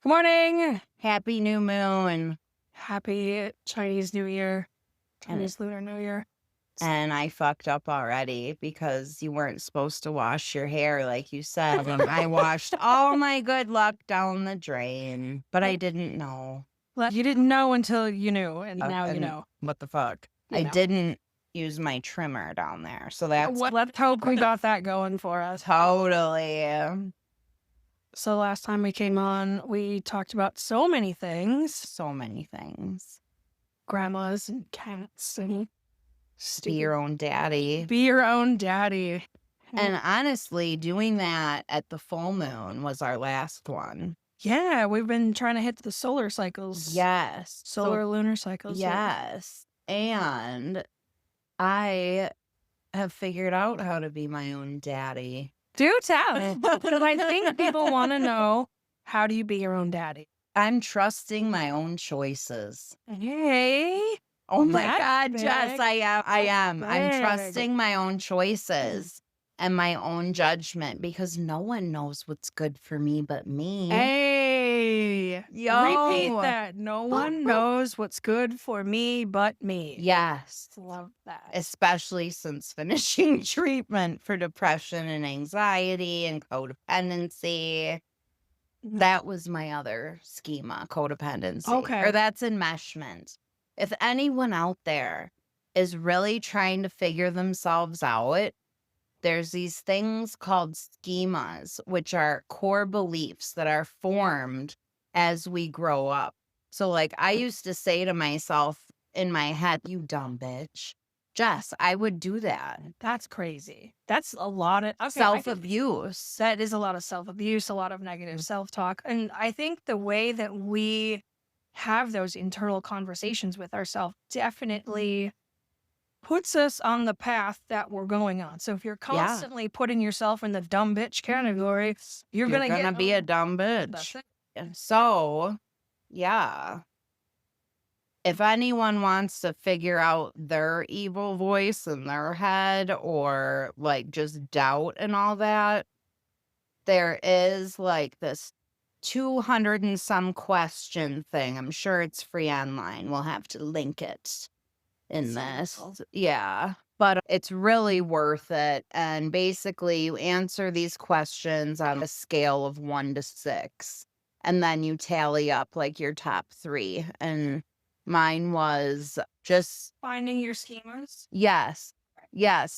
Good morning. Happy new moon. Happy Chinese New Year. And, Chinese Lunar New Year. and I fucked up already because you weren't supposed to wash your hair like you said. And I washed all my good luck down the drain, but I didn't know. Well, you didn't know until you knew, and now you And know. what the fuck? You I know. didn't use my trimmer down there. So that's Let's hope we got that going for us. totally So last time we came on, we talked about so many things. so many things. Grandmas and cats and Be your own daddy. Be your own daddy. And honestly, doing that at the full moon was our last one. Yeah, we've been trying to hit the solar cycles. Yes. Solar lunar cycles. Yes. And I have figured out how to be my own daddy. Do tell. Because I think people want to know, how do you be your own daddy? I'm trusting my own choices. Hey. Oh my That's God, big. Jess, I am. I'm Big. trusting my own choices and my own judgment because no one knows what's good for me but me. Hey. Yo. Repeat that. No one knows what's good for me but me. Yes. Love that. Especially since finishing treatment for depression and anxiety and codependency. That was my other schema, codependency. Okay. Or that's enmeshment. If anyone out there is really trying to figure themselves out, there's these things called schemas, which are core beliefs that are formed as we grow up. So like I used to say to myself in my head, you dumb bitch. Jess, I would do that. That's crazy. That's a lot of Self-abuse. That is a lot of self-abuse, a lot of negative self-talk. And I think the way that we have those internal conversations with ourselves definitely puts us on the path that we're going on. So if you're constantly putting yourself in the dumb bitch category, you're gonna be a dumb That's bitch. it. So, yeah. If anyone wants to figure out their evil voice in their head or like just doubt and all that, there is like this 200 and some question thing. I'm sure it's free online. We'll have to link it in this. Yeah. But it's really worth it. And basically, you answer these questions on a scale of 1 to 6. And then you tally up like your top 3. And mine was just Finding your schemas. yes,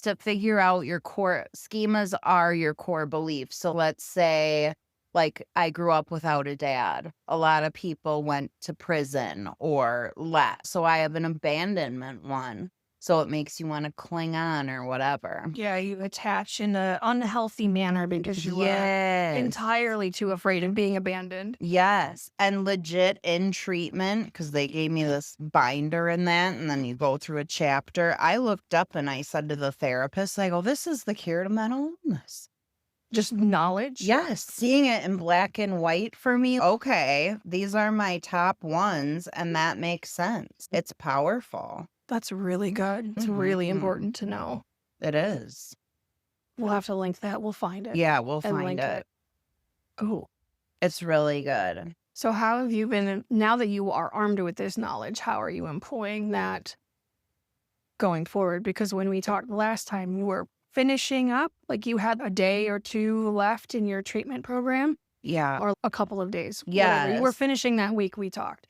to figure out your core schemas are your core beliefs. So let's say, like, I grew up without a dad. A lot of people went to prison or left. So I have an abandonment one. So it makes you want to cling on or whatever. Yeah, you attach in an unhealthy manner because you are entirely too afraid of being abandoned. Yes. And legit in treatment, because they gave me this binder in that, and then you go through a chapter. I looked up and I said to the therapist, I go, this is the cure to mental illness. Just knowledge? Yes. Seeing it in black and white for me. Okay, these are my top ones, and that makes sense. It's powerful. That's really good. It's really important to know. It is. We'll have to link that. We'll find it. Yeah, we'll and find link it. Oh. It's really good. So how have you been, now that you are armed with this knowledge, how are you employing that going forward? Because when we talked last time, you were finishing up, like you had a day or two left in your treatment program. Yeah. Or a couple of days. Yeah. You were finishing that week we talked.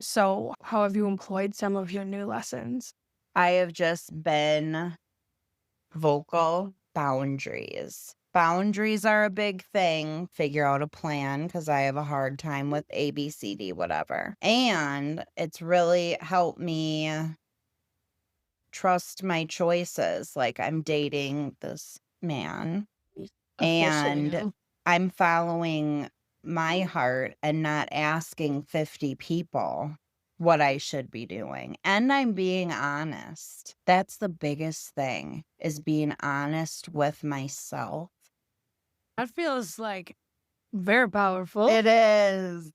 So how have you employed some of your new lessons? I have just been vocal. Boundaries. Boundaries are a big thing. Figure out a plan because I have a hard time with A, B, C, D, whatever. And it's really helped me trust my choices. Like I'm dating this man and I'm following my heart and not asking 50 people what I should be doing. And I'm being honest. That's the biggest thing, is being honest with myself. That feels like very powerful. It is.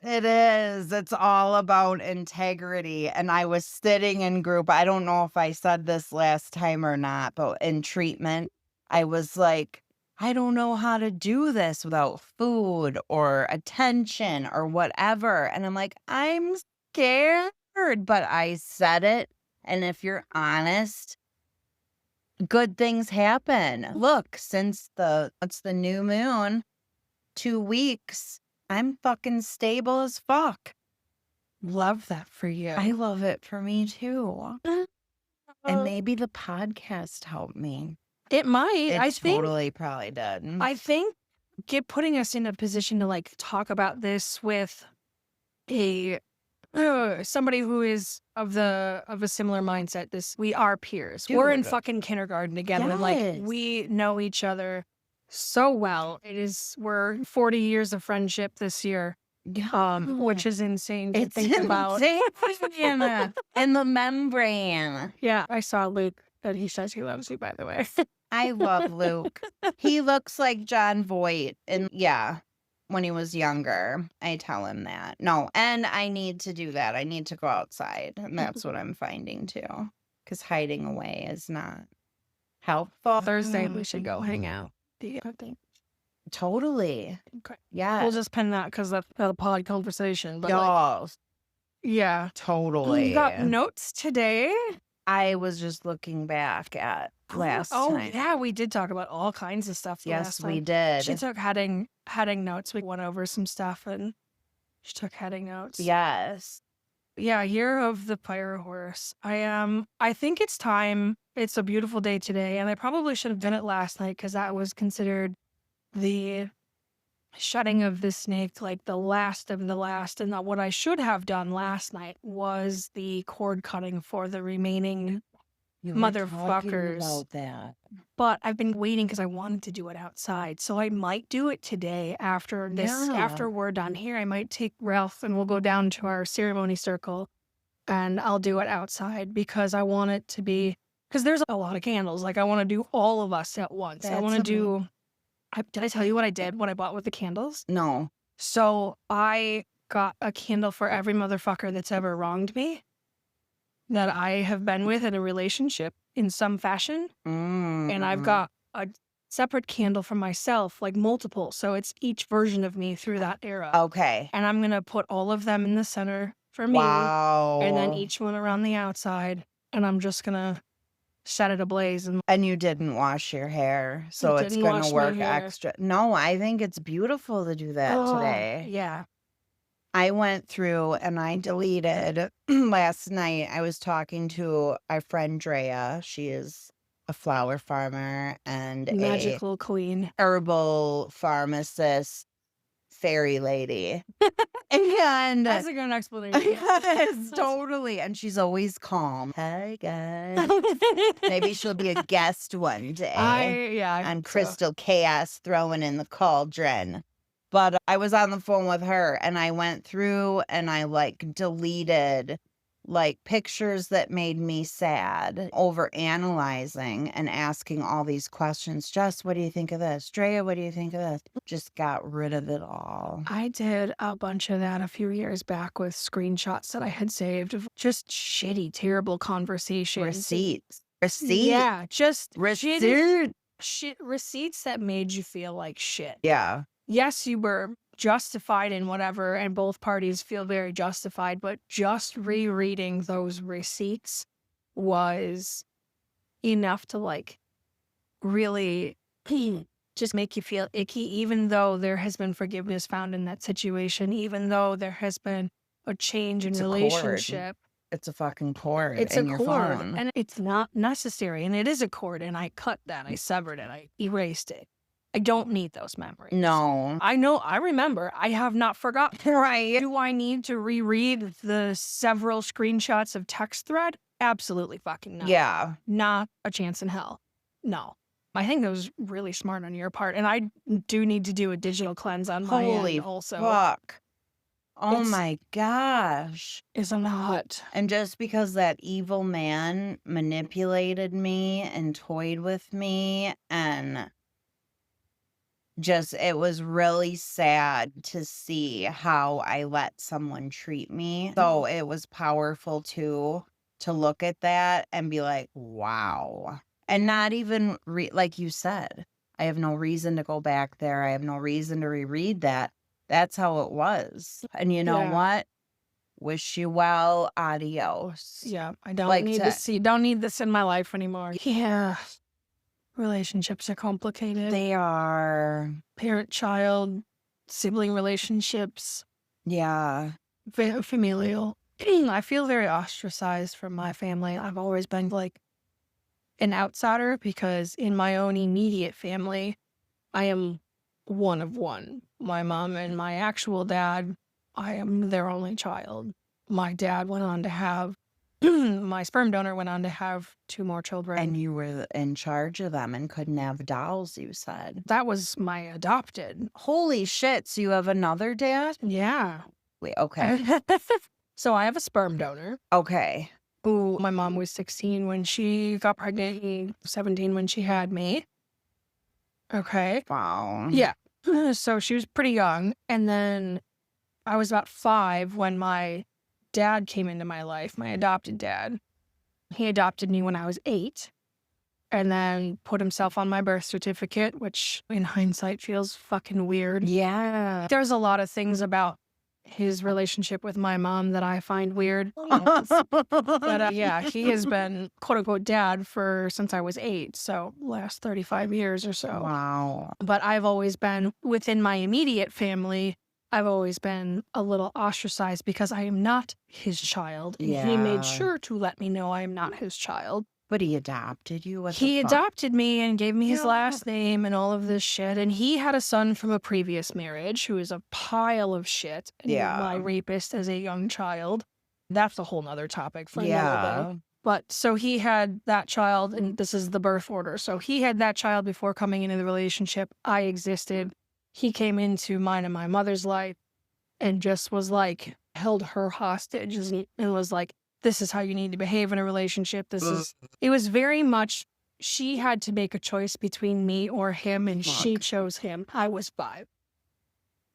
It is. It's all about integrity. And I was sitting in group. I don't know if I said this last time or not, but in treatment, I was like, I don't know how to do this without food or attention or whatever. And I'm like, I'm scared, but I said it. And if you're honest, good things happen. Look, since it's the new moon, 2 weeks, I'm fucking stable as fuck. Love that for you. I love it for me too. And Uh, maybe the podcast helped me. it might. It I think. totally probably did. I think putting us in a position to like talk about this with a somebody who is of a similar mindset. We are peers. We're in Dude. fucking kindergarten together. Like Yes. we know each other so well. We're 40 years of friendship this year. Which is insane to It's think about. insane. And the membrane. Yeah, I saw Luke that he says he loves you, by the way. I love Luke. He looks like John Voight. And yeah, when he was younger, I tell him that. No, and I need to do that. I need to go outside. And that's what I'm finding too. Because hiding away is not helpful. Thursday, we should go hang out. I think. Totally. Okay. Yeah. We'll just pin that because that's a pod conversation. But like, Y'all. yeah. Totally. We got notes today. I was just looking back at last time. Yeah, we did talk about all kinds of stuff. Yes, last we time. did. She took heading notes. We went over some stuff and she took heading notes. Yes. Yeah, Year of the Pyro Horse. I think it's time. It's a beautiful day today, and I probably should have done it last night because that was considered the shutting of the snake, like the last of the last. And what I should have done last night was the cord cutting for the remaining You were motherfuckers. talking about that. But I've been waiting because I wanted to do it outside. So I might do it today after this. Yeah. After we're done here, I might take Ralph and we'll go down to our ceremony circle and I'll do it outside because I want it to be, because there's a lot of candles. Like I want to do all of us at once. I want to do, did I tell you what I did, what I bought with the candles? No. So I got a candle for every motherfucker that's ever wronged me, that I have been with in a relationship in some fashion. And I've got a separate candle for myself, like multiple. So it's each version of me through that era. Okay. And I'm going to put all of them in the center for me. Wow. And then each one around the outside. And I'm just going to set it ablaze. And you didn't wash your hair, so it's didn't going wash to my work hair. extra. No, I think it's beautiful to do that today. Yeah. I went through and I deleted last night. I was talking to our friend Drea. She is a flower farmer and Magical queen. a herbal pharmacist fairy lady. And That's a good explanation. yes, totally. And she's always calm. Hi guys. Maybe she'll be a guest one day. I on hope so. Crystal Chaos throwing in the cauldron. But I was on the phone with her and I went through and I like deleted like pictures that made me sad, over analyzing and asking all these questions. Jess, what do you think of this? Drea, what do you think of this? Just got rid of it all. I did a bunch of that a few years back with screenshots that I had saved of just shitty, terrible conversations. Receipts. Yeah, just shitty Receipt. receipts that made you feel like shit. Yeah. Yes, you were justified in whatever, and both parties feel very justified, but just rereading those receipts was enough to like really just make you feel icky, even though there has been forgiveness found in that situation, even though there has been a change in It's a cord. relationship. It's a fucking cord It's in a your cord, phone. and it's not necessary, and it is a cord, and I cut that, I severed it, I erased it. I don't need those memories. No. I know, I remember. I have not forgotten. Right. Do I need to reread the several screenshots of text thread? Absolutely fucking not. Yeah. Not a chance in hell. No. I think that was really smart on your part. And I do need to do a digital cleanse on my Holy end also. fuck. Oh It's- my gosh. Is a lot. And just because that evil man manipulated me and toyed with me, and just, it was really sad to see how I let someone treat me. So it was powerful too, to look at that and be like, wow. And not even, like you said, I have no reason to go back there. I have no reason to reread that. That's how it was. And you know Yeah. what? Wish you well. Adios. Yeah. I don't Like need to, don't need this in my life anymore. Yeah. Relationships are complicated. they are, Parent-child, sibling relationships, yeah. familial. I feel very ostracized from my family. I've always been like an outsider because in my own immediate family, I am one of one. My mom and my actual dad, I am their only child. My dad went on to have, my sperm donor went on to have 2 more children. And you were in charge of them and couldn't have dolls, you said. That was my adopted. Holy shit. So you have another dad? Yeah. Wait, okay. So I have a sperm donor. Okay. Who my mom was 16 when she got pregnant and 17 when she had me. Okay. Wow. Yeah. So she was pretty young. And then I was about 5 when my dad came into my life, my adopted dad. He adopted me when I was 8 and then put himself on my birth certificate, which in hindsight feels fucking weird. Yeah. There's a lot of things about his relationship with my mom that I find weird. But yeah, he has been quote unquote dad since I was 8. So last 35 years or so. Wow. But I've always been within my immediate family. I've always been a little ostracized because I am not his child. And he Yeah. made sure to let me know I am not his child. But he adopted you? What the He fuck? adopted me and gave me his Yeah. last name and all of this shit. And he had a son from a previous marriage who is a pile of shit. And he was my Yeah. rapist as a young child. That's a whole nother topic for another Yeah. day. But so he had that child, and this is the birth order. So he had that child before coming into the relationship. I existed. He came into mine and my mother's life and just was like, held her hostage and was like, this is how you need to behave in a relationship. It was very much, she had to make a choice between me or him, and she Fuck. chose him. I was 5. I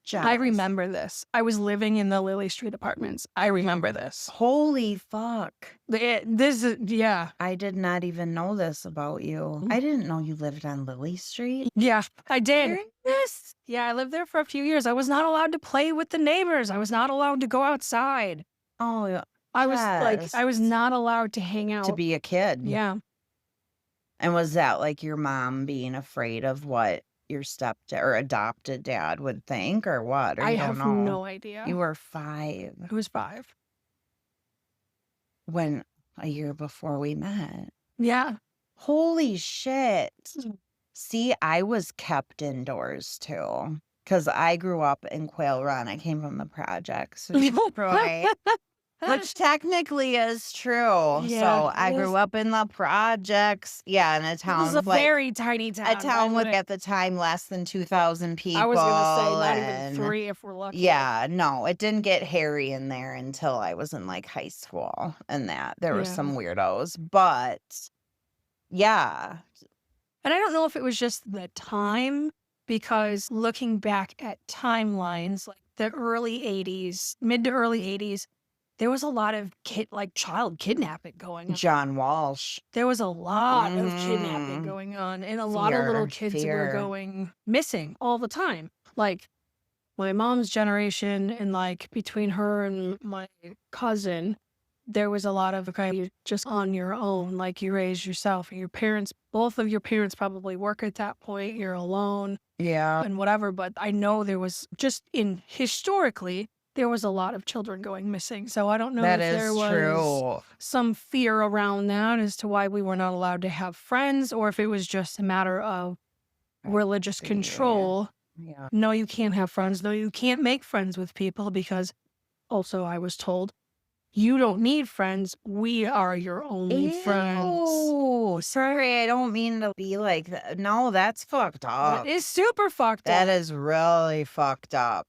Jealous. remember this. I was living in the Lily Street apartments. I remember this. Holy fuck. Yeah. I did not even know this about you. I didn't know you lived on Lily Street. Yeah, I did. Yes. Yeah, I lived there for a few years. I was not allowed to play with the neighbors. I was not allowed to go outside. Oh, yeah. I was Yes. not allowed to hang out. To be a kid. Yeah. And was that like your mom being afraid of what your stepdad or adopted dad would think or what? Or I you have don't know? no idea. You were 5 Who was 5? when a year before we met. Yeah. Holy shit. See, I was kept indoors too. Because I grew up in Quail Run. I came from the projects. Right. Which technically is true. Yeah, So I it grew is. up in the projects. Yeah, in a It town was a like very tiny town. a town with at the time less than 2,000 people. I was gonna say not even and 3 if we're lucky. yeah, no, it didn't get hairy in there until I was in like high school and that. There were Yeah. some weirdos. But yeah. And I don't know if it was just the time, because looking back at timelines, like the early 80s, mid to early 80s, there was a lot of child kidnapping going on. John Walsh. There was a lot of kidnapping Mhm. going on, and a lot of little kids were Fear. going missing all the time. Like my mom's generation, and like between her and my cousin, there was a lot of, okay, you're just on your own, like you raised yourself, and both of your parents probably work at that point, you're alone Yeah. and whatever. But I know there was historically, there was a lot of children going missing. So I don't know That if there is was true. some fear around that as to why we were not allowed to have friends, or if it was just a matter of religious Yeah. control. Yeah. No, you can't have friends. No, you can't make friends with people, because also I was told, you don't need friends. We are your only friends. Ew. Sorry, I don't mean to be like that. No, that's fucked up. That is super fucked That up. is really fucked up.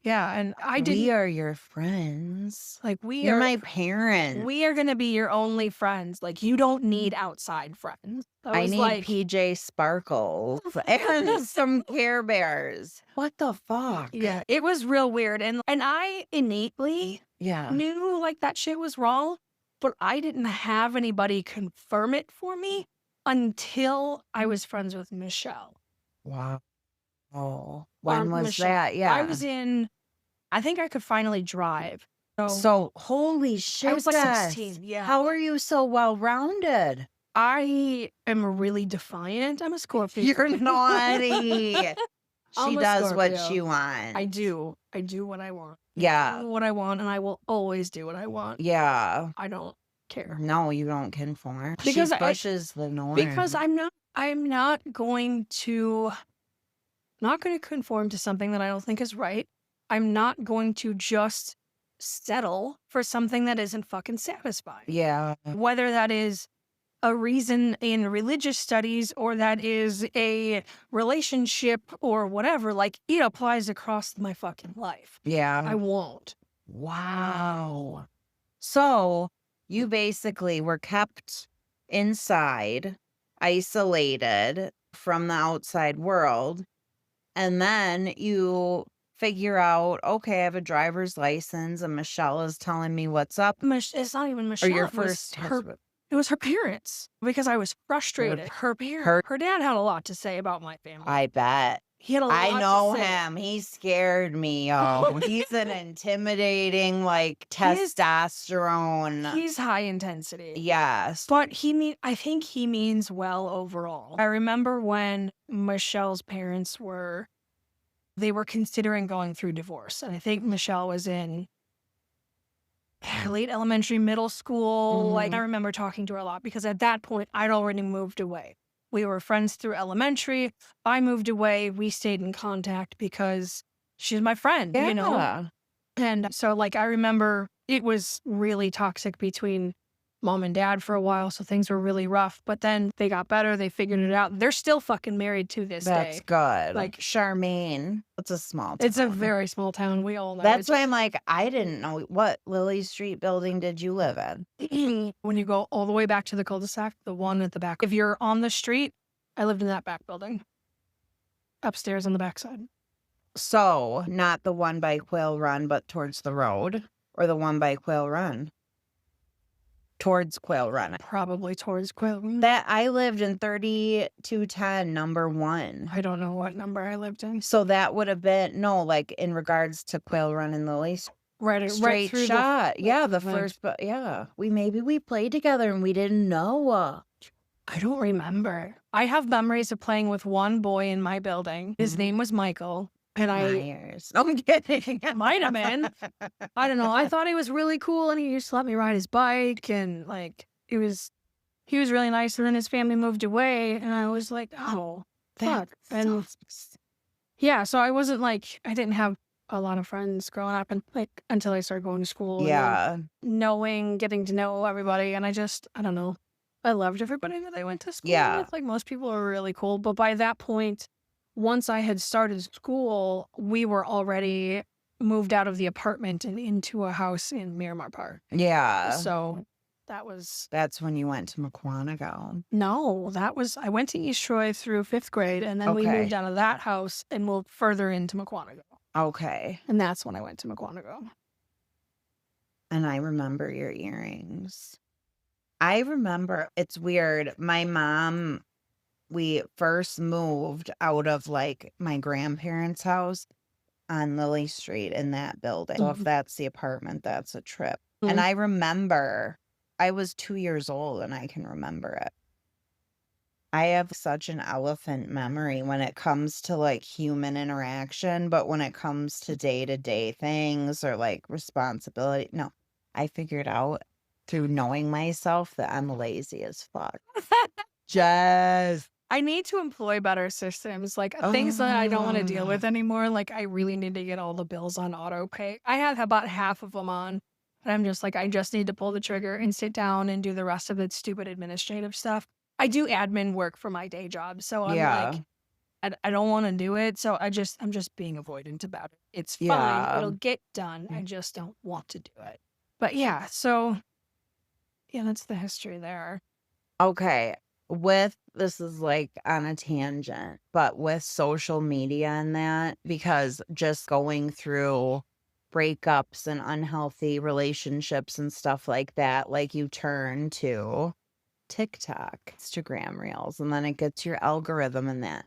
Yeah, and I didn't. We are your friends. Like, we You're are my parents. We are gonna be your only friends. Like, you don't need outside friends. I need PJ Sparkles and some Care Bears. What the fuck? Yeah, it was real weird, and I innately Yeah. knew like that shit was wrong, but I didn't have anybody confirm it for me until I was friends with Michelle. Wow. When was Michelle. that? I Yeah. was in I think I could finally drive. So So, holy I was shit, like Jess. 16, yeah. How are you so well-rounded? I am really defiant. I'm a Scorpio. You're naughty. She I'm a does what she Scorpio. I wants. do. I do what I want. I Yeah. do what I want, and I will always do what I want. Yeah. I don't care. No, you don't conform. She Because pushes the because norm. I'm not going to not going to conform to something that I don't think is right. I'm not going to just settle for something that isn't fucking satisfying. Yeah. Whether that is a reason in religious studies or that is a relationship or whatever, like it applies across my fucking life. I Yeah. won't. Wow. So, you basically were kept inside, isolated from the outside world, and then you figure out, okay, I have a driver's license and Michelle is telling me what's up. It's not even Or Michelle. your It was first her. husband. It was her parents because I was frustrated. Her dad had a lot to say about my family. I bet. He had a lot I to know say. him. He scared me, yo. He's an intimidating, like, testosterone. He's high intensity. Yes. But I think he means well overall. I remember when Michelle's parents were considering going through divorce. And I think Michelle was in late elementary, middle school. Like I remember talking to her a lot because at that point I'd already moved away. We were friends through elementary. I moved away. We stayed in contact because she's my friend, you know? Yeah. And so like I remember it was really toxic between mom and dad for a while, so things were really rough. But then they got better, they figured it out. They're still fucking married to this That's day. good. Like Charmaine. It's a small town. it's a very small town. We all know. That's why I'm like, I didn't know what Lily Street building did you live in? When you go all the way back to the cul-de-sac, the one at the back. If you're on the street, I lived in that back building. Upstairs on the backside. So, not the one by Quail Run, but towards the road, or the one by Quail Run? Towards Quail Run. Probably towards Quail. That I lived in 3210, number 1. I don't know what number I lived in. So that would have been, no, like in regards to Quail Run and Lily Right straight through shot. Yeah, the like- first, but yeah, we played together and we didn't know. I don't remember. I have memories of playing with one boy in my building. His name was Michael. And Myers. I'm kidding. Might have been. I don't know. I thought he was really cool and he used to let me ride his bike and like he was really nice. And then his family moved away and I was like, oh, fuck. And yeah, so I wasn't like, I didn't have a lot of friends growing up and like until I started going to school. And Yeah. then getting to know everybody. And I don't know. I loved everybody that I went to school with. Like most people were really cool. But by that point, once I had started school, we were already moved out of the apartment and into a house in Miramar Park. Yeah. So that's when you went to McQuantico. No, I went to East Troy through 5th grade and then we moved out of that house and moved further into McQuantico. Okay. And that's when I went to McQuantico. And I remember your earrings. I remember, it's weird. My mom, we first moved out of like my grandparents' house on Lily Street in that building. So if that's the apartment, that's a trip. And I remember I was 2 years old and I can remember it. I have such an elephant memory when it comes to like human interaction, but when it comes to day-to-day things or like responsibility, no, I figured out through knowing myself that I'm lazy as fuck. Just I need to employ better systems, like things that I don't want to deal with anymore. Like I really need to get all the bills on auto pay. I have about half of them on, and I'm just like, I just need to pull the trigger and sit down and do the rest of the stupid administrative stuff. I do admin work for my day job, so I'm like, I don't want to do it. So I'm just being avoidant about it. It's fine. Yeah. It'll get done. I just don't want to do it. But yeah, so yeah, that's the history there. okay. This is like on a tangent, but with social media and that, because just going through breakups and unhealthy relationships and stuff like that, like you turn to TikTok, Instagram Reels, and then it gets your algorithm in that.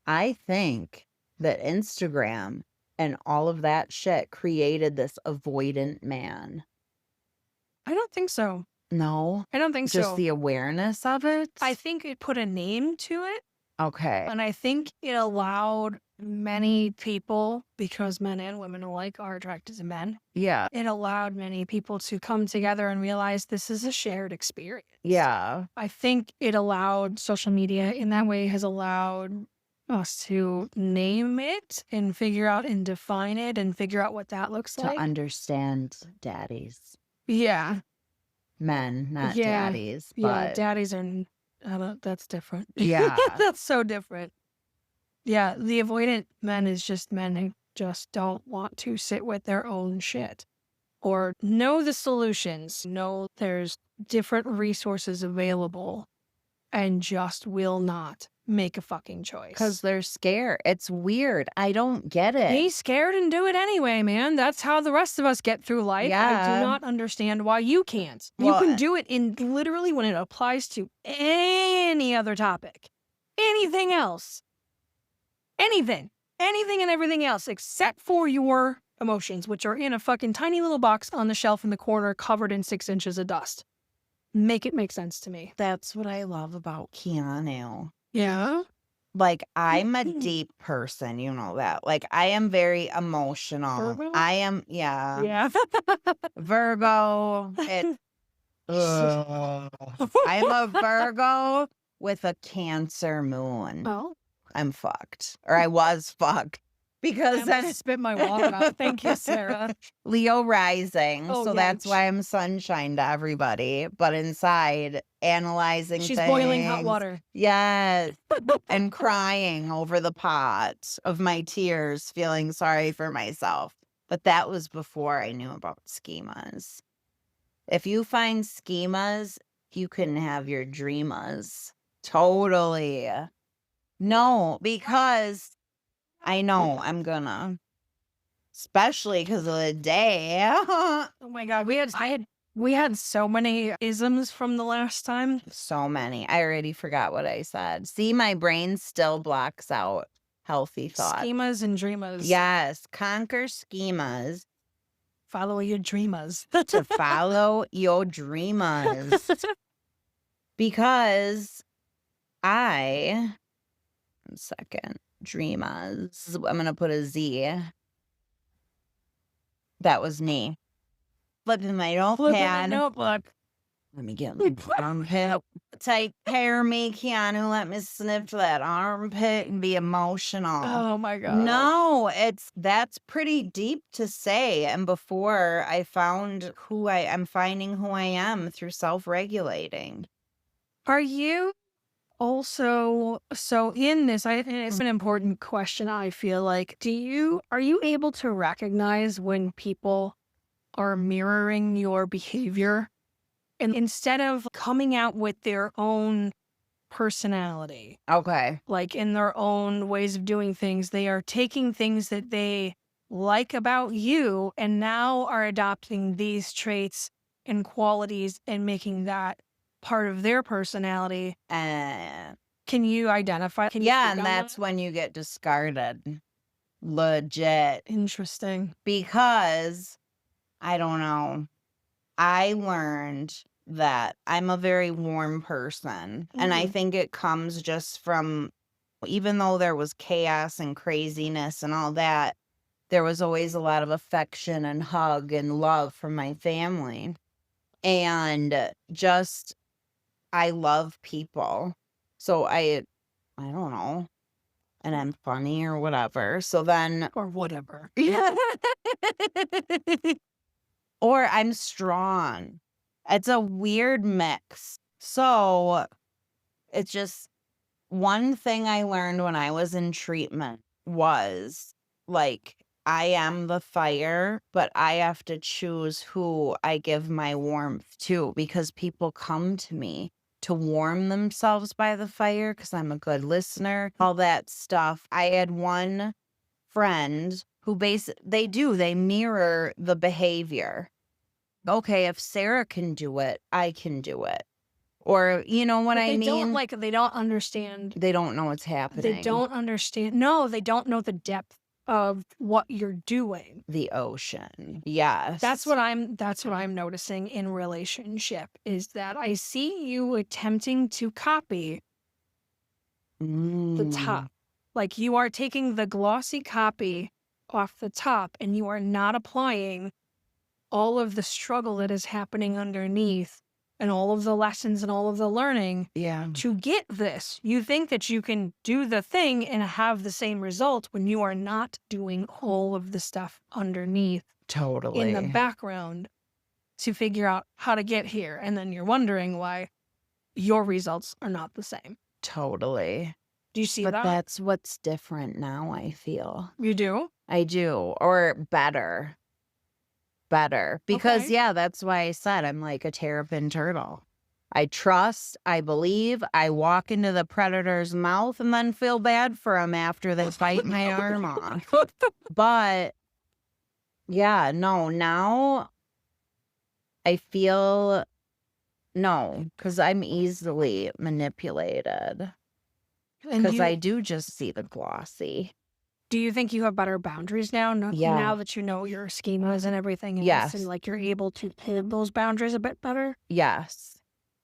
I think that Instagram and all of that shit created this avoidant man. I don't think so. No? I don't think Just so. the awareness of it? I think it put a name to it. Okay. And I think it allowed many people, because men and women alike are attracted to men, Yeah. it allowed many people to come together and realize this is a shared experience. Yeah. I think it allowed social media in that way, has allowed us to name it and figure out and define it and figure out what that looks To like. understand daddies. Yeah. Men, not Yeah. daddies. Yeah. But Daddies are, that's different. yeah. That's so different. Yeah. The avoidant men is just men who just don't want to sit with their own shit or know the solutions, know there's different resources available and just will not make a fucking choice. Because they're scared. It's weird. I don't get Be it. scared and do it anyway, man. That's how the rest of us get through life. I Yeah. do not understand why you can't. You Well, can do it in literally when it applies to any other topic. Anything else. Anything. Anything and everything else except for your emotions, which are in a fucking tiny little box on the shelf in the corner covered in 6 inches of dust. Make it make sense to me. that's what I love about Keanu. Yeah. Like, I'm a deep person, you know that. Like, I am very emotional. Virgo? I am, yeah. Yeah. Virgo. I'm a Virgo with a Cancer moon. Oh. I'm fucked. Or I was fucked. Because I then spit my water out. Thank you, Sarah. Leo rising. Oh, So yeah. that's why I'm sunshine to everybody. But inside, analyzing She's things. boiling hot water. Yes. And crying over the pot of my tears, feeling sorry for myself. But that was before I knew about schemas. If you find schemas, you can have your dreamas. Totally. No, because I know I'm gonna. Especially because of the day. Oh my god, we had so many isms from the last time. So many. I already forgot what I said. See, my brain still blocks out healthy thoughts. Schemas and dreamas. Yes, conquer schemas Follow your dreamas. to follow your dreamas. Because I, 1 second, dreamas. I'm going to put a Z. That was me. Flipping my notepad. Notebook. Let me get my armpit. Take care of me, Keanu. Let me sniff that armpit and be emotional. Oh my god. No, that's pretty deep to say. And before I found I'm finding who I am through self-regulating. Are you also, so in this, and it's an important question, I feel like, are you able to recognize when people are mirroring your behavior? And instead of coming out with their own personality, Okay. like in their own ways of doing things, they are taking things that they like about you and now are adopting these traits and qualities and making that part of their personality. Can you identify? Yeah, and that's when you get discarded. Legit. Interesting. Because, I don't know, I learned that I'm a very warm person. And I think it comes just from, even though there was chaos and craziness and all that, there was always a lot of affection and hug and love from my family. And just, I love people. So I don't know. And I'm funny or whatever. So then. Or whatever. Yeah. Or I'm strong. It's a weird mix. So it's just one thing I learned when I was in treatment was like, I am the fire, but I have to choose who I give my warmth to because people come to me to warm themselves by the fire because I'm a good listener, all that stuff. I had one friend who they mirror the behavior. Okay, if Sarah can do it, I can do it. Or, you know what But I mean? they don't understand. They don't know what's They happening. don't understand. No, they don't know the depth of what you're doing. The ocean. Yes. That's what I'm noticing in relationship is that I see you attempting to copy the Mm. top. Like you are taking the glossy copy off the top and you are not applying all of the struggle that is happening underneath and all of the lessons and all of the learning Yeah. to get this. You think that you can do the thing and have the same result when you are not doing all of the stuff underneath in the Totally. background to figure out how to get here. And then you're wondering why your results are not the same. Totally. Do you see But that? that's what's different now, I feel. You do? I do. Or better. Better. Because, Okay. yeah, that's why I said I'm like a terrapin turtle. I trust, I believe, I walk into the predator's mouth and then feel bad for him after they bite my arm off. But, yeah, no, now I feel no, because I'm easily manipulated. And Because I do just see the glossy. do you think you have better boundaries now? Yeah. Now that you know your schemas and everything else, Yes. and like you're able to hold those boundaries a bit better? Yes.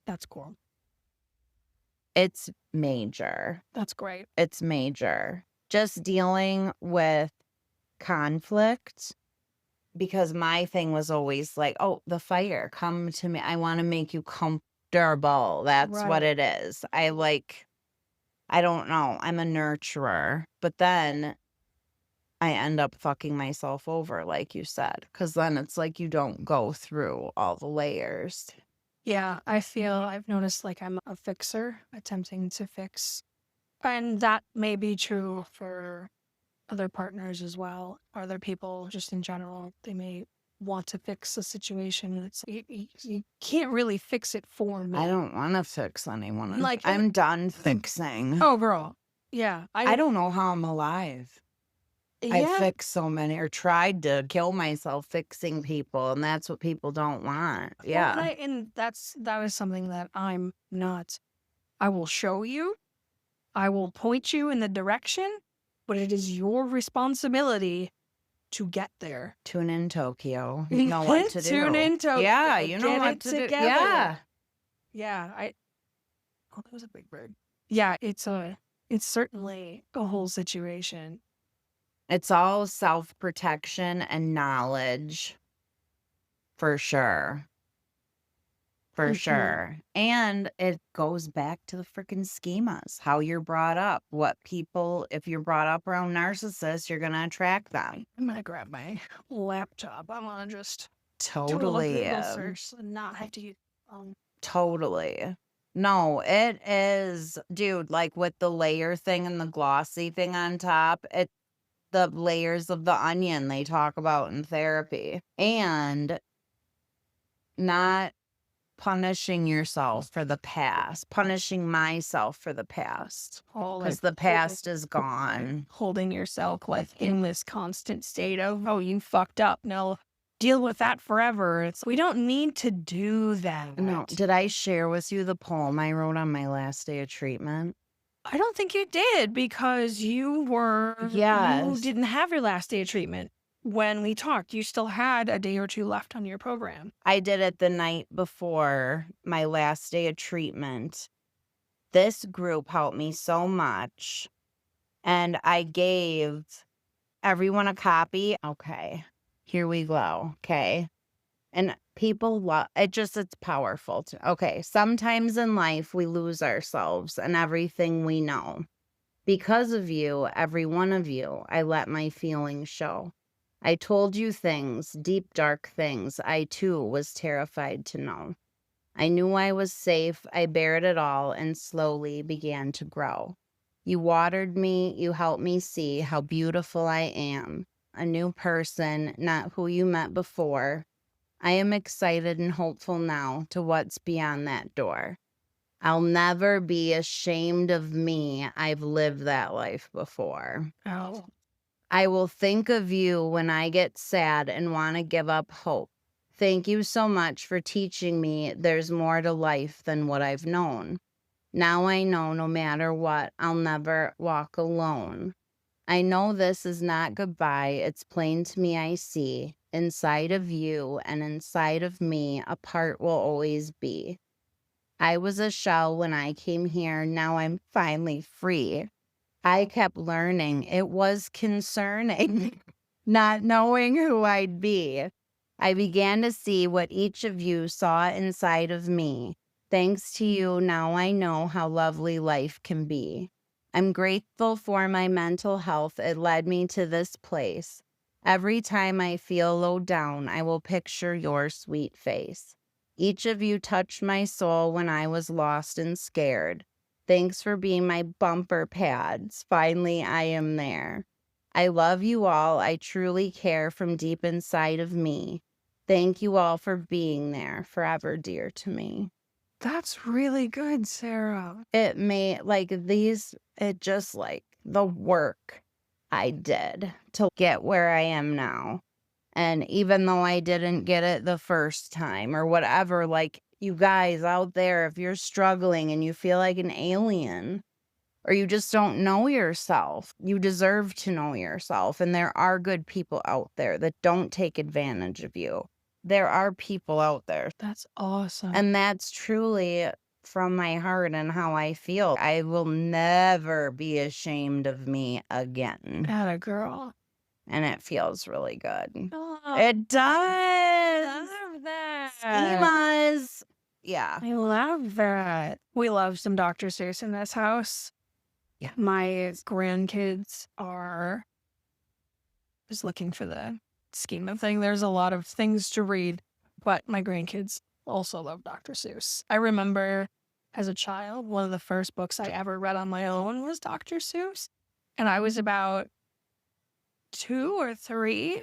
That's cool. It's major. That's great. It's major. Just dealing with conflict. Because my thing was always like, oh, the fire, come to me. I want to make you comfortable. That's what Right. it is. I don't know. I'm a nurturer. But then I end up fucking myself over, like you said. Because then it's like you don't go through all the layers. Yeah, I've noticed like I'm a fixer attempting to fix. And that may be true for other partners as well. Other people just in general, they may want to fix a situation. It's you can't really fix it for me. I don't want to fix anyone. Like, I'm done fixing. oh girl. Yeah. I don't know how I'm alive. I yeah. fixed so many or tried to kill myself fixing people, and that's what people don't want. Well, Yeah. and that was something that I'm not. I will show you. I will point you in the direction, but it is your responsibility to get there. Tune in Tokyo. You know what to do. Tune in Tokyo. Yeah, you know Get what it to do. together. Yeah. Yeah, oh, that was a big bird. Yeah, it's certainly a whole situation. It's all self-protection and knowledge. For sure. For Mhm. sure. And it goes back to the freaking schemas, how you're brought up. What people, if you're brought up around narcissists, you're going to attract them. I'm gonna grab my laptop. I want to just do a Totally. Google search and not have to use. Totally. No, it is, dude, like with the layer thing and the glossy thing on top, it the layers of the onion they talk about in therapy. And not punishing yourself for the past, punishing myself for the past. Oh, Because like the past is gone. holding yourself like in this constant state of, oh, you fucked up. No, deal with that forever. We don't need to do that. No, did I share with you the poem I wrote on my last day of treatment? I don't think you did because you Yes. didn't have your last day of treatment when we talked. You still had a day or two left on your program. I did it the night before my last day of treatment. This group helped me so much. And I gave everyone a copy. Okay, here we go. Okay. And people love it, it's powerful. Okay. Sometimes in life, we lose ourselves and everything we know. Because of you, every one of you, I let my feelings show. I told you things, deep, dark things I too was terrified to know. I knew I was safe, I bared it all and slowly began to grow. You watered me, you helped me see how beautiful I am. A new person, not who you met before. I am excited and hopeful now to what's beyond that door. I'll never be ashamed of me. I've lived that life before. Oh. I will think of you when I get sad and want to give up hope. Thank you so much for teaching me there's more to life than what I've known. Now I know no matter what, I'll never walk alone. I know this is not goodbye. It's plain to me I see. Inside of you and inside of me, a part will always be. I was a shell when I came here. Now I'm finally free. I kept learning. It was concerning, not knowing who I'd be. I began to see what each of you saw inside of me. Thanks to you, now I know how lovely life can be. I'm grateful for my mental health. It led me to this place. Every time I feel low down, I will picture your sweet face. Each of you touched my soul when I was lost and scared. Thanks for being my bumper pads. Finally, I am there. I love you all. I truly care from deep inside of me. Thank you all for being there, forever dear to me. That's really good, Sarah. It may, like, it just like the work I did to get where I am now. And even though I didn't get it the first time or whatever, like, you guys out there, if you're struggling and you feel like an alien or you just don't know yourself, you deserve to know yourself. And there are good people out there that don't take advantage of you. There are people out there. That's awesome. And that's truly from my heart and how I feel. I will never be ashamed of me again. Atta girl. And it feels really good. Oh, It does. I love that. Schemas. Yeah. I love that. We love some Dr. Seuss in this house. Yeah. My grandkids are just looking for the scheme of thing. There's a lot of things to read, but my grandkids also love Dr. Seuss. I remember as a child, one of the first books I ever read on my own was Dr. Seuss. And I was about 2 or 3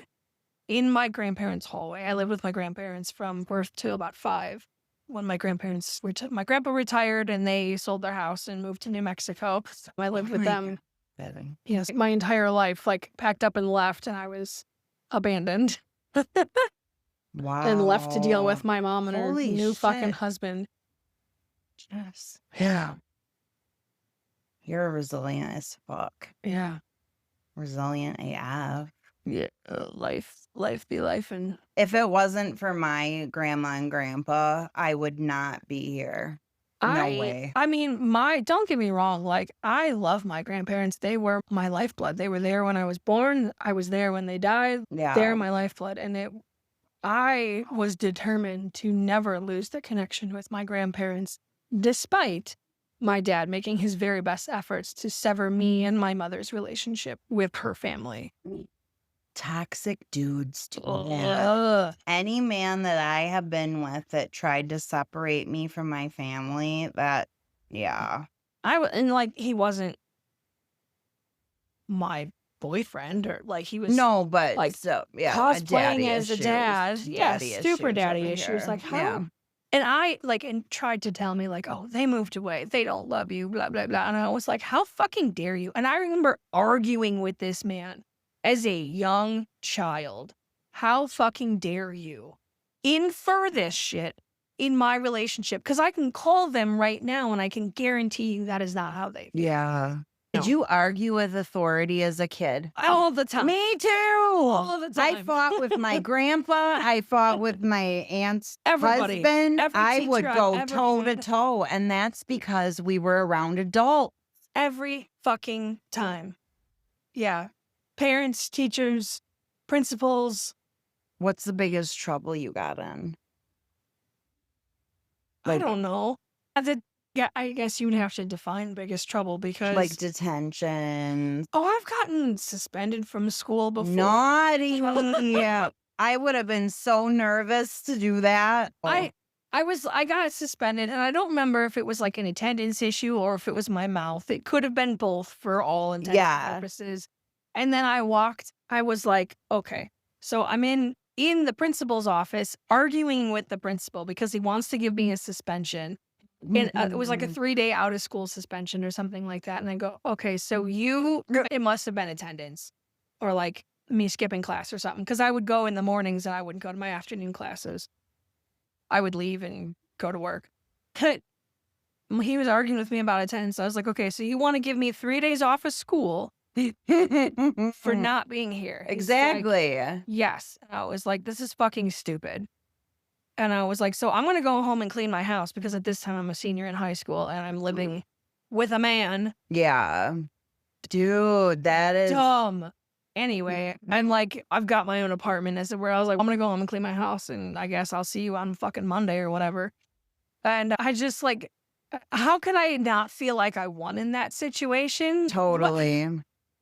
in my grandparents' hallway. I lived with my grandparents from birth to about 5. When my grandparents my grandpa retired and they sold their house and moved to New Mexico. I lived with them. Yes, my entire life, like packed up and left, and I was abandoned Wow. and left to deal with my mom and her Holy new fucking shit. husband. Yes. Yeah. You're resilient as fuck. Yeah. Resilient AF. Yeah. Life be life. And If it wasn't for my grandma and grandpa, I would not be here. No way. I mean, don't get me wrong. Like, I love my grandparents. They were my lifeblood. They were there when I was born. I was there when they died. Yeah. They're my lifeblood. And I was determined to never lose the connection with my grandparents, despite my dad making his very best efforts to sever me and my mother's relationship with her family. Toxic dudes. Ugh. Any man that I have been with that tried to separate me from my family, yeah. And like, he wasn't my boyfriend, or like he was No, but like yeah, cosplaying as a dad. Yeah, super daddy over issues. here. Like, how? Yeah. And I and tried to tell me like, oh, they moved away. They don't love you, blah, blah, blah. And I was like, how fucking dare you? And I remember arguing with this man as a young child. How fucking dare you infer this shit in my relationship? Because I can call them right now and I can guarantee you that is not how they feel. Yeah. No. Did you argue with authority as a kid? All the time. Me too. All the time. I fought with my grandpa. I fought with my aunt's Everybody. husband. Every I would teacher I've go ever toe to had. toe, and that's because we were around adults. Every fucking time. Yeah. Parents, teachers, principals. What's the biggest trouble you got in? I don't know. I guess you would have to define biggest trouble, because Like detention. oh, I've gotten suspended from school before. Naughty. Yeah. I would have been so nervous to do that. I got suspended, and I don't remember if it was like an attendance issue or if it was my mouth. It could have been both for all intents and purposes. And then I was like, okay, so I'm in the principal's office arguing with the principal because he wants to give me a suspension. And it was like a 3-day out of school suspension or something like that. And I go, okay, so it must have been attendance or like me skipping class or something. Because I would go in the mornings and I wouldn't go to my afternoon classes. I would leave and go to work. He was arguing with me about attendance. I was like, okay, so you want to give me 3 days off of school for not being here? He's like, Exactly. yes. And I was like, this is fucking stupid. And I was like, so I'm going to go home and clean my house because at this time I'm a senior in high school and I'm living with a man. Yeah. Dude, that is Dumb. Anyway, I'm like, I've got my own apartment. I said, where I was like, I'm going to go home and clean my house and I guess I'll see you on fucking Monday or whatever. And I just like, how could I not feel like I won in that situation? totally. And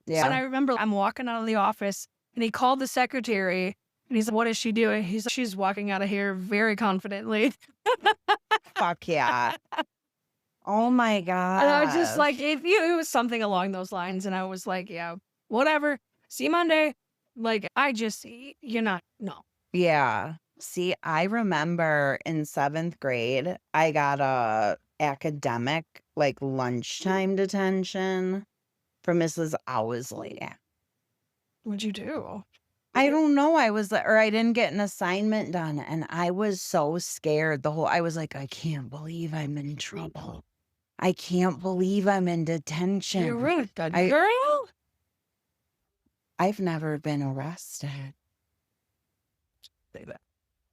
I Yeah. remember I'm walking out of the office and he called the secretary and he's like, what is she doing? He's like, she's walking out of here very confidently. Fuck yeah. Oh my God. And I was just like, it was something along those lines. And I was like, yeah, whatever. See you Monday. Like, you're not, no. Yeah. See, I remember in 7th grade, I got a academic, like, lunchtime detention from Mrs. Owsley. What'd you do? I don't know. I didn't get an assignment done, and I was so scared. I was like, I can't believe I'm in trouble. I can't believe I'm in detention. You're a good I- girl. I've never been arrested. Say that.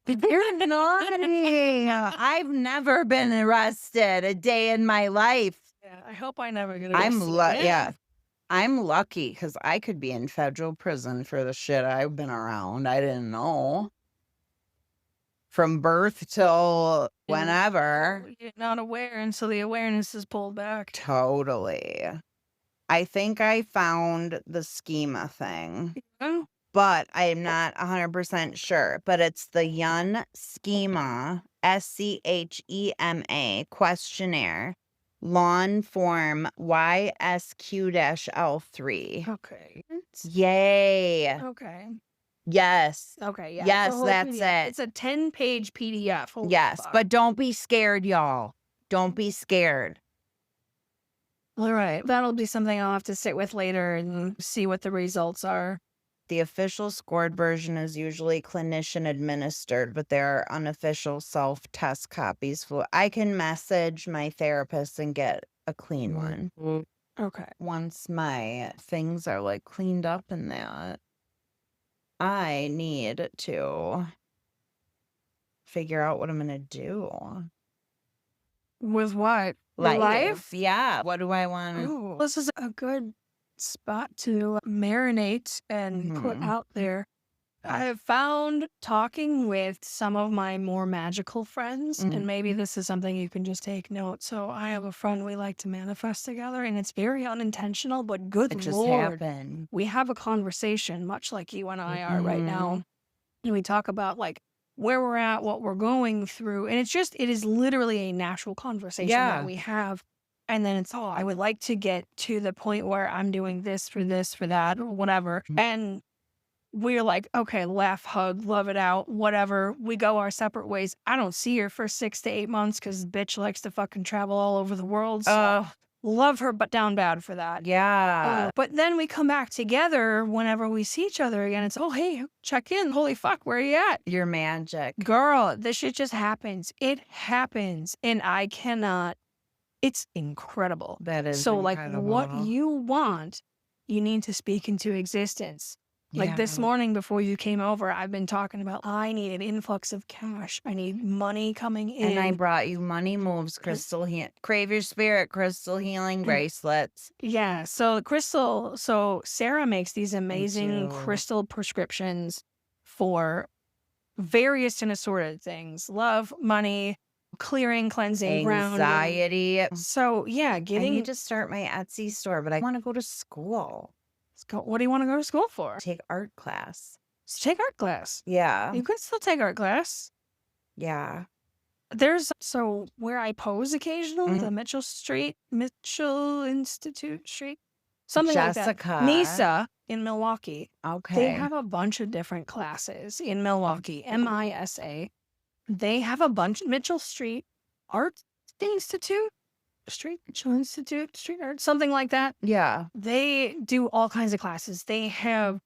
You're naughty. I've never been arrested a day in my life. Yeah, I hope I never get I'm arrested. yeah. I'm lucky because I could be in federal prison for the shit I've been around. I didn't know. From birth till whenever. You're not aware until the awareness is pulled back. Totally. I think I found the schema thing, Oh, but I'm not 100% sure. But it's the Yun Schema, SCHEMA questionnaire, lawn form YSQ-L3. okay. Yay. Okay. Yes. Okay. Yeah. Yes, it's a whole that's PDF. it. It's a 10-page PDF. Holy Yes, fuck. but don't be scared, y'all. Don't be scared. All right. That'll be something I'll have to sit with later and see what the results are. The official scored version is usually clinician administered, but there are unofficial self-test copies. I can message my therapist and get a clean one Okay. once my things are like cleaned up in that. I need to figure out what I'm gonna do. With what? Life? Yeah. What do I want? Oh, this is a good spot to marinate and put Mhm. out there. I have found talking with some of my more magical friends, Mhm. and maybe this is something you can just take note. So I have a friend we like to manifest together, and it's very unintentional, but good It just Lord, happened. we have a conversation much like you and I are right Mhm. now. And we talk about like where we're at, what we're going through. And it is literally a natural conversation Yeah. that we have. And then it's, I would like to get to the point where I'm doing this, for that, or whatever. Mhm. And we're like, okay, laugh, hug, love it out, whatever. We go our separate ways. I don't see her for 6 to 8 months because bitch likes to fucking travel all over the world. So love her, but down bad for that. Yeah. But then we come back together whenever we see each other again. It's, hey, check in. Holy fuck, where are you at? You're magic. Girl, this shit just happens. It happens. And I cannot. It's incredible. That is So, like, what incredible. you want, you need to speak into existence. Like this Yeah. morning before you came over, I've been talking about I need an influx of cash. I need money coming in. And I brought you money moves, crave your spirit, crystal healing bracelets. Yeah. So Sarah makes these amazing too. crystal prescriptions for various and assorted things: love, money, clearing, cleansing, grounding. Anxiety. So yeah, I need to start my Etsy store, but I want to go to school. What do you want to go to school for? Take art class. Take art class. Yeah. You can still take art class. Yeah. There's where I pose occasionally, Mhm. the Mitchell Institute Street, something like Jessica. that. Misa in Milwaukee. Okay. They have a bunch of different classes in Milwaukee. MISA. They have a bunch. Mitchell Street Art Institute. Mitchell Institute, Street Art, something like that. Yeah. They do all kinds of classes. They have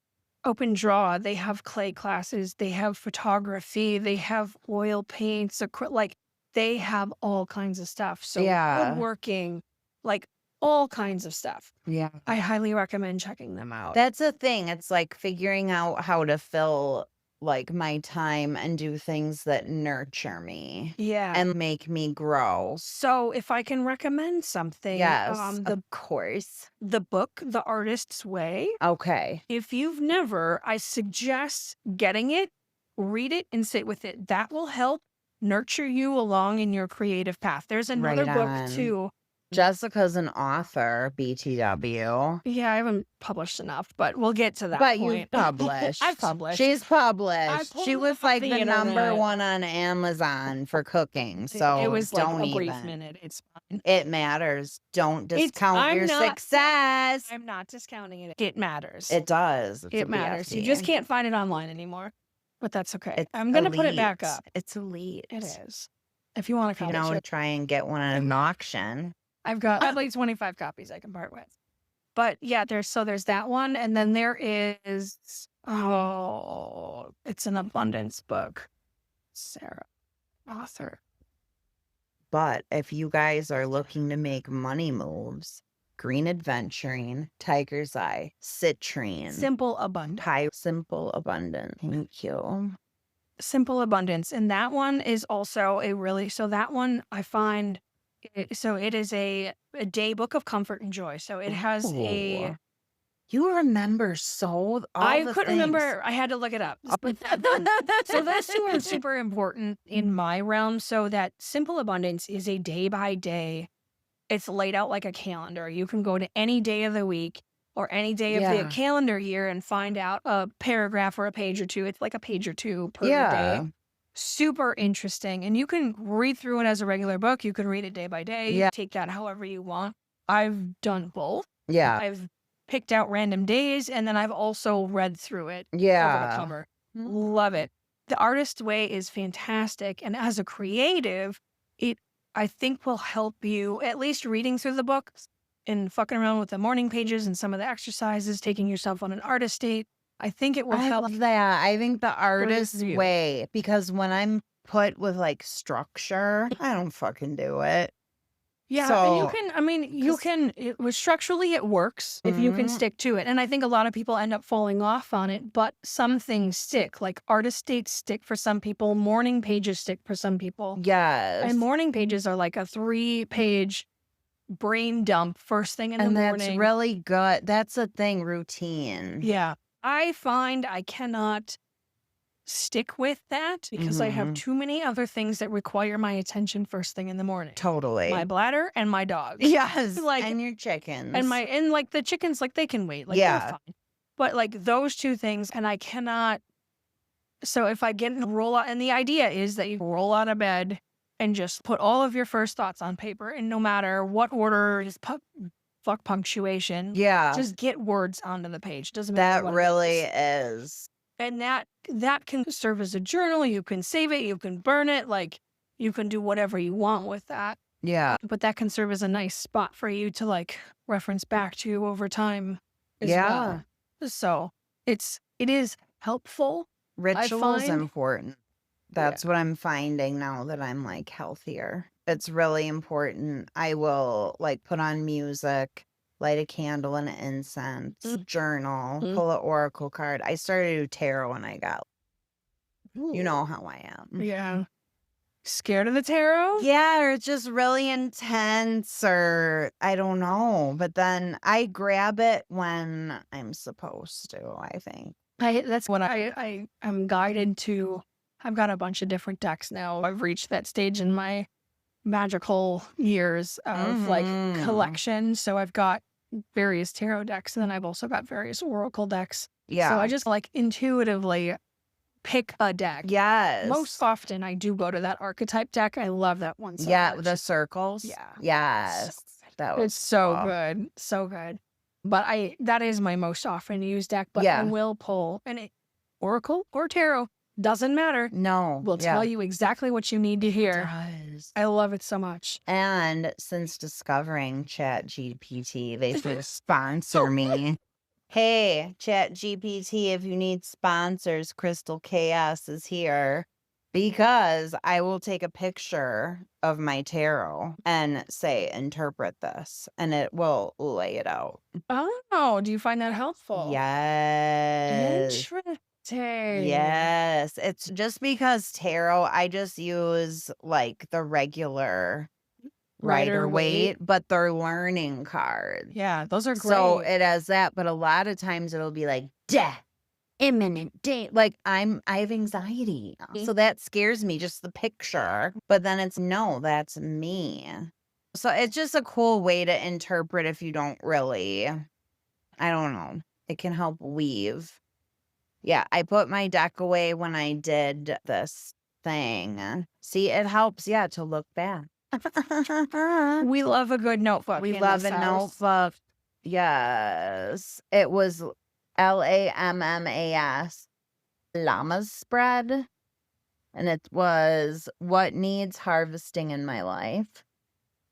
open draw, they have clay classes, they have photography, they have oil paints, like they have all kinds of stuff. So Yeah. woodworking, like all kinds of stuff. Yeah. I highly recommend checking them out. That's the thing. It's like figuring out how to fill like my time and do things that nurture me Yeah. and make me grow. So if I can recommend something, Yes, of course. the book, The Artist's Way, Okay. if you've never, I suggest getting it, read it, and sit with it. That will help nurture you along in your creative path. There's another Right book on. too. Jessica's an author, BTW. Yeah, I haven't published enough, but we'll get to that But point. you've published. I've published. She's published. pulled She it was off like the the number internet. one on Amazon for cooking. So it was like don't a brief even. minute. It's fine. It matters. Don't It's- discount I'm your not- success. I'm not discounting it. It matters. It does. It's a It matters. You BFD. just can't find it online anymore. But that's okay. It's I'm gonna put it back elite. up. It's elite. It is. If you want to You copy know, it, try and get one at an auction. I've got at least 25 copies I can part with. But yeah, there's that one, and then there is it's an abundance book. Sarah, author. But if you guys are looking to make money moves, Green Adventuring, Tiger's Eye, Citrine, Simple Abundance. Simple Abundant. Thank you. Simple Abundance. And that one is also that one I find, it is a day book of comfort and joy. So it has Ooh. You remember I the couldn't things. remember. I had to look it up. But so those two are super important in my realm. So that Simple Abundance is a day by day. It's laid out like a calendar. You can go to any day of the week or any day of the calendar year and find out a paragraph or a page or two. It's like a page or two per day. Super interesting. And you can read through it as a regular book. You can read it day by day. Yeah. Take that however you want. I've done both. Yeah. I've picked out random days, and then I've also read through it cover to Yeah. cover. Love it. The Artist's Way is fantastic. And as a creative, it, I think, will help you, at least reading through the book and fucking around with the morning pages and some of the exercises, taking yourself on an artist date. I think it will I help. love that. I think the Artist's you. Way, because when I'm put with like structure, I don't fucking do it. Yeah, So- and you can, structurally it works if you can Mhm. stick to it. And I think a lot of people end up falling off on it, but some things stick. Like artist dates stick for some people, morning pages stick for some people. Yes. And morning pages are like a 3-page brain dump first thing in the morning. That's really good. That's a thing, routine. Yeah. I find I cannot stick with that because I have too many other things that require my attention first thing in the morning. Totally. My bladder and my dog. Yes. Like- and your chickens. And like the chickens, like they can wait. Like Yeah. they're fine. But like those two things, and I cannot. So if I get in a roll out, and the idea is that you roll out of bed and just put all of your first thoughts on paper, and no matter what order is fuck punctuation, Yeah. just get words onto the page. Doesn't matter That what it really is. is. And that can serve as a journal. You can save it. You can burn it. Like you can do whatever you want with that. Yeah. But that can serve as a nice spot for you to like reference back to over time as Yeah. well. So it is helpful. Ritual is find- important. That's what I'm finding now that I'm like healthier. It's really important. I will like put on music, light a candle and incense, journal, pull an oracle card. I started to do tarot when I got, you know how I am. Yeah. Scared of the tarot? Yeah, or it's just really intense, or I don't know. But then I grab it when I'm supposed to, I think. That's what I'm guided to. I've got a bunch of different decks now. I've reached that stage in my magical years of like collection. So I've got various tarot decks, and then I've also got various oracle decks. Yeah. So I just like intuitively pick a deck. Yes. Most often I do go to that archetype deck. I love that one so Yeah, much. the circles. Yeah. Yes. That was It's so cool. good. So good. But that is my most often used deck. But Yeah. I will pull oracle or tarot. Doesn't matter. No. We'll tell you exactly what you need to hear. Does. I love it so much. And since discovering Chat GPT, they should sponsor me. Hey, Chat GPT, if you need sponsors, Crystal KS is here because I will take a picture of my tarot and say, interpret this, and it will lay it out. Oh, do you find that helpful? Yes. Interesting. Yes. It's just because tarot, I just use like the regular Rider Rider Waite. Waite, but they're learning cards. Yeah, those are So great. it has that, but a lot of times it'll be like death, imminent date. Like I have anxiety. So that scares me, just the picture. But then it's no, that's me. So it's just a cool way to interpret if you don't really, I don't know. It can help weave. Yeah, I put my deck away when I did this thing. See, it helps, yeah, to look back. We love a good notebook We in love this a house. notebook. Yes. It was LAMMAS, Llama's spread. And it was what needs harvesting in my life,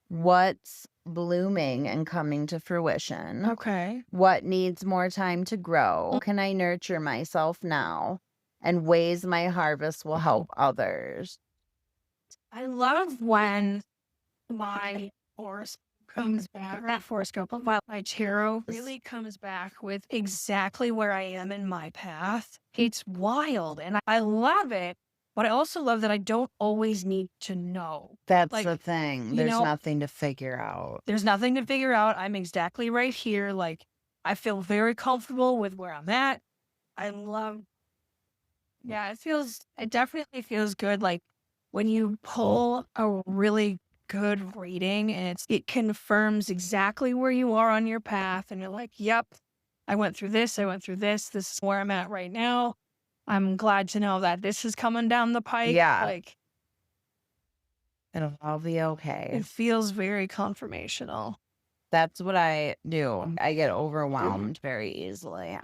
what's blooming and coming to fruition, Okay. what needs more time to grow, how can I nurture myself now, and ways my harvest will help others. I love when my horoscope comes back, not horoscope, but my tarot really comes back with exactly where I am in my path. It's wild and I love it, but I also love that I don't always need to know. That's Like, the thing. you There's know, nothing to figure out. there's nothing to figure out. I'm exactly right here. Like, I feel very comfortable with where I'm at. I love, yeah, it definitely feels good. Like, when you pull a really good reading and it confirms exactly where you are on your path, and you're like, yep, I went through this, this is where I'm at right now. I'm glad to know that this is coming down the pike. Yeah, Like, it'll all be okay. it feels very confirmational. That's what I do. I get overwhelmed very easily.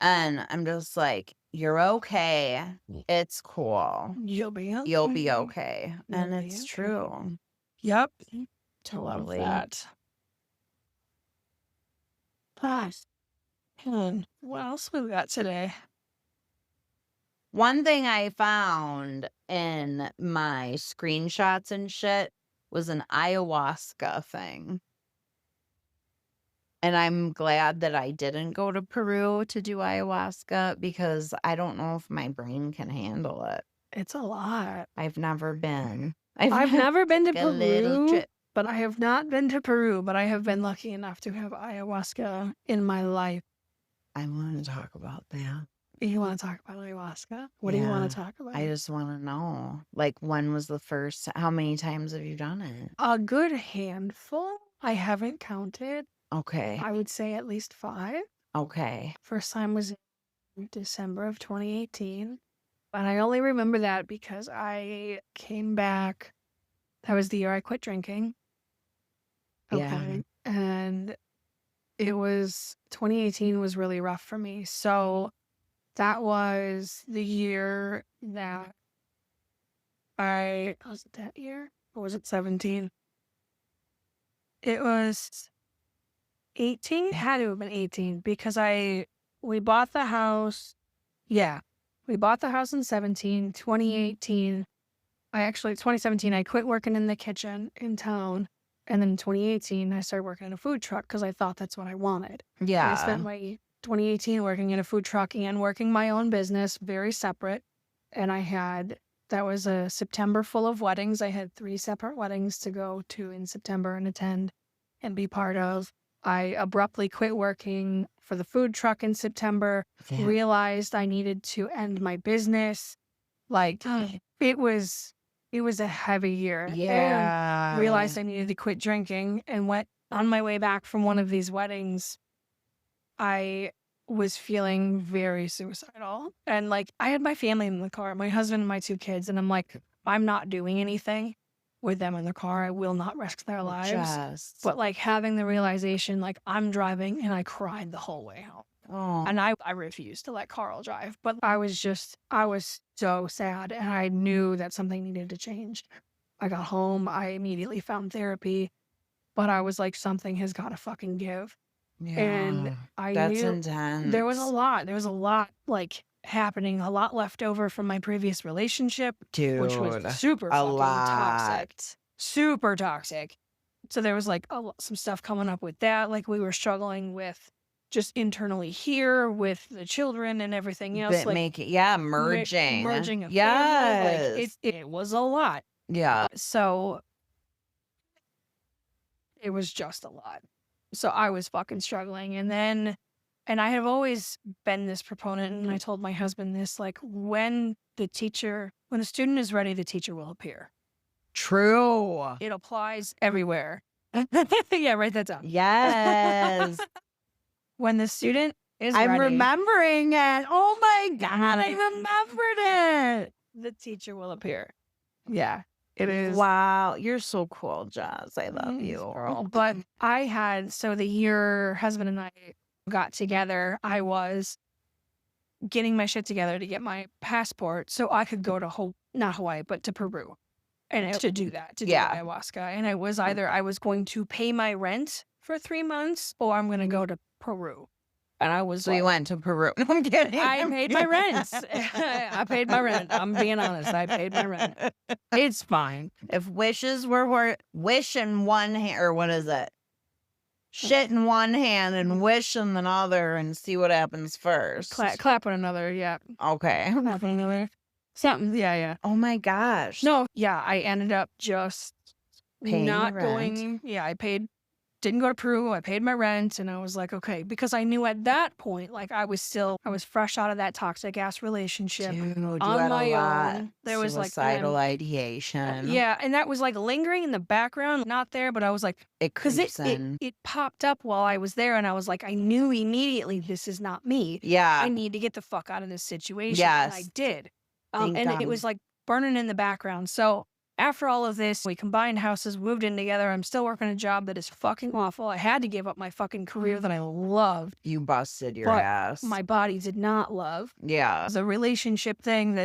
And I'm just like, you're okay. It's cool. You'll be okay. You'll be okay. You'll And be it's okay. true. Yep. I love Totally. that. Gosh. What else we got today? One thing I found in my screenshots and shit was an ayahuasca thing. And I'm glad that I didn't go to Peru to do ayahuasca because I don't know if my brain can handle it. It's a lot. I've never been. I've never been to a little Peru, trip. but I have not been to Peru, but I have been lucky enough to have ayahuasca in my life. I want to talk about that. You want to talk about ayahuasca? What do you want Yeah. to talk about? I just want to know, like, when was the first, how many times have you done it? A good handful. I haven't counted. Okay. I would say at least 5. Okay. First time was in December of 2018. And I only remember that because I came back. That was the year I quit drinking. Yeah. Okay. And it was 2018 was really rough for me. So that was the year that was it that year? Or was it 17? It was 18. It had to have been 18 because we bought the house. Yeah. We bought the house in 17, 2018. 2017, I quit working in the kitchen in town. And then in 2018, I started working in a food truck because I thought that's what I wanted. And I spent Yeah. my 2018 working in a food truck and working my own business, very separate. And that was a September full of weddings. I had 3 separate weddings to go to in September and attend and be part of. I abruptly quit working for the food truck in September, Yeah. realized I needed to end my business. Like, it was a heavy year. Yeah. And realized I needed to quit drinking, and went on my way back from one of these weddings. I was feeling very suicidal. And like, I had my family in the car, my husband and my 2 kids. And I'm like, I'm not doing anything with them in the car. I will not risk their lives. Just. But like, having the realization, like, I'm driving, and I cried the whole way home. Oh. And I refused to let Carl drive, but I was so sad, and I knew that something needed to change. I got home, I immediately found therapy, but I was like, something has got to fucking give. And Yeah. I That's knew there was a intense. lot. There was a lot like happening, a lot left over from my previous relationship, which was Dude, super a fucking toxic, lot. super toxic. So there was like some stuff coming up with that. Like we were struggling with just internally here with the children and everything else, But like make it, yeah, merging. merging a family. Like Yes. it was a lot. Yeah. So it was just a lot. So I was fucking struggling. And I have always been this proponent, and I told my husband this, like when the student is ready, the teacher will appear. True. It applies everywhere. Yeah, write that down. Yes. When the student is I'm ready, remembering it. Oh my God, I remembered it. the teacher will appear. Yeah, it is. Wow, you're so cool, Jazz. I love Thanks, you. girl. But so the year husband and I got together, I was getting my shit together to get my passport so I could go to not Hawaii, but to Peru. And to do that, to do Yeah. ayahuasca. And I was either I was going to pay my rent for 3 months or I'm going to go to Peru. And I was So you like, went to Peru. No, I'm kidding. I I'm paid my kidding. rent. I paid my rent. I'm being honest. I paid my rent. It's fine. If wishes were wish in one hand, or what is it? Shit in one hand and wish in the other and see what happens first. Clap on another. Yeah. Okay. Clap on another. Something. Yeah, yeah. Oh my gosh. No, yeah. I ended up just Paying the not rent. going. Yeah, didn't go to Peru. I paid my rent and I was like, okay, because I knew at that point, like I was fresh out of that toxic ass relationship. Dude, you On had my a lot. own. There was like Suicidal ideation. yeah, and that was like lingering in the background, not there, but I was like, It because creeps in. it popped up while I was there, and I was like, I knew immediately this is not me. I Yeah. need to get the fuck out of this situation, and I Yes. did. Thank And it God. was like burning in the background. So after all of this, we combined houses, moved in together. I'm still working a job that is fucking awful. I had to give up my fucking career that I loved, You busted your but ass. my body did not love. Yeah. It was a relationship thing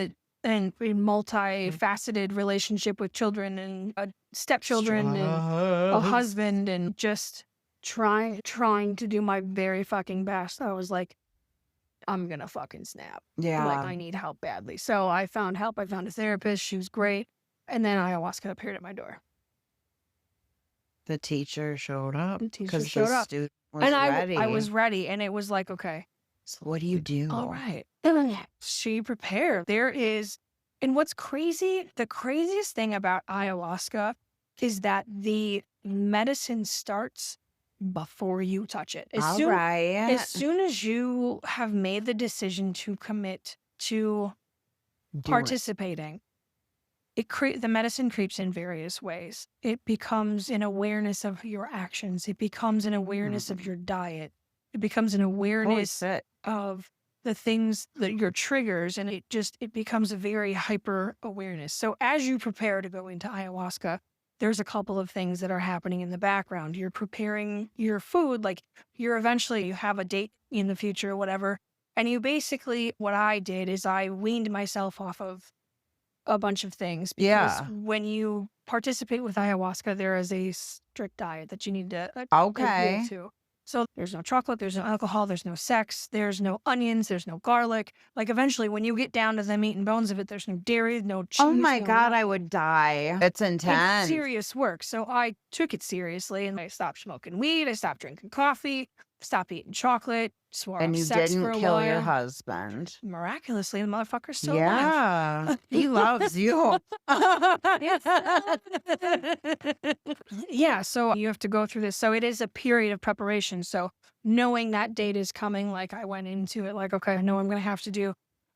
and a multifaceted relationship with children and stepchildren and a husband and just trying to do my very fucking best. I was like, I'm gonna fucking snap. Yeah. Like I need help badly. So I found help. I found a therapist. She was great. And then ayahuasca appeared at my door. The teacher showed up. The teacher Because showed the up. student was And ready. I was ready. And it was like, okay, So what do you do? all right. She prepared. And what's crazy, the craziest thing about ayahuasca is that the medicine starts before you touch it. All As right. soon as you have made the decision to commit to Do it. participating, the medicine creeps in various ways. It becomes an awareness of your actions. It becomes an awareness of your diet. It becomes an Holy awareness shit. of the things that your triggers, and it becomes a very hyper awareness. So as you prepare to go into ayahuasca, there's a couple of things that are happening in the background. You're preparing your food, like you have a date in the future or whatever. And you basically, what I did is I weaned myself off of a bunch of things. Because Yeah. when you participate with ayahuasca, there is a strict diet that you need to adhere Okay. to. So there's no chocolate, there's no alcohol, there's no sex, there's no onions, there's no garlic. Like eventually when you get down to the meat and bones of it, there's no dairy, no cheese. Oh my no God, nothing. I would die. It's It's intense. serious work. So I took it seriously and I stopped smoking weed, I stopped drinking coffee, stopped eating chocolate, swore And off you sex for didn't a kill while. your husband. Miraculously, the motherfucker's still alive. Yeah. He loves you. Yeah, so you have to go through this. So it is a period of preparation. So knowing that date is coming, like I went into it like, okay, I know I'm going to have to do.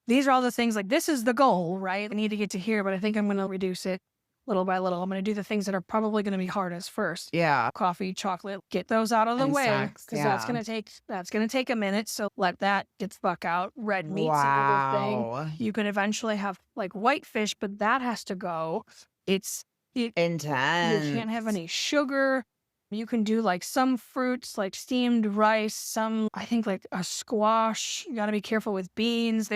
These are all the things, like this is the goal, right? I need to get to here, but I think I'm going to reduce it little by little. I'm going to do the things that are probably going to be hardest first. Yeah. Coffee, chocolate, get those out of the And way. sex, Because that's yeah. going to take a minute. So let that get the fuck out. Red meat's another thing. Wow. You can eventually have like whitefish, but that has to go. You Intense. can't have any sugar. You can do like some fruits, like steamed rice, I think like a squash. You got to be careful with beans.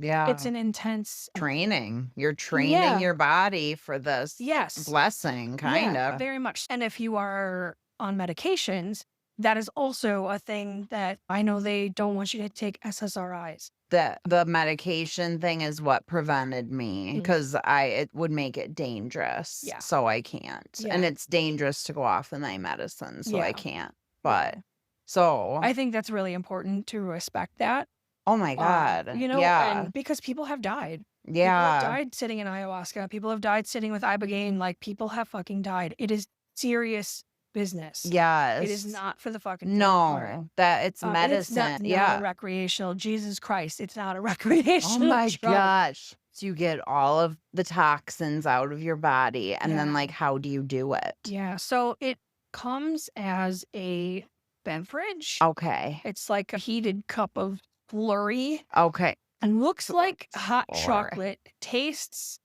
Yeah. It's an intense. Training. You're training Yeah. your body for this Yes. blessing, kind Yeah, of. very much. And if you are on medications, that is also a thing that I know they don't want you to take SSRIs. The medication thing is what prevented me Mm. because it would make it dangerous, Yeah. so I can't. And Yeah. it's dangerous to go off the night medicine, so I Yeah. can't. Yeah. But so, I think that's really important to respect that. oh my God. Yeah. And because people have died. People have Yeah. died sitting in ayahuasca. People have died sitting with ibogaine. Like, people have fucking died. It is serious business. It is Yes. not for the fucking faint of heart. No, that it's And it's medicine. not a Yeah. recreational. Jesus Christ, it's not a Oh recreational my drug. gosh. So you get all of the toxins out of your body, and then, Yeah. like, how do you do it? Yeah. So it comes as a beverage. Okay. It's like a heated cup of slurry Okay. and looks like hot Or chocolate. Tastes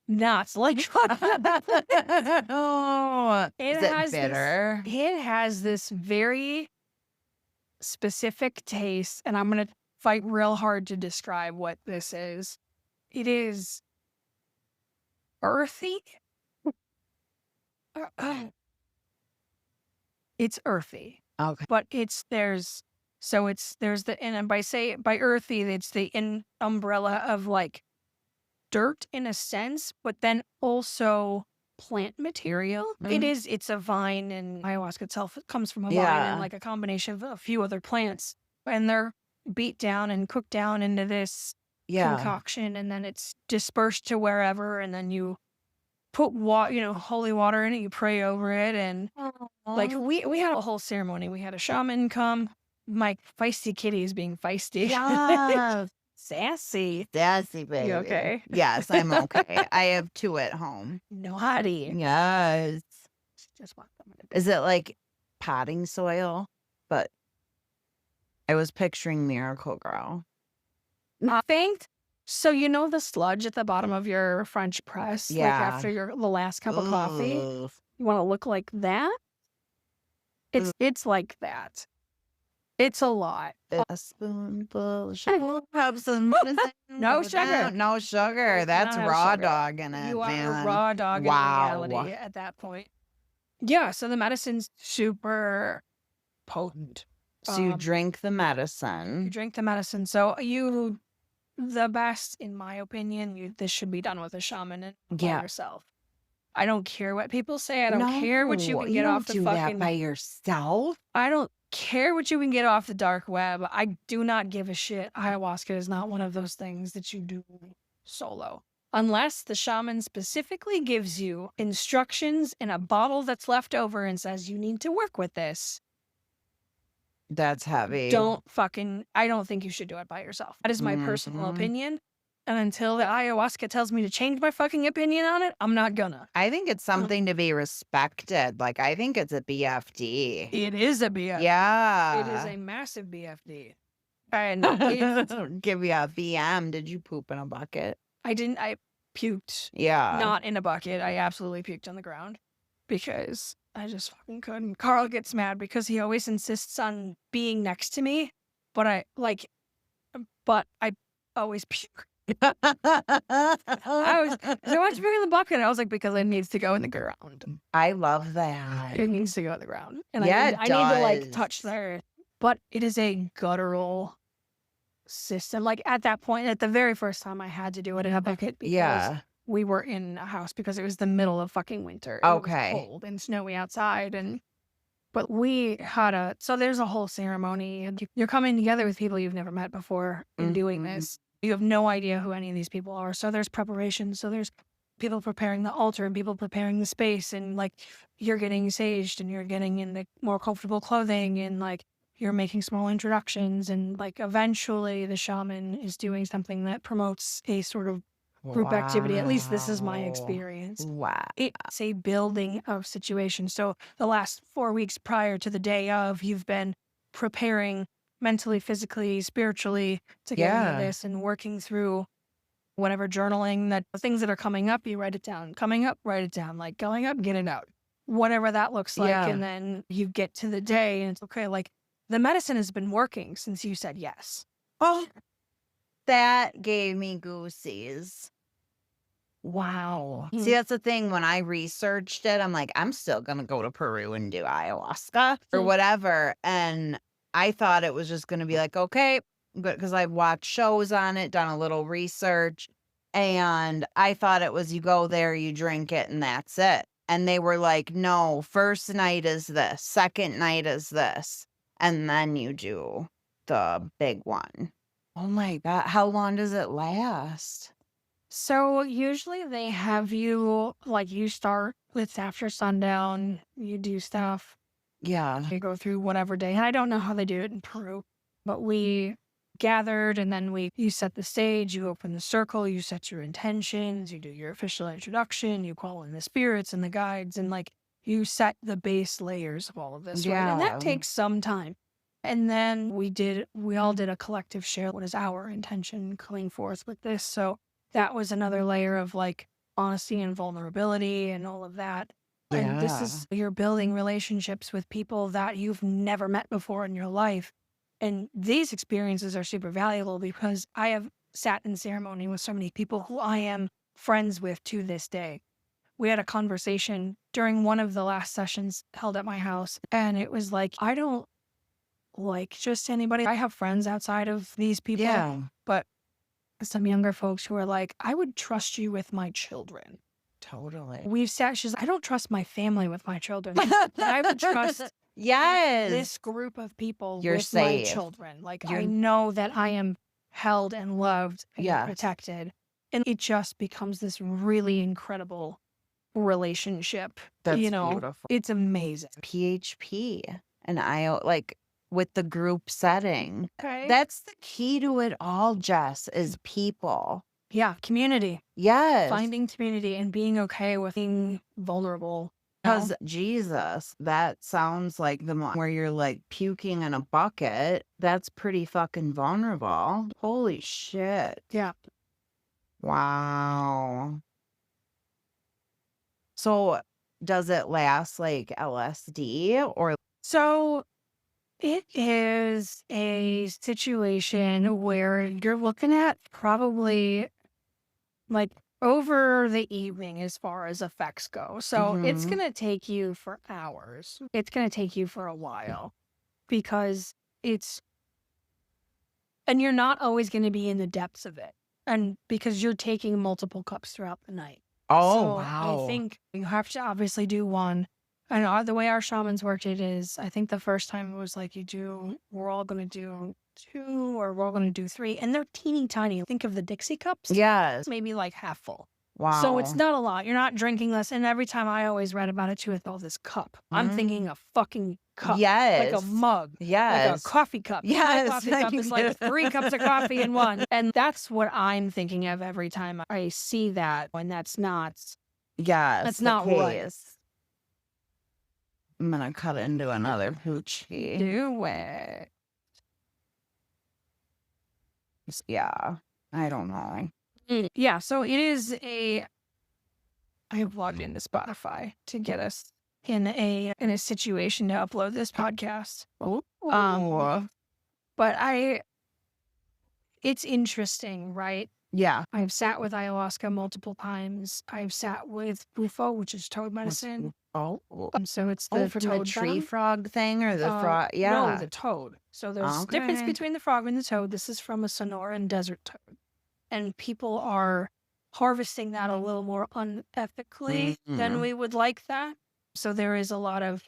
not like chocolate. oh, It is it has bitter? It has this very specific taste, and I'm gonna fight real hard to describe what this is. It is earthy. It's earthy, Okay. but there's the, and by earthy, it's the umbrella of like dirt in a sense, but then also plant material. Mhm. It's a vine, and ayahuasca itself comes from a vine and Yeah. like a combination of a few other plants, and they're beat down and cooked down into this Yeah. concoction, and then it's dispersed to wherever, and then you put holy water in it, you pray over it, and like Aw. we had a whole ceremony. We had a shaman come. My feisty kitty is being feisty. Yes. Sassy. Sassy baby. You okay? Yes, I'm okay. I have 2 at home. Naughty. Yes. Just want them to Is it like potting soil? But I was picturing Miracle Grow. think so. You know the sludge at the bottom of your French press, like Yeah. after the last cup of coffee. Ugh. You want to look like that? Ugh. It's like that. It's a lot. A spoonful of sugar helps the medicine No go sugar. down. No sugar. Does That's not have raw sugar. dogging it, You are a man. raw dog in Wow. reality at that point. Yeah, so the medicine's super potent. So you Um, drink the You medicine. drink the medicine. So the best, in my opinion, this should be done with a shaman and by Yeah. yourself. I don't care what people say. I don't care what you No, can get don't off the do that fucking. by yourself. I don't care what you can get off the dark web. I do not give a shit. Ayahuasca is not one of those things that you do solo. Unless the shaman specifically gives you instructions in a bottle that's left over and says you need to work with this. That's heavy. I don't think you should do it by yourself. That is my personal Mhm. opinion. And until the ayahuasca tells me to change my fucking opinion on it, I'm not gonna. I think it's something to be respected. Like, I think it's a BFD. It is a BFD. It is Yeah. a massive BFD. And it's, Give you a VM. Did you poop in a bucket? I puked. Yeah. Not in a bucket. I absolutely puked on the ground because I just fucking couldn't. Carl gets mad because he always insists on being next to me, but I always puke. I want to put it in the bucket. I was like, because it needs to go in the ground. I love that. It needs to go in the ground. And Yeah, I need to like does. touch the earth. But it is a guttural system. Like at that point, at the very first time I had to do it in a bucket because Yeah. we were in a house because it was the middle of fucking winter. It was Okay. cold and snowy outside, but we had so there's a whole ceremony, and you're coming together with people you've never met before in doing Mhm. this. You have no idea who any of these people are. So there's preparation. So there's people preparing the altar and people preparing the space, and like you're getting saged and you're getting in the more comfortable clothing, and like you're making small introductions, and like eventually the shaman is doing something that promotes a sort of group activity. At least this is my Wow. experience. Wow. It's a building of situation. So the last 4 weeks prior to the day of, you've been preparing mentally, physically, spiritually to get into Yeah. this and working through whatever journaling, that the things that are coming up, you write it down. Coming up, write it down. Like going up, get it out. Whatever that looks like. Yeah. And then you get to the day and it's okay. Like the medicine has been working since you said yes. Oh, that gave me goosies. Wow. See, that's the thing. When I researched it, I'm like, I'm still gonna go to Peru and do ayahuasca or Mm. whatever. And I thought it was just gonna be like, okay, good, because I've watched shows on it, done a little research, and I thought it was you go there, you drink it, and that's it. And they were like, no, first night is this, second night is this, and then you do the big one. Oh my God. How long does it last? So usually they have you like you start with after sundown, you do stuff, Yeah. you go through whatever day. And I don't know how they do it in Peru, but we gathered and then you set the stage, you open the circle, you set your intentions, you do your official introduction, you call in the spirits and the guides, and like you set the base layers of all of this, right? And that Yeah. takes some time. And then we all did a collective share. What is our intention coming forth with this? So that was another layer of like honesty and vulnerability and all of that. And this Yeah. is, you're building relationships with people that you've never met before in your life. And these experiences are super valuable because I have sat in ceremony with so many people who I am friends with to this day. We had a conversation during one of the last sessions held at my house, and it was like, I don't like just anybody. I have friends outside of these people, Yeah. but some younger folks who are like, I would trust you with my children. Totally. We've sat, she's, I don't trust my family with my children. But I would trust Yes. this group of people You're with my safe. children. Like, I You're know that I am held and loved and Yes. protected. And it just becomes this really incredible relationship. That's Beautiful. It's amazing. PHP and like with the group setting. Okay. That's the key to it all, Jess, is people. Yeah, community. Yes. Finding community and being okay with being vulnerable. Because Jesus, that sounds like the one where you're like puking in a bucket. That's pretty fucking vulnerable. Holy shit. Yeah. Wow. So does it last like LSD or? So it is a situation where you're looking at probably like over the evening as far as effects go. So it's Mhm. going to take you for hours. It's going to take you for a while because and you're not always going to be in the depths of it. And because you're taking multiple cups throughout the night. Oh, So wow. I think you have to obviously do one. And the way our shamans worked it is, I think the first time it was like we're all going to do 2 or we're all going to do 3. And they're teeny tiny. Think of the Dixie cups. Yes. Maybe like half full. Wow. So it's not a lot. You're not drinking this. And every time I always read about it too, with all this cup, I'm thinking a fucking cup. Yes. Like a mug. Yes. Like a coffee cup. Yes. My coffee cup is like 3 cups of coffee in one. And that's what I'm thinking of every time I see that. And that's not. Yes. That's the not right. case. I'm gonna cut into another hoochie. Do it. Yeah. I don't know. Yeah, so it is I have logged into Spotify to get us in a situation to upload this podcast. Oh. But it's interesting, right? Yeah. I've sat with ayahuasca multiple times. I've sat with bufo, which is toad medicine. Oh. So it's the From the toad tree venom. frog thing or the frog? No, Yeah. the toad. So there's a difference Okay. between the frog and the toad. This is from a Sonoran desert toad. And people are harvesting that a little more unethically than we would like that. So there is a lot of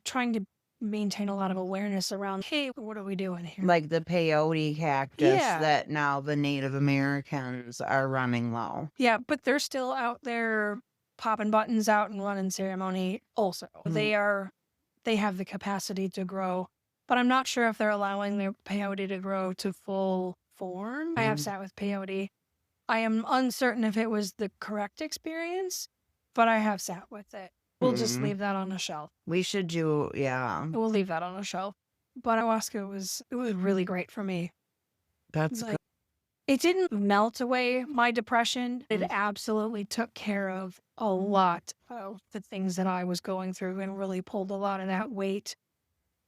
trying to maintain a lot of awareness around, hey, what are we doing here? Like the peyote cactus Yeah. that now the Native Americans are running low. Yeah, but they're still out there popping buttons out and running ceremony also. They have the capacity to grow, but I'm not sure if they're allowing their peyote to grow to full form. I have sat with peyote. I am uncertain if it was the correct experience, but I have sat with it. We'll just leave that on a shelf. We should do, yeah. We'll leave that on a shelf. But ayahuasca was really great for me. That's Like, it didn't melt away my depression. It absolutely took care of a lot of the things that I was going through and really pulled a lot of that weight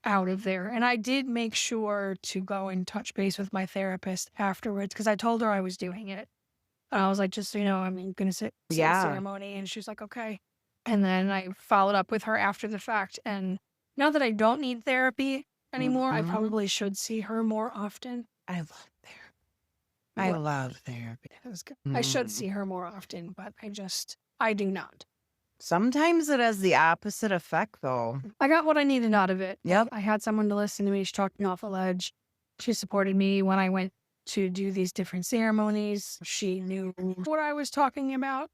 out of there. And I did make sure to go and touch base with my therapist afterwards because I told her I was doing it. And I was like, just so you know, I'm going to sit in the Yeah. ceremony. And she's like, okay. And then I followed up with her after the fact. And now that I don't need therapy anymore, I Mhm. probably should see her more often. I love therapy. I What? love therapy. That was good. I should Mm. see her more often, but I do not. Sometimes it has the opposite effect, though. I got what I needed out of it. Yep. I had someone to listen to me. She talked me off a ledge. She supported me when I went to do these different ceremonies. She knew what I was talking about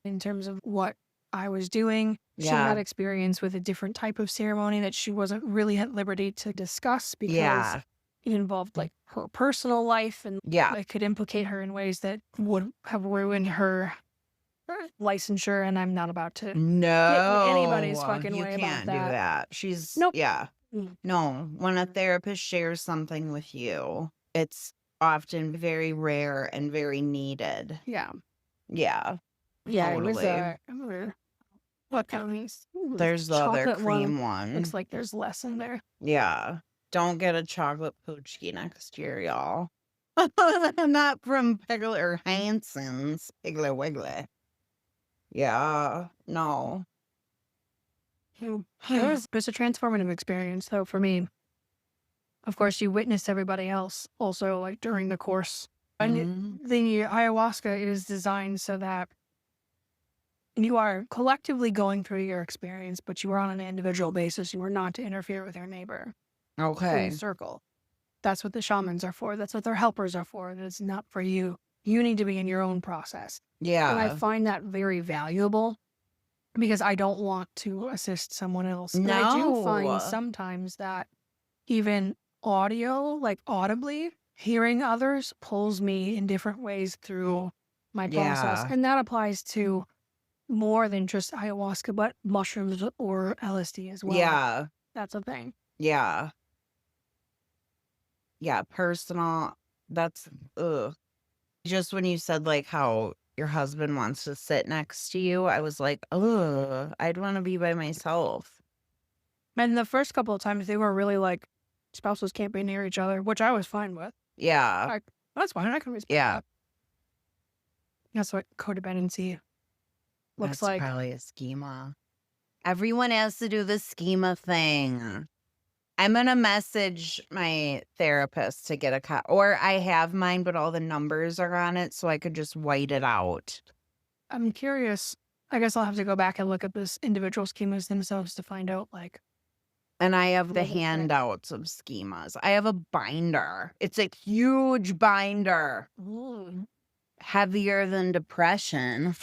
in terms of what I was doing. She Yeah. had experience with a different type of ceremony that she wasn't really at liberty to discuss because Yeah. it involved like her personal life and Yeah. it could implicate her in ways that would have ruined her licensure, and I'm not about to get in anybody's No, fucking you way about can't do that. that. She's, Nope. yeah. Mm. No, when a therapist shares something with you, it's often very rare and very needed. Yeah. Yeah, Yeah, it was totally. what kind of these? Ooh, There's the other chocolate one. cream one. Looks like there's less in there. Yeah. Don't get a chocolate poochie next year, y'all. Not from Piggly or Hanson's. Piggly Wiggly. Yeah. No. It was a transformative experience, though, for me. Of course, you witness everybody else also, like during the course. And Mhm. the ayahuasca is designed so that you are collectively going through your experience, but you are on an individual basis. You are not to interfere with your neighbor in Okay. the circle. That's what the shamans are for. That's what their helpers are for. It's not for you. You need to be in your own process. And I Yeah. find that very valuable because I don't want to assist someone else. And I do find No. sometimes that even audio, like audibly, hearing others pulls me in different ways through my process. Yeah. And that applies to more than just ayahuasca, but mushrooms or LSD as well. Yeah. That's a thing. Yeah. Yeah. Personal. That's, ugh. Just when you said like how your husband wants to sit next to you, I was like, ugh, I'd want to be by myself. And the first couple of times they were really like, spouses can't be near each other, which I was fine with. Yeah. Like, that's fine. I can respect Yeah. that. That's what codependency looks That's like. probably a schema. Everyone has to do the schema thing. I'm going to message my therapist to get a or I have mine, but all the numbers are on it, so I could just white it out. I'm curious. I guess I'll have to go back and look at this individual schemas themselves to find out, like, And I have the what it's like. handouts of schemas. I have a binder. It's a huge binder. Ooh. Heavier than depression.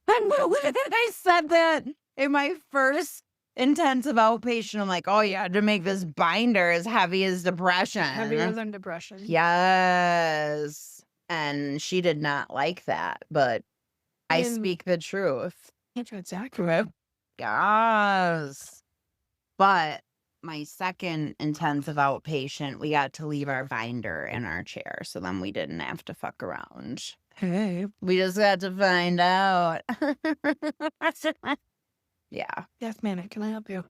I said that in my first intensive outpatient. I'm like, oh yeah, to make this binder as heavy as depression. Heavier than depression. Yes. And she did not like that, but I speak the truth. It's accurate. Yes. But my second intensive outpatient, we got to leave our binder in our chair. So then we didn't have to fuck around. Hey. We just got to find out. Yeah. Yes, man. Can I help you?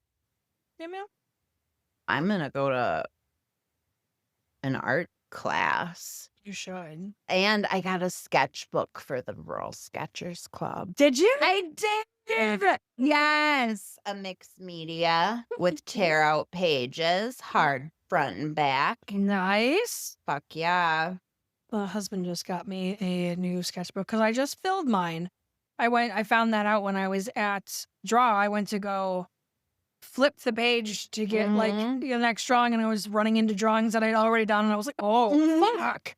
Yeah, ma'am. I'm going to go to an art class. You should. And I got a sketchbook for the Rural Sketchers Club. Did you? I did. Yes. A mixed media with tear out pages, hard front and back. Nice. Fuck yeah. My husband just got me a new sketchbook because I just filled mine. I found that out when I was at Draw. I went to go flip the page to get like the next drawing, and I was running into drawings that I'd already done, and I was like, oh, fuck.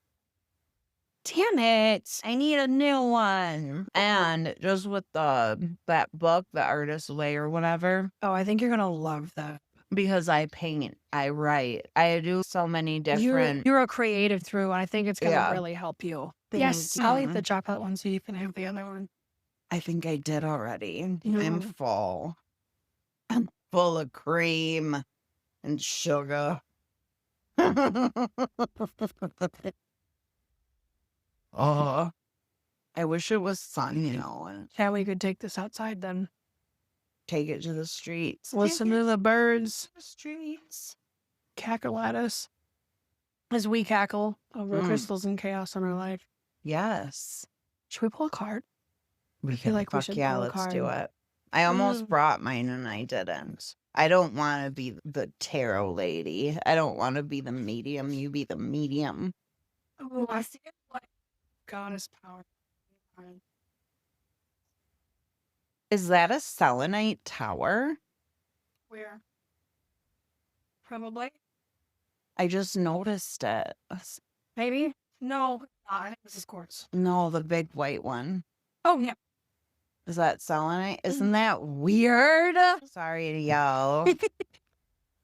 Damn it. I need a new one. And just with that book, The Artist's Way or whatever, Oh, I think you're going to love that. because I paint, I write, I do so many different. You're a creative through, and I think it's going to Yeah. really help you. Thank Yes, I'll eat you. the chocolate one so you can have the other one. I think I did already. I'm Mhm. full. I'm full of cream and sugar. Oh, I wish it was sun, and Yeah, we could take this outside then. take it to the streets. Listen to the birds The streets. cackle at us as we cackle over Mm. crystals and chaos in our life. Yes. Should we pull a card? We feel can, like we fuck should yeah, pull a let's do card. it. I almost Mm. brought mine and I didn't. I don't want to be the tarot lady. I don't want to be the medium. You be the medium. Oh, I see it like goddess power. Is that a selenite tower? Where? Probably. I just noticed it. Maybe. No, I think this is quartz. No, the big white one. Oh yeah. Is that selenite? Isn't that weird? Sorry to yell.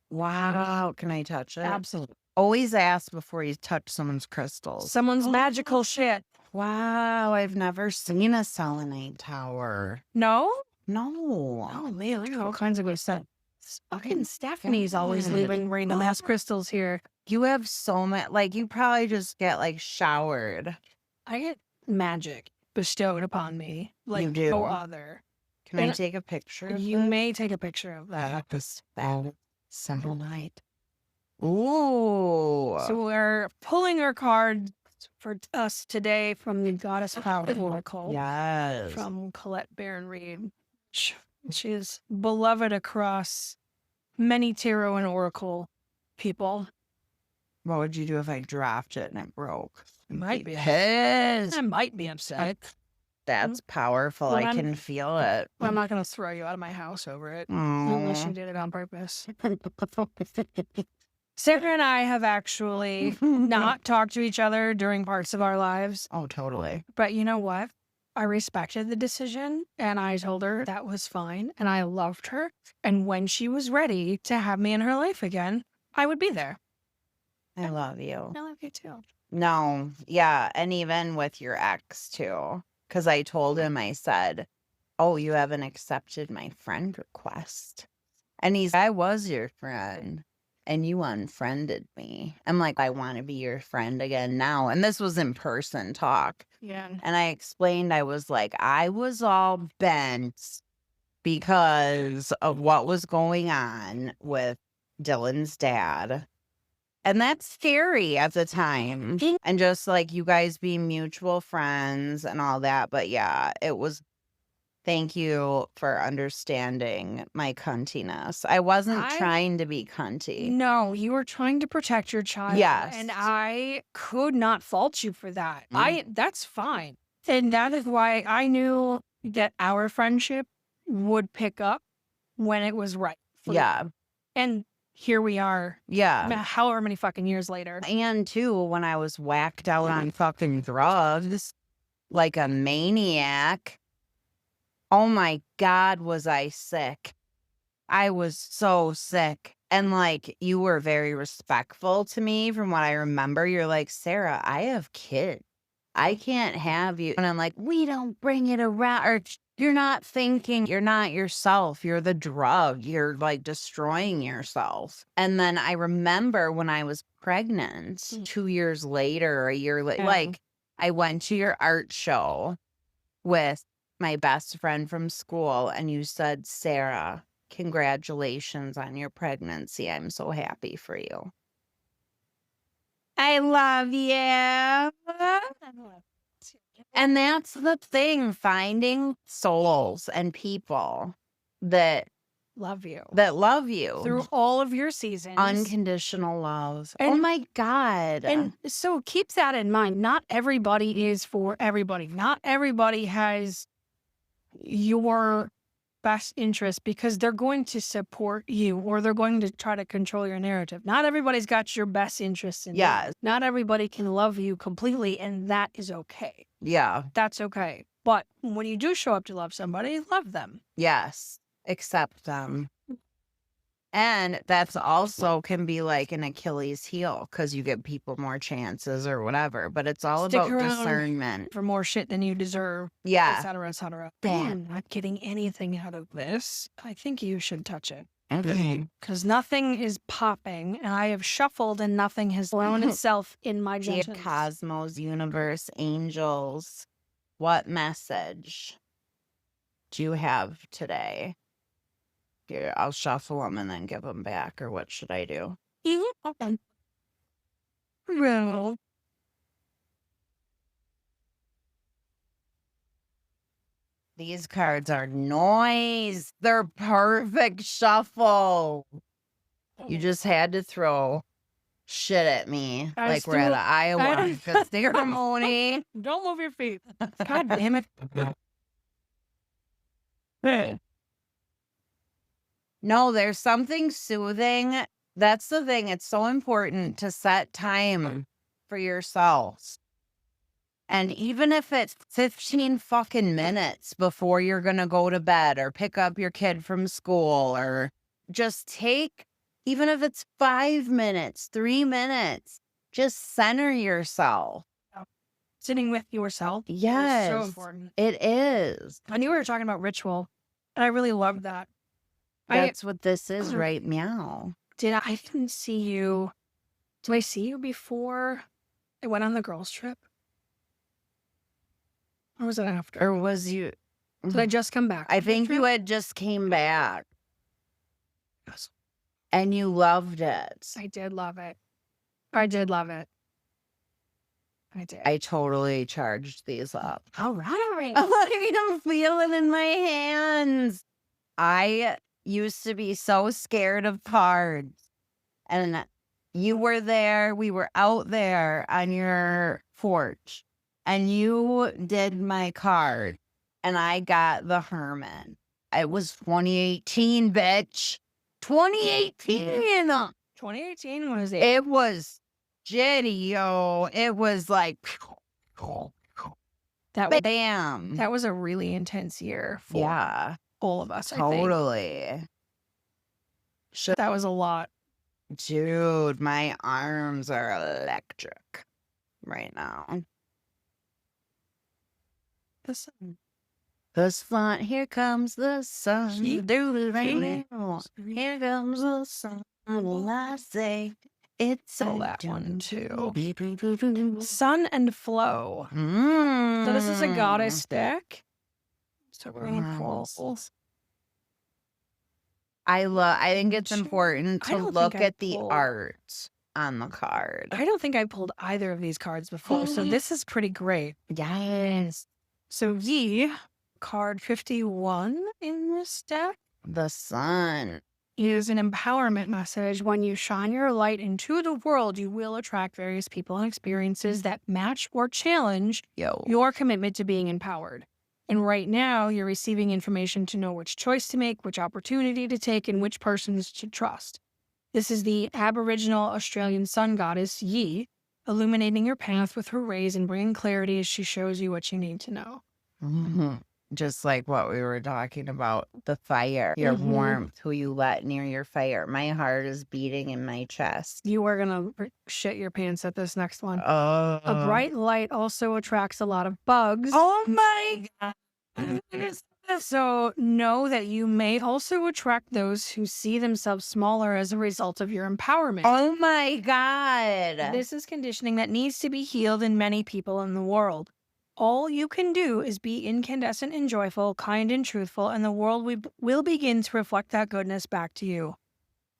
Wow. Can I touch it? Absolutely. Always ask before you touch someone's crystals. Someone's magical shit. Wow. I've never seen a selenite tower. No? No. Oh man, look at all kinds of good stuff. Fucking Stephanie's always God. leaving random ass crystals here. You have so much. Like, you probably just get, like, showered. I get magic bestowed upon me like You do? no other. Can I And take a picture of You this? may take a picture of that. That selenite. Ooh. So we're pulling our card for us today from the Goddess Power Oracle Yes. from Colette Baron Reed. She is beloved across many tarot and oracle people. What would you do if I dropped it and it broke? Might be. pissed. I might be upset. That's powerful. But I I'm- can feel it. But I'm not going to throw you out of my house over it. Unless you Aw. did it on purpose. Sarah and I have actually not talked to each other during parts of our lives. Oh, totally. But you know what? I respected the decision and I told her that was fine and I loved her. And when she was ready to have me in her life again, I would be there. I love you. I love you too. No, yeah. And even with your ex, too. Because I told him, I said, oh, you haven't accepted my friend request. And he's, I was your friend. And you unfriended me. I'm like, I want to be your friend again now. And this was in person talk. Yeah. And I explained, I was like, I was all bent because of what was going on with Dylan's dad. And that's scary at the time. And just like you guys being mutual friends and all that. But yeah, it was. Thank you for understanding my cuntiness. I wasn't trying to be cunty. No, you were trying to protect your child. Yes. And I could not fault you for that. Mm. That's fine. And that is why I knew that our friendship would pick up when it was right. for you. Yeah. And here we are, Yeah. however many fucking years later. And too, when I was whacked out on fucking drugs like a maniac, oh my God, was I sick. I was so sick. And like, you were very respectful to me from what I remember. You're like, Sarah, I have kids. I can't have you. And I'm like, we don't bring it around. Or you're not thinking, you're not yourself. You're the drug. You're like destroying yourself. And then I remember when I was pregnant 2 years later, a year later, Yeah. like I went to your art show with my best friend from school. And you said, Sarah, congratulations on your pregnancy. I'm so happy for you. I love you. And that's the thing, finding souls and people that Love you. love you. Through all of your seasons. Unconditional love. Oh And- my God. And so keep that in mind. Not everybody is for everybody. Not everybody has your best interest because they're going to support you or they're going to try to control your narrative. Not everybody's got your best interest in Yes. mind. Not everybody can love you completely, and that is okay. Yeah. That's okay. But when you do show up to love somebody, love them. Yes. Accept them. And that's also can be like an Achilles heel because you give people more chances or whatever. But it's all Stick about around. discernment. For more shit than you deserve, Yeah. et cetera, et cetera. Yeah. Man, not getting anything out of this. I think you should touch it. Okay. Because nothing is popping, and I have shuffled and nothing has blown itself in my Dear judgment. cosmos, universe, angels, what message do you have today? Here, I'll shuffle them and then give them back, or what should I do? Okay. Well, These cards are noise. They're perfect shuffle. You just had to throw shit at me I like we're at an I- ayahuasca ceremony. Don't move your feet. God damn it. No, there's something soothing. That's the thing. It's so important to set time for yourselves. And even if it's 15 fucking minutes before you're going to go to bed or pick up your kid from school, or just take, even if it's 5 minutes, 3 minutes, just center yourself. Sitting with yourself is so Yes, important. it is. I knew we were talking about ritual, and I really loved that. That's what this is, right? Meow. I didn't see you. Did I see you before I went on the girls' trip? Or was it after? Or was you? Did I just come back? I from the think you trip? had just came back Yes. and you loved it. I did love it. I did love it. I did. I totally charged these up. All right. I can feel it in my hands. I used to be so scared of cards. And you were there. We were out there on your porch. And you did my card. And I got the Herman. It was 2018, bitch. 2018. 2018 was it? It was jitty, yo. It was like, bam. That was a really intense year for Yeah, all of us. I think. totally. That was a lot. Dude, my arms are electric right now. The sun. The sun, here comes the sun. He- Do it right he- now. Here comes the sun. Will I say it's Oh, that one too. Sun and flow. So this is a goddess deck. So we're gonna pull. I think it's important I to don't look think I at the pulled- art on the card. I don't think I pulled either of these cards before, so this is pretty great. Yes. So card 51 in this deck The sun. is an empowerment message. When you shine your light into the world, you will attract various people and experiences that match or challenge Yo. your commitment to being empowered. And right now, you're receiving information to know which choice to make, which opportunity to take, and which persons to trust. This is the Aboriginal Australian sun goddess, Yi, illuminating your path with her rays and bringing clarity as she shows you what you need to know. Just like what we were talking about, the fire, your warmth, who you let near your fire. My heart is beating in my chest. You are going to shit your pants at this next one. Oh. A bright light also attracts a lot of bugs. Oh my God. So know that you may also attract those who see themselves smaller as a result of your empowerment. Oh my God. This is conditioning that needs to be healed in many people in the world. All you can do is be incandescent and joyful, kind and truthful, and the world will begin to reflect that goodness back to you.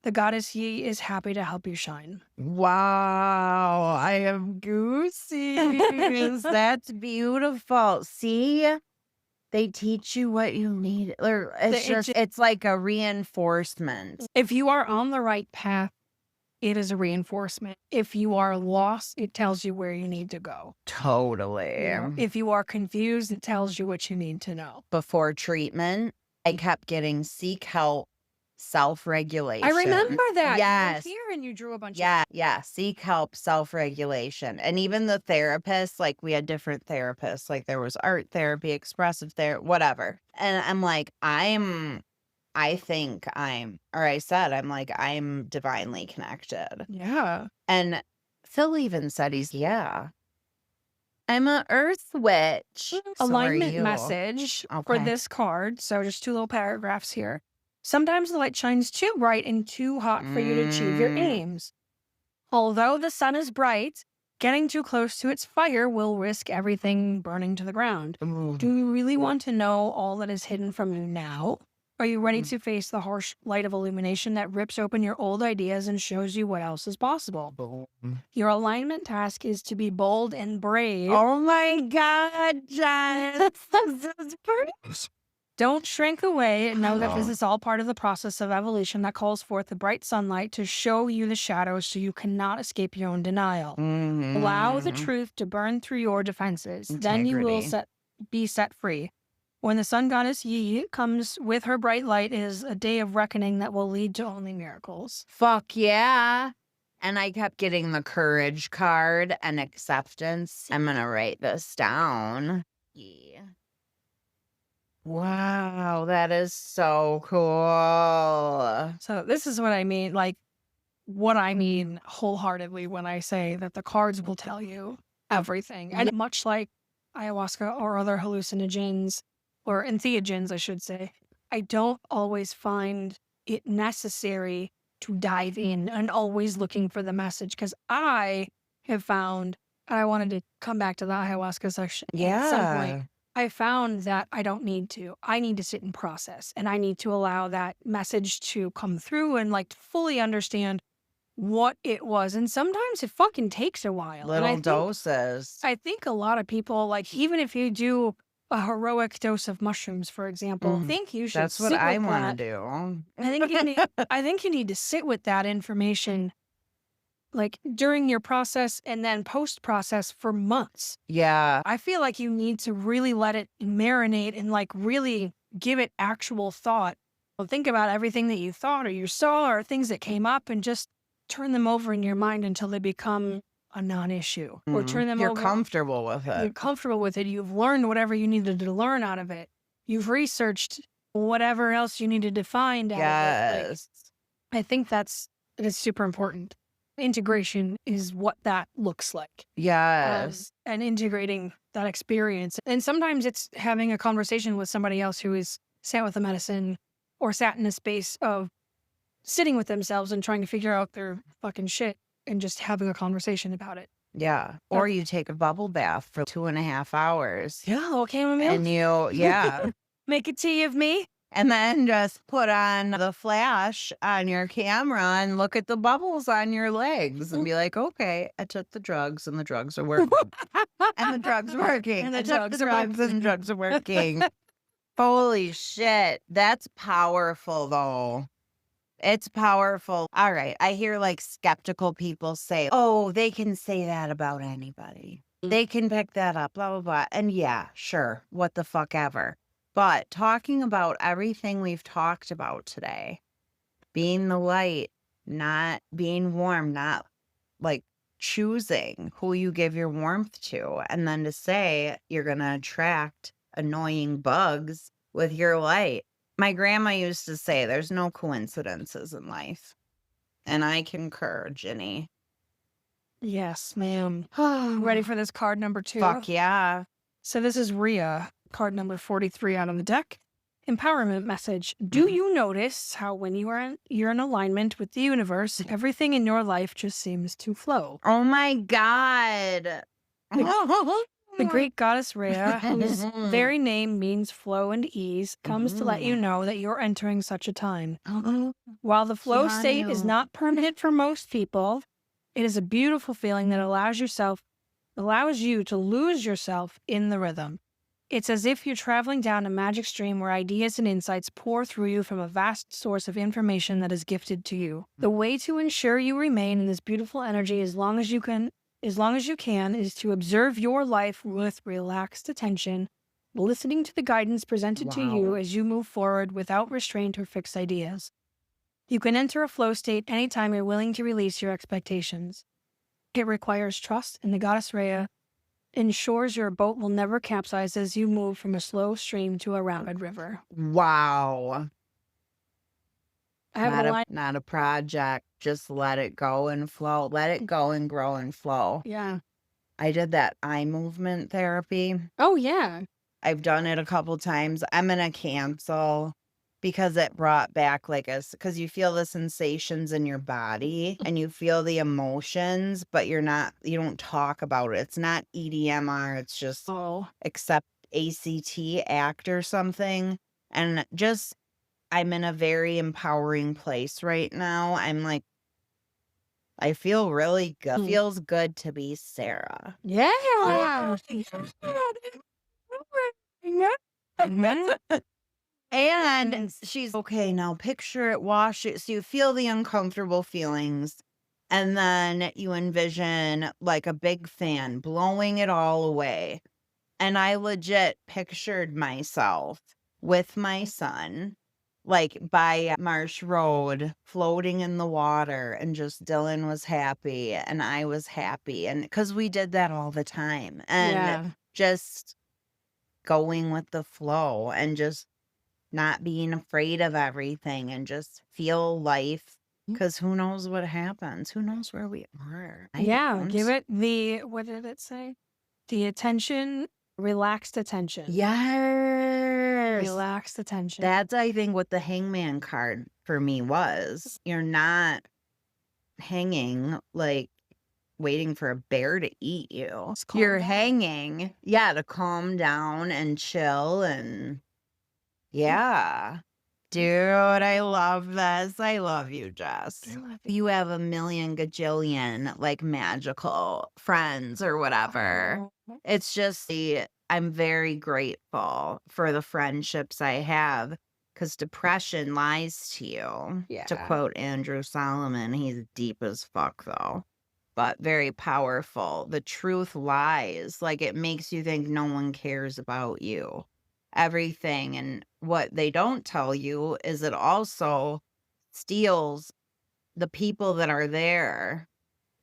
The goddess Yi is happy to help you shine. Wow. I am goosey. That's beautiful. See? They teach you what you need. Or it's like a reinforcement. If you are on the right path, it is a reinforcement. If you are lost, it tells you where you need to go. Totally. If you are confused, it tells you what you need to know. Before treatment, I kept getting seek help, self-regulation. I remember that. Yes. You were here and you drew a bunch Yeah, yeah. Seek help, self-regulation. And even the therapists, like we had different therapists, like there was art therapy, expressive therapy, whatever. And I'm like, I'm divinely connected. Yeah. And Phil even said I'm a earth witch. So are Alignment you. message for Okay. this card. So just 2 little paragraphs here. Sometimes the light shines too bright and too hot for you to achieve your aims. Although the sun is bright, getting too close to its fire will risk everything burning to the ground. Do you really want to know all that is hidden from you now? Are you ready to face the harsh light of illumination that rips open your old ideas and shows you what else is possible? Boom. Your alignment task is to be bold and brave. Oh my God, Jen. This is pretty. Don't shrink away and know that this Oh. is all part of the process of evolution that calls forth the bright sunlight to show you the shadows so you cannot escape your own denial. Allow the Mhm. truth to burn through your defenses. Then you will Integrity. be set free. When the sun goddess Yi comes with her bright light, it is a day of reckoning that will lead to only miracles. Fuck yeah. And I kept getting the courage card and acceptance. I'm going to write this down. Yeah. Wow, that is so cool. So this is what I mean, like what I mean wholeheartedly when I say that the cards will tell you everything. And much like ayahuasca or other hallucinogens or entheogens, I should say, I don't always find it necessary to dive in and always looking for the message because I have found, and I wanted to come back to the ayahuasca section at some point. Yeah. I found that I don't need to. I need to sit and process, and I need to allow that message to come through and like fully understand what it was. And sometimes it fucking takes a while. And Little doses. I think a lot of people, like, even if you do a heroic dose of mushrooms, for example, I think you should That's what sit I with want to that. do. I think you need to sit with that information like during your process and then post process for months. Yeah. I feel like you need to really let it marinate and like really give it actual thought. Well, think about everything that you thought or you saw or things that came up and just turn them over in your mind until they become a non-issue or turn them You're over. comfortable with You're it. comfortable with it. You've learned whatever you needed to learn out of it. You've researched whatever else you needed to find out of it. Like, Yes. I think it is super important. Integration is what that looks like. Yes. And integrating that experience. And sometimes it's having a conversation with somebody else who is sat with the medicine or sat in a space of sitting with themselves and trying to figure out their fucking shit and just having a conversation about it. Yeah. Or you take a bubble bath for 2.5 hours. Yeah, little chamomile. And yeah. Make a tea of me. And then just put on the flash on your camera and look at the bubbles on your legs and be like, okay, I took the drugs and the drugs are working. And the drugs are working. And the I took drugs the are drugs and the drugs are working. Holy shit. That's powerful though. It's powerful. All right. I hear like skeptical people say, oh, they can say that about anybody. They can pick that up, blah, blah, blah. And yeah, sure. What the fuck ever. But talking about everything we've talked about today, being the light, not being warm, not like choosing who you give your warmth to, and then to say you're going to attract annoying bugs with your light. My grandma used to say there's no coincidences in life. And I concur, Ginny. Yes, ma'am. Ready for this card number 2? Fuck yeah. So this is Rhea, card number 43 out of the deck. Empowerment message. Do you notice how when you're in alignment with the universe, everything in your life just seems to flow? Oh my God. The great goddess Rhea, whose very name means flow and ease, comes to let you know that you're entering such a time. While the flow state is not permanent for most people, it is a beautiful feeling that allows you to lose yourself in the rhythm. It's as if you're traveling down a magic stream where ideas and insights pour through you from a vast source of information that is gifted to you. The way to ensure you remain in this beautiful energy as long as you can is to observe your life with relaxed attention, listening to the guidance presented to you as you move forward without restraint or fixed ideas. You can enter a flow state anytime you're willing to release your expectations. It requires trust, and the goddess Rhea ensures your boat will never capsize as you move from a slow stream to a rapid river. Wow. I have a line. Not a project. Just let it go and flow. Let it go and grow and flow. Yeah. I did that eye movement therapy. Oh, yeah. I've done it a couple times. I'm going to cancel because it brought back because you feel the sensations in your body and you feel the emotions, but you don't talk about it. It's not EDMR. It's just except ACT, ACT or something. And just I'm in a very empowering place right now. I'm like, I feel really good. Feels good to be Sarah. Yeah. And she's okay. Now picture it, wash it. So you feel the uncomfortable feelings. And then you envision like a big fan blowing it all away. And I legit pictured myself with my son, like by Marsh Road, floating in the water, and just Dylan was happy and I was happy. And because we did that all the time, and Yeah. just going with the flow and just not being afraid of everything and just feel life. Because who knows what happens? Who knows where we are? I Yeah. Give don't. it the, what did it say? The attention, relaxed attention. Yes. Relaxed attention. That's, I think, what the hangman card for me was. You're not hanging like waiting for a bear to eat you. Let's calm You're down. hanging, yeah, to calm down and chill and yeah. Dude, I love this. I love you, Jess. I love you. You have a million gajillion like magical friends or whatever. Oh. It's just I'm very grateful for the friendships I have because depression lies to you. To Yeah. quote Andrew Solomon, he's deep as fuck though, but very powerful. The truth lies. Like it makes you think no one cares about you. Everything. And what they don't tell you is it also steals the people that are there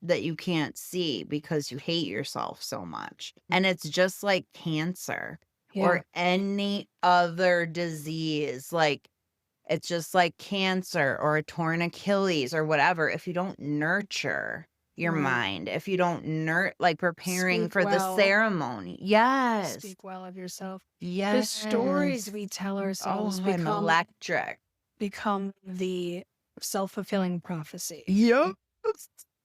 that you can't see because you hate yourself so much. And it's just like cancer Yeah. or any other disease. Like it's just like cancer or a torn Achilles or whatever. If you don't nurture your Right. mind, if you don't like preparing Speak for the well. ceremony. Yes. Speak well of yourself. The Yes. stories we tell ourselves I'm become electric. the self-fulfilling prophecy. Yep.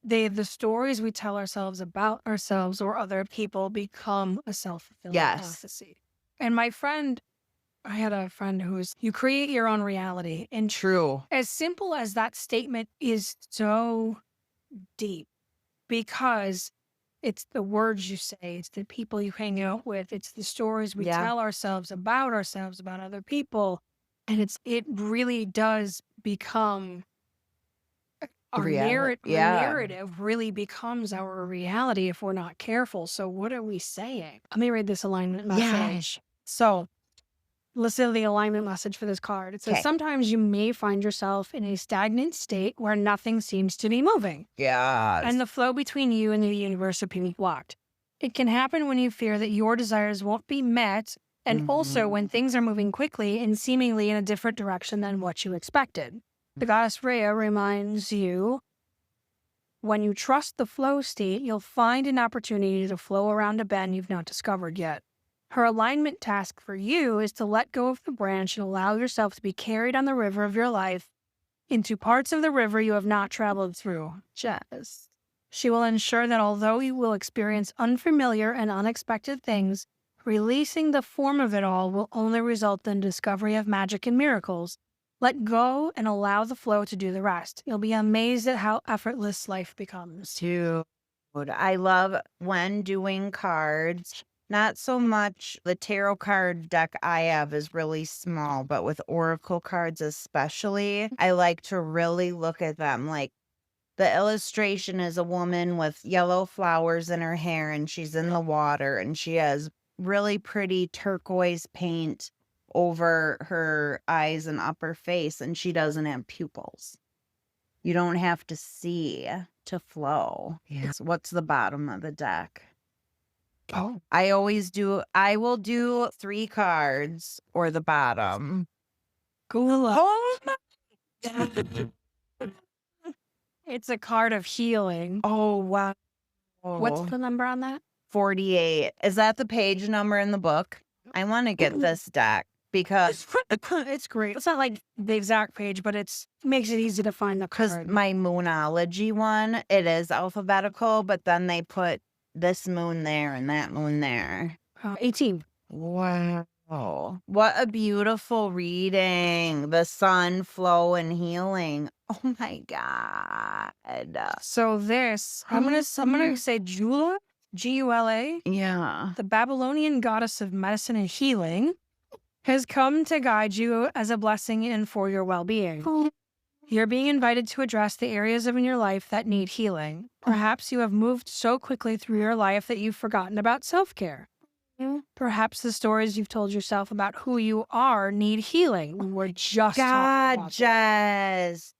The stories we tell ourselves about ourselves or other people become a self-fulfilling Yes. prophecy. And I had a friend who's, you create your own reality. And True. as simple as that statement is, so deep, because it's the words you say, it's the people you hang out with, it's the stories we Yeah. tell ourselves, about other people. And it really does become our Yeah. narrative really becomes our reality if we're not careful. So what are we saying? Let me read this alignment message. So listen to the alignment message for this card. It says, 'Kay. sometimes you may find yourself in a stagnant state where nothing seems to be moving, Yeah. and the flow between you and the universe appears blocked. It can happen when you fear that your desires won't be met, and also when things are moving quickly and seemingly in a different direction than what you expected. The goddess Rhea reminds you, when you trust the flow state, you'll find an opportunity to flow around a bend you've not discovered yet. Her alignment task for you is to let go of the branch and allow yourself to be carried on the river of your life into parts of the river you have not traveled through. Jess. She will ensure that although you will experience unfamiliar and unexpected things, releasing the form of it all will only result in discovery of magic and miracles. Let go and allow the flow to do the rest. You'll be amazed at how effortless life becomes. Dude, I love when doing cards. Not so much the tarot card deck I have is really small, but with oracle cards especially, I like to really look at them. Like the illustration is a woman with yellow flowers in her hair and she's in the water and she has really pretty turquoise paint over her eyes and upper face and she doesn't have pupils. You don't have to see to flow. Yes. What's the bottom of the deck? Oh. I will do 3 cards or the bottom. Cool. Oh my It's a card of healing. Oh wow. What's the number on that? 48. Is that the page number in the book? I want to get this deck because It's great. It's not like the exact page, but it makes it easy to find the card. my moonology one, it is alphabetical, but then they put this moon there and that moon there. 18. Wow. Oh, what a beautiful reading. The sun, flow, and healing. Oh my God. So this, I'm gonna say Jula, Gula, Yeah. the Babylonian goddess of medicine and healing, has come to guide you as a blessing and for your well-being. You're being invited to address the areas of in your life that need healing. Perhaps you have moved so quickly through your life that you've forgotten about self-care. Perhaps the stories you've told yourself about who you are need healing. We were just talking about that. Jess.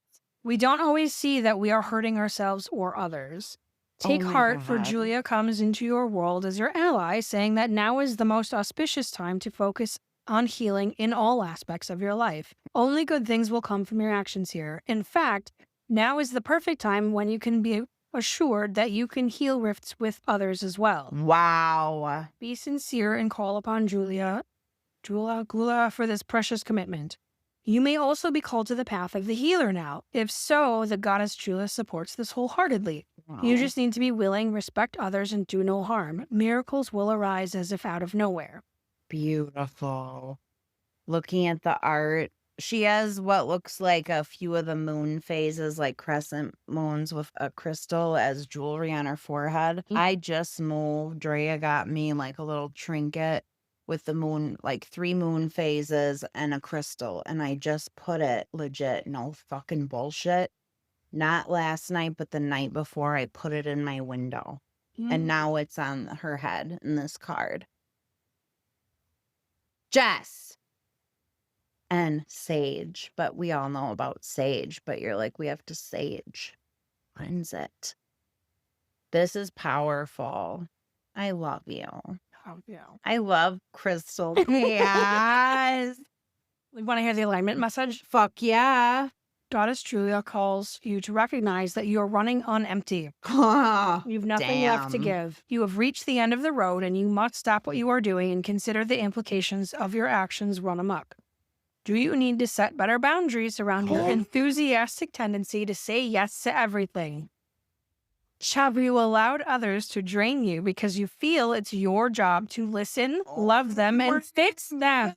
We don't always see that we are hurting ourselves or others. Oh Take my heart, for God. Julia comes into your world as your ally, saying that now is the most auspicious time to focus on healing in all aspects of your life. Only good things will come from your actions here. In fact, now is the perfect time when you can be assured that you can heal rifts with others as well. Wow. Be sincere and call upon Gula, for this precious commitment. You may also be called to the path of the healer now. If so, the goddess Jula supports this wholeheartedly. You Wow. just need to be willing, respect others, and do no harm. Miracles will arise as if out of nowhere. Beautiful. Looking at the art, she has what looks like a few of the moon phases, like crescent moons with a crystal as jewelry on her forehead. I just moved. Drea got me like a little trinket with the moon, like 3 moon phases and a crystal. And I just put it legit, no fucking bullshit. Not last night, but the night before, I put it in my window. And now it's on her head in this card. Jess. And sage, but we all know about sage, but you're like, we have to sage. Cleanse it. This is powerful. I love you. Oh, yeah. I love crystal. Yes. You want to hear the alignment message? Fuck yeah. Goddess Julia calls you to recognize that you are running on empty. You've nothing left to Damn. give. You have reached the end of the road, and you must stop what you are doing and consider the implications of your actions run amok. Do you need to set better boundaries around your enthusiastic tendency to say yes to everything? Have you allowed others to drain you because you feel it's your job to listen, love them, and fix them?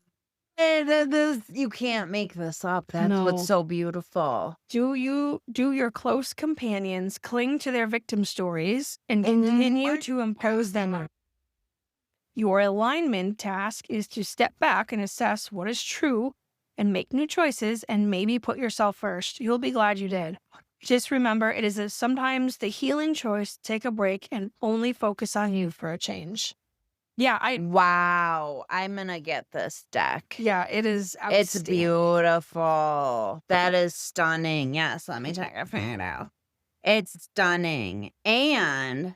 You can't make this up. That's No. what's so beautiful. Do your close companions cling to their victim stories and continue to impose them on? Your alignment task is to step back and assess what is true and make new choices and maybe put yourself first. You'll be glad you did. Just remember, it is sometimes the healing choice to take a break and only focus on you for a change. Yeah, Wow. I'm going to get this deck. yeah, it is It's outstanding. beautiful. That is stunning. Yes, let me take a photo. It's stunning. And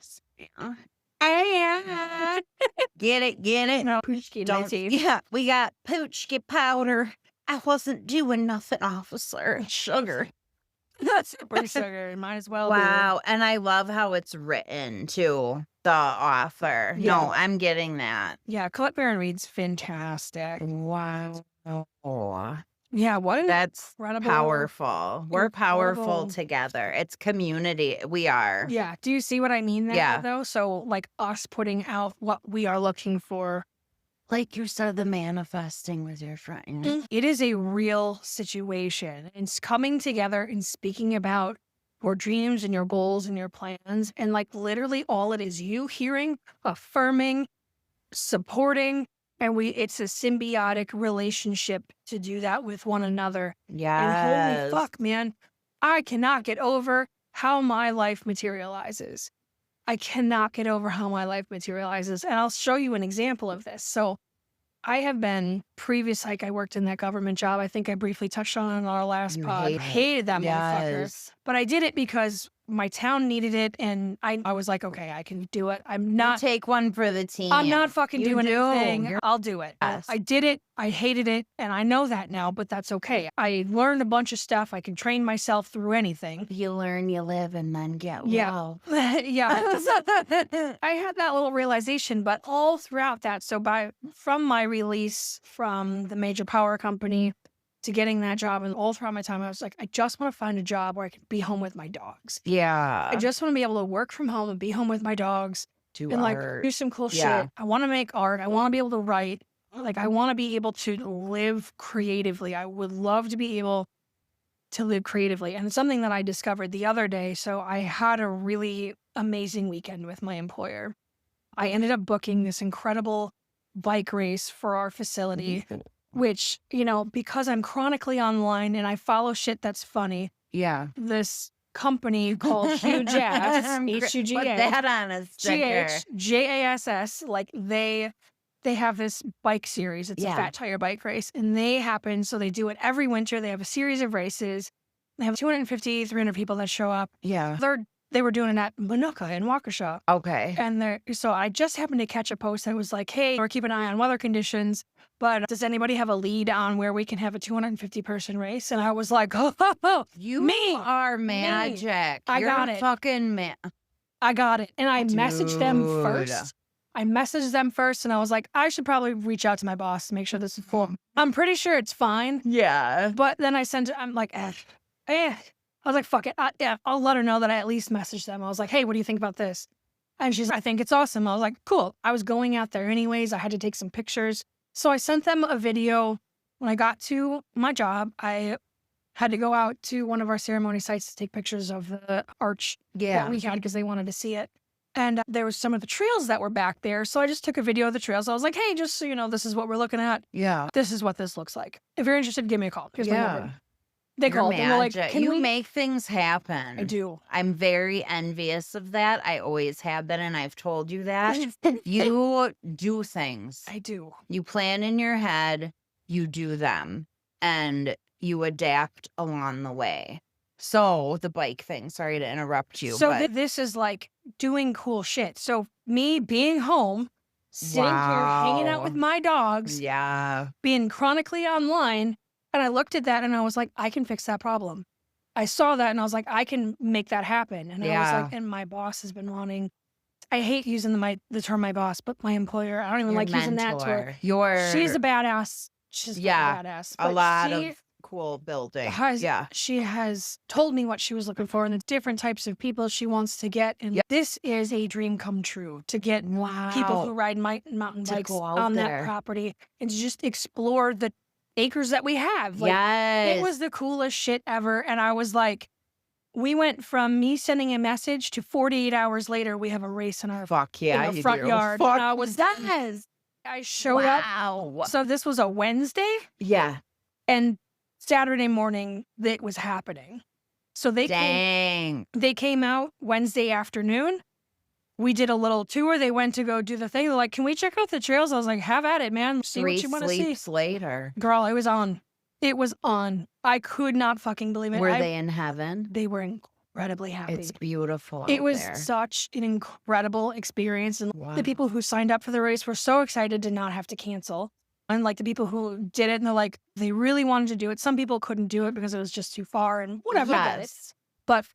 get it. No, Pushki, my teeth. Yeah, we got Poochki powder. I wasn't doing nothing, officer. Sugar. That's super sugar. Might as well Wow. And I love how it's written too. The author. Yeah. No, I'm getting that. be. Yeah, Colette Baron reads fantastic. Wow. Yeah, what an That's incredible. powerful. We're powerful incredible- together. It's community. We are. Yeah, do you see what I mean there, Yeah. though? So, like, us putting out what we are looking for. Like you said, the manifesting with your friend. It is a real situation. It's coming together and speaking about your dreams and your goals and your plans. And like literally all it is you hearing, affirming, supporting. And it's a symbiotic relationship to do that with one another. And Yes. holy fuck, man, I cannot get over how my life materializes. I cannot get over how my life materializes. And I'll show you an example of this. So I have been like I worked in that government job. I think I briefly touched on it in our last You pod. hate it. Hated that motherfucker. Yes. But I did it because my town needed it. And I was like, okay, I can do it. I'm You not take one for the team. I'm not fucking You doing do. anything. You're- I'll do it. Yes. I did it. I hated it. And I know that now, but that's okay. I learned a bunch of stuff. I can train myself through anything. You learn, you live, and then get Yeah. love. Yeah. I had that little realization, but all throughout that. So from my release from the major power company to getting that job and all throughout my time, I was like, I just want to find a job where I can be home with my dogs. Yeah. I just want to be able to work from home and be home with my dogs do and like art. do some cool Yeah. shit. I want to make art. I want to be able to write. Like, I want to be able to live creatively. I would love to be able to live creatively. And it's something that I discovered the other day. So I had a really amazing weekend with my employer. I ended up booking this incredible bike race for our facility, which, because I'm chronically online and I follow shit that's funny, Yeah. this company called Huge Ass, Put that on a sticker. HUGJASS, like they have this bike series. It's a Yeah. fat tire bike race, and so they do it every winter. They have a series of races. They have 250, 300 people that show up. Yeah. They were doing it at Manuka in Waukesha. Okay. And so I just happened to catch a post that was like, hey, we're keeping an eye on weather conditions, but does anybody have a lead on where we can have a 250 person race? And I was like, oh, You me, are magic. I You're got it. Fucking man. I got it. And I messaged them Dude. first. And I was like, I should probably reach out to my boss to make sure this is cool. I'm pretty sure it's fine. Yeah. But then I'm like, I was like, fuck it. I'll let her know that I at least messaged them. I was like, hey, what do you think about this? And she's like, I think it's awesome. I was like, cool. I was going out there anyways. I had to take some pictures. So I sent them a video. When I got to my job, I had to go out to one of our ceremony sites to take pictures of the arch that we had because they wanted to see it. And there was some of the trails that were back there. So I just took a video of the trails. I was like, hey, just so you know, this is what we're looking at. Yeah. This is what this looks like. If you're interested, give me a call. Here's my number. They You're called and were like, magic. can You we make things happen. I do. I'm very envious of that. I always have been, and I've told you that. You do things. I do. You plan in your head, you do them, and you adapt along the way. So the bike thing, sorry to interrupt you. So but this is like doing cool shit. So me being home, sitting here, hanging out with Wow. my dogs, Yeah. being chronically online, and I looked at that and I was like, I can fix that problem. I saw that and I was like, I can make that happen. And I was Yeah. like, and my boss has been wanting. I hate using the term my boss, but my employer. I don't even Your like using that term. mentor. She's a badass. She's Yeah, a badass. a but lot she of cool building. has she has told me what she was looking for and the different types of people she wants to get. And Yep. this is a dream come true to get people who Wow. ride mountain To bikes go out on that there. property and to just explore the acres that we have. Like, Yes. it was the coolest shit ever. And I was like, we went from me sending a message to 48 hours later, we have a race in our Fuck yeah, our you front do. yard. Fuck And I was yes. I showed up. Wow. So this was a Wednesday. Yeah. And Saturday morning, it was happening. So they Dang. came out Wednesday afternoon. We did a little tour. They went to go do the thing. They're like, can we check out the trails? I was like, have at it, man. See 3 what you want to see. sleeps later. Girl, it was on. It was on. I could not fucking believe it. Were they in heaven? They were incredibly happy. It's beautiful It out was there. such an incredible experience. And Wow. the people who signed up for the race were so excited to not have to cancel. And like the people who did it, and they're like, they really wanted to do it. Some people couldn't do it because it was just too far and whatever. I get it. Yes. But,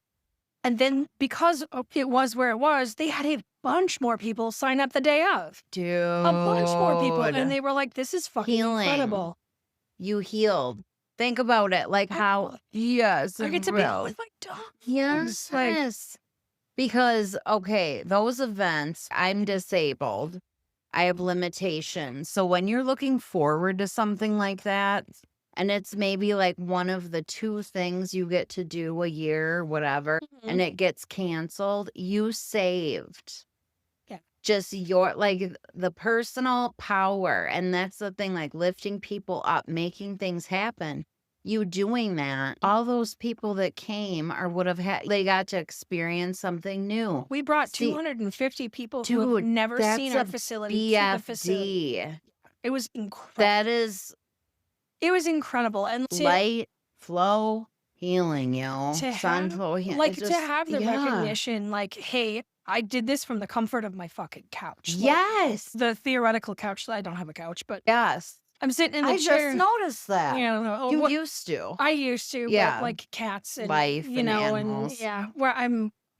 and then because it was where it was, they had a bunch more people sign up the day of. Dude. A bunch more people. And they were like, this is fucking Healing. incredible. You healed. Think about it. Like how, yes. I get to be out with my dog. Yes. Like, Because, okay, those events, I'm disabled. I have limitations. So when you're looking forward to something like that, and it's maybe like one of the 2 things you get to do a year, whatever, and it gets canceled, you saved. Yeah. Just your, like, the personal power. And that's the thing, like lifting people up, making things happen. You doing that, all those people that came or would have had, they got to experience something new. we brought See, 250 people who have dude, never seen that's our a facility to the facility. BFD. It was incredible. That is It was incredible. And light flow healing, yo. to Sun have, flow healing. like, to have the recognition, like, hey, I did this from the comfort of my fucking couch. Like, Yes. the theoretical couch. I don't have a couch, but Yes. I'm sitting in the I chair. just noticed that. Yeah, I don't know. You What- used to. I used to, Yeah. but like cats and Life you and know, animals. and yeah,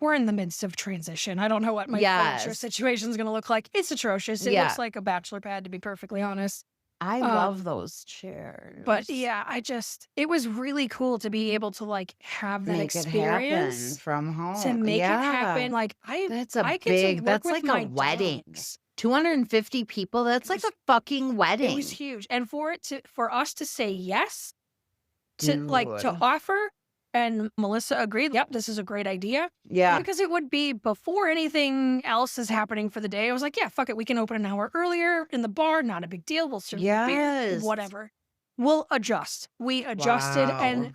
we're in the midst of transition. I don't know what my furniture Yes. situation is going to look like. It's atrocious. It Yeah. looks like a bachelor pad, to be perfectly honest. I love those chairs. But yeah, it was really cool to be able to like have that Make it happen experience from home. to make it happen. Like That's a I get to big, work that's with like my a wedding. dogs. 250 people? That's It like was a fucking it was wedding. huge, and for us to say yes to Dude. offer, and Melissa agreed, "Yep, this is a great idea." Yeah. Because it would be before anything else is happening for the day. I was like, "Yeah, fuck it, we can open an hour earlier in the bar, not a big deal, we'll serve beer, Yes. whatever. We'll adjust." We adjusted, Wow. and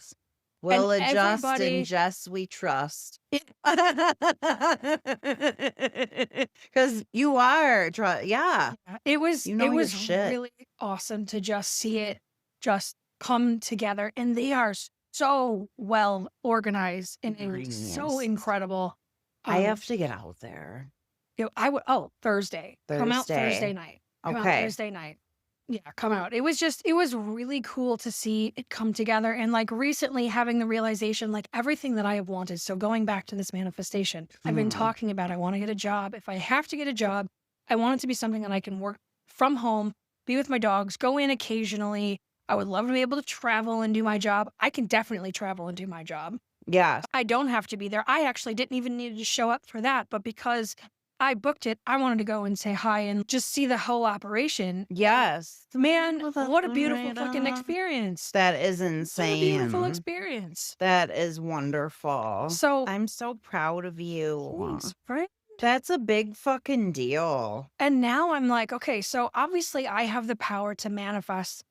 We'll adjust and everybody Jess we trust. it Because you are, yeah, yeah, it was you know it your was shit. really awesome to just see it just come together, and they are so well organized, and it was so Nice. incredible. I Um, have to get out there. I would Thursday. Come out Thursday Thursday. night. Come out Okay. Thursday night. Yeah, come out. It was really cool to see it come together, and, like, recently having the realization, like, everything that I have wanted, so going back to this manifestation, I've been Mm. talking about I wanna get a job. If I have to get a job, I want it to be something that I can work from home, be with my dogs, go in occasionally. I would love to be able to travel and do my job. I can definitely travel and do my job. Yes. I don't have to be there. I actually didn't even need to show up for that, but because I booked it, I wanted to go and say hi and just see the whole operation. Yes. Man, Well, that's what a beautiful right fucking on. experience. That is What a beautiful insane. experience. That is wonderful. So, I'm so proud of you. thanks, right? That's a big fucking deal. And now I'm like, okay, so obviously I have the power to manifest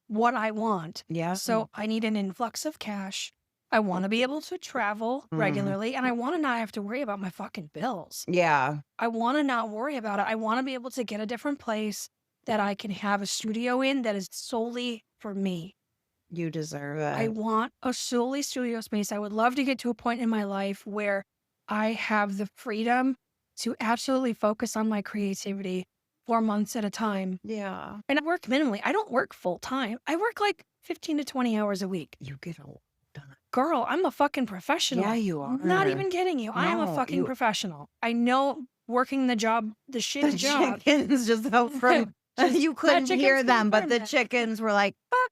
what I want. Yeah. So I need an influx of cash. I want to be able to travel Mm. regularly, and I want to not have to worry about my fucking bills. Yeah. I want to not worry about it. I want to be able to get a different place that I can have a studio in that is solely for me. You deserve I it. want a solely studio space. I would love to get to a point in my life where I have the freedom to absolutely focus on my creativity 4 months at a time. Yeah. And I work minimally. I don't work full time. I work like 15 to 20 hours a week. You get a lot done. Girl, I'm a fucking professional. Yeah, you are. Not even kidding you. I am a No, fucking you. professional. I know working the job, the The shit job. chickens just out from. Just You that couldn't chickens hear them, but confirmed the that. chickens were like, "Fuck."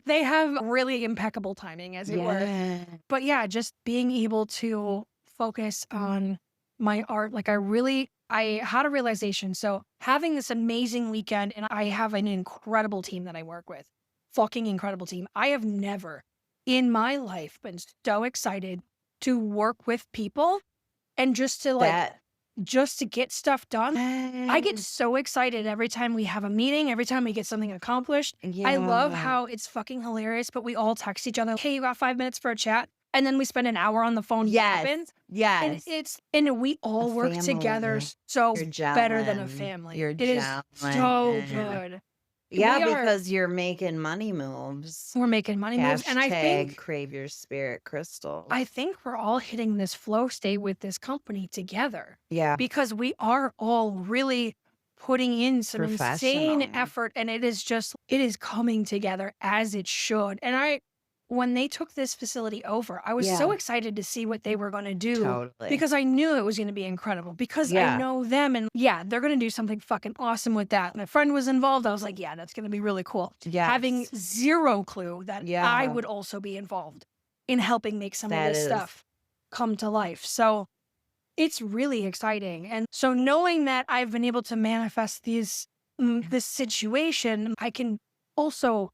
They have really impeccable timing, as it were. Yeah. But yeah, just being able to focus on my art. Like I had a realization. So having this amazing weekend, and I have an incredible team that I work with. Fucking incredible team. I have never in my life been so excited to work with people and just to That. just to get stuff done. I get Yes. so excited every time we have a meeting, every time we get something accomplished. I love Yeah. how it's fucking hilarious, but we all text each other, "Hey, you got 5 minutes for a chat?" And then we spend an hour on the phone Yes. yapping. And Yes. we all work together family. so You're better than a gelling. family. You're It is so gelling. good. Yeah, We are because you're making money moves. we're making money moves, and I Hashtag think crave your spirit crystals. we're all hitting this flow state with this company together Yeah. because we are all really putting in some insane Professional. effort, and it is coming together as it should. And when they took this facility over, I was so Yeah. excited to see what they were going to do Totally. because I knew it was going to be incredible because I Yeah. know them, and yeah, they're going to do something fucking awesome with that. My friend was involved. I was like, yeah, that's going to be really cool. Having Yes. zero clue that I Yeah. would also be involved in helping make some of That this is. stuff come to life. So it's really exciting. And so knowing that I've been able to manifest this situation, I can also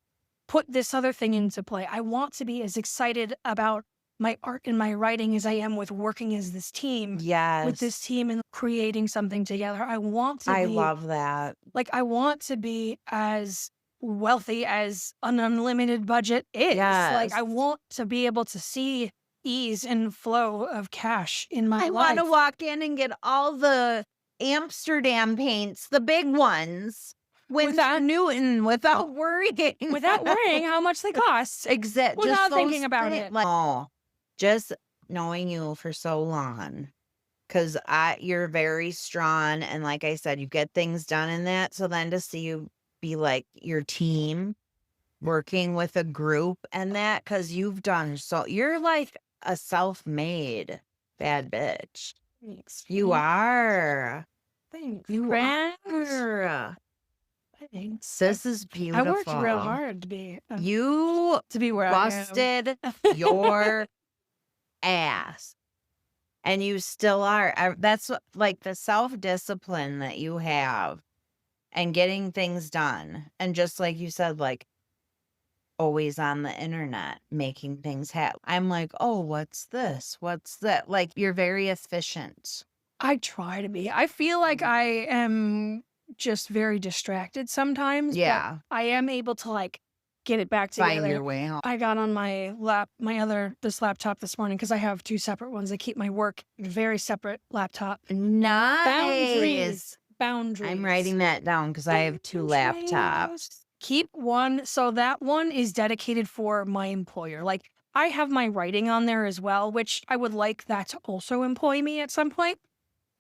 put this other thing into play. I want to be as excited about my art and my writing as I am with working as this team, with this Yes. team and creating something together. I want to I be love that. I want to be as wealthy as an unlimited budget is. Yes. I want to be able to see ease and flow of cash in my I want to life walk in and get all the Amsterdam paints, the big ones, Without- Newton, without worrying. without worrying how much they cost. Just without thinking those about thi- it. Like, oh, just knowing you for so long. Because you're very strong. And like I said, you get things done in that. So then to see you be like your team working with a group and that, because you're like a self-made bad bitch. Thanks. You are. Thanks. You friends. are. Thanks. This is I beautiful. worked real hard to be You where busted your ass. And you still are. That's like the self-discipline that you have and getting things done. And just like you said, like always on the internet, making things happen. I'm like, oh, what's this? What's that? Like you're very efficient. I try to be. I feel like I am just very distracted sometimes, but Yeah. I am able to like get it back Find together. your way home. I got on this laptop this morning because I have two separate ones. I keep my work very separate laptop. Nice. Boundaries. I'm writing that down because I have two laptops. Keep one. So that one is dedicated for my employer. Like I have my writing on there as well, which I would like that to also employ me at some point.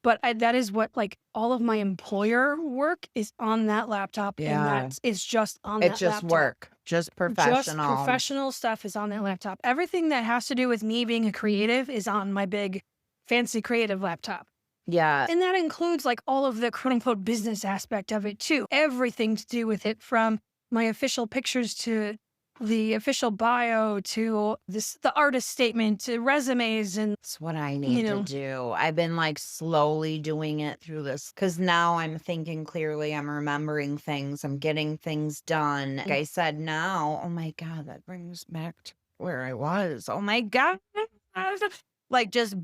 But that is what, like, all of my employer work is on that laptop, and Yeah. it's just on It's that just laptop. work, just Just professional. professional stuff is on that laptop. Everything that has to do with me being a creative is on my big, fancy creative laptop. Yeah. And that includes, like, all of the quote-unquote business aspect of it, too. Everything to do with it, from my official pictures to the official bio to the artist statement to resumes and, That's what I need to do. I've been like slowly doing it through this because now I'm thinking clearly. I'm remembering things. I'm getting things done. Like I said, now, oh my God, that brings back to where I was. Oh my God. Like just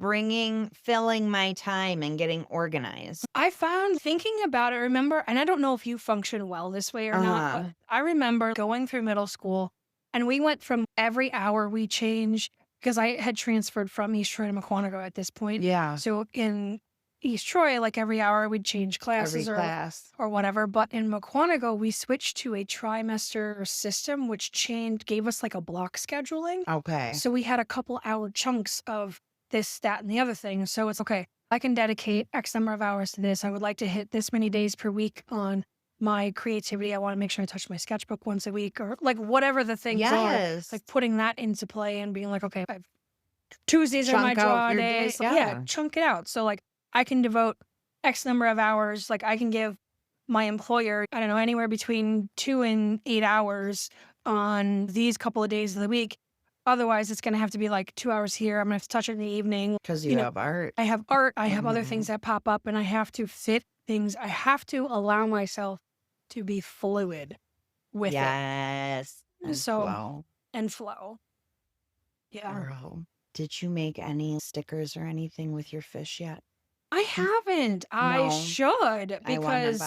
filling my time and getting organized. I found thinking about it, remember, and I don't know if you function well this way or not, but I remember going through middle school and we went from every hour we changed because I had transferred from East Troy to Mukwonago at this point. Yeah. So in East Troy, like every hour we'd change classes Every class. or whatever. But in Mukwonago, we switched to a trimester system, which gave us like a block scheduling. Okay. So we had a couple hour chunks of this, that, and the other thing. So it's okay. I can dedicate X number of hours to this. I would like to hit this many days per week on my creativity. I want to make sure I touch my sketchbook once a week, or like whatever the things are. Like putting that into play and being like, okay, Tuesdays are my draw days. Yeah, chunk it out. So like I can devote X number of hours. Like I can give my employer, I don't know, anywhere between 2 and 8 hours on these couple of days of the week. Otherwise, it's going to have to be like 2 hours here. I'm going to have to touch it in the evening. Because you have art. I have art. I have other things that pop up, and I have to fit things. I have to allow myself to be fluid with it. Yes. And flow. And flow. Yeah. Girl, did you make any stickers or anything with your fish yet? I haven't. I should, because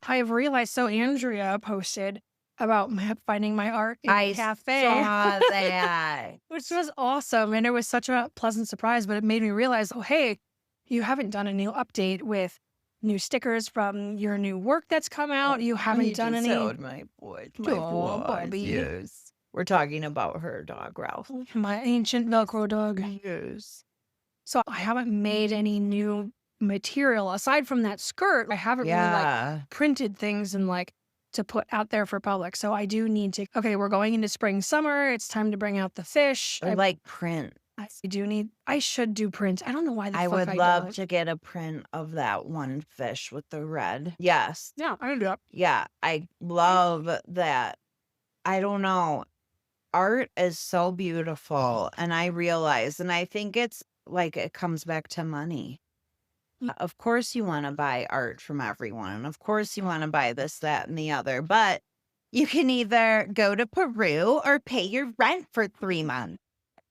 I've realized. So Andrea posted about finding my art in the cafe. I saw that. Which was awesome. And it was such a pleasant surprise, but it made me realize, oh, hey, you haven't done a new update with new stickers from your new work that's come out. You haven't done any. My boy. Yes. We're talking about her dog, Ralph. My ancient Velcro dog. Yes. So I haven't made any new material. Aside from that skirt, I haven't really like printed things and like to put out there for public. So I do need to, okay, we're going into spring, summer. It's time to bring out the fish. I like print. I should do print. I don't know why I would love to get a print of that one fish with the red. Yes. Yeah, I can do that. Yeah, I love that. I don't know. Art is so beautiful. And I realize, and I think it's like it comes back to money. Of course you want to buy art from everyone. And of course you want to buy this, that, and the other. But you can either go to Peru or pay your rent for 3 months.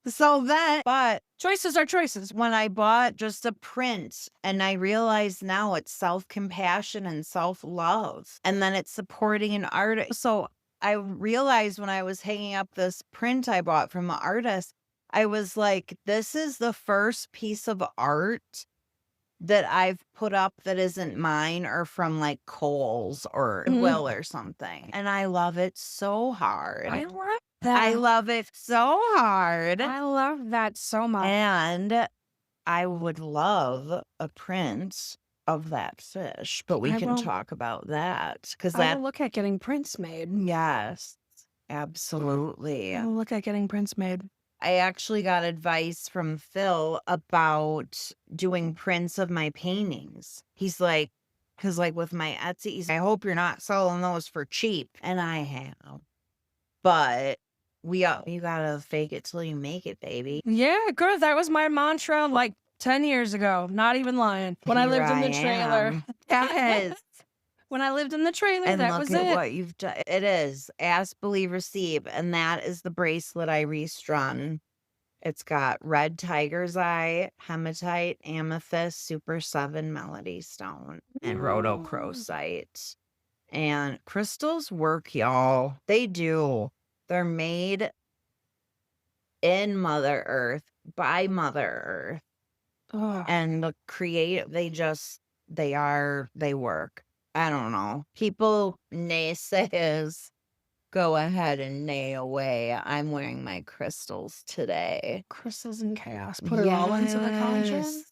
But choices are choices. When I bought just a print and I realized now it's self-compassion and self-love, and then it's supporting an artist. So I realized when I was hanging up this print I bought from an artist, I was like, this is the first piece of art that I've put up that isn't mine or from like Kohl's or Will or something. And I love it so hard. I love that. I love it so hard. I love that so much. And I would love a print of that fish, but we can talk about that. Because I will look at getting prints made. Yes, absolutely. I will look at getting prints made. I actually got advice from Phil about doing prints of my paintings. He's like, because like with my Etsy, I hope you're not selling those for cheap. And I have. But you gotta fake it till you make it, baby. Yeah, girl, that was my mantra like 10 years ago, not even lying. When I Here lived in I the trailer. am. Yes. When I lived in the trailer, And that look was at it. what you've done. It is ask, believe, receive, and that is the bracelet I restrung. It's got red tiger's eye, hematite, amethyst, super 7 melody stone, and Ooh. rhodochrosite. And crystals work, y'all. They do. They're made in Mother Earth by Mother Earth. Ugh. And the they work. I don't know. People naysayers go ahead and nay away. I'm wearing my crystals today. Crystals and chaos. Put it all into the cauldron. Yes.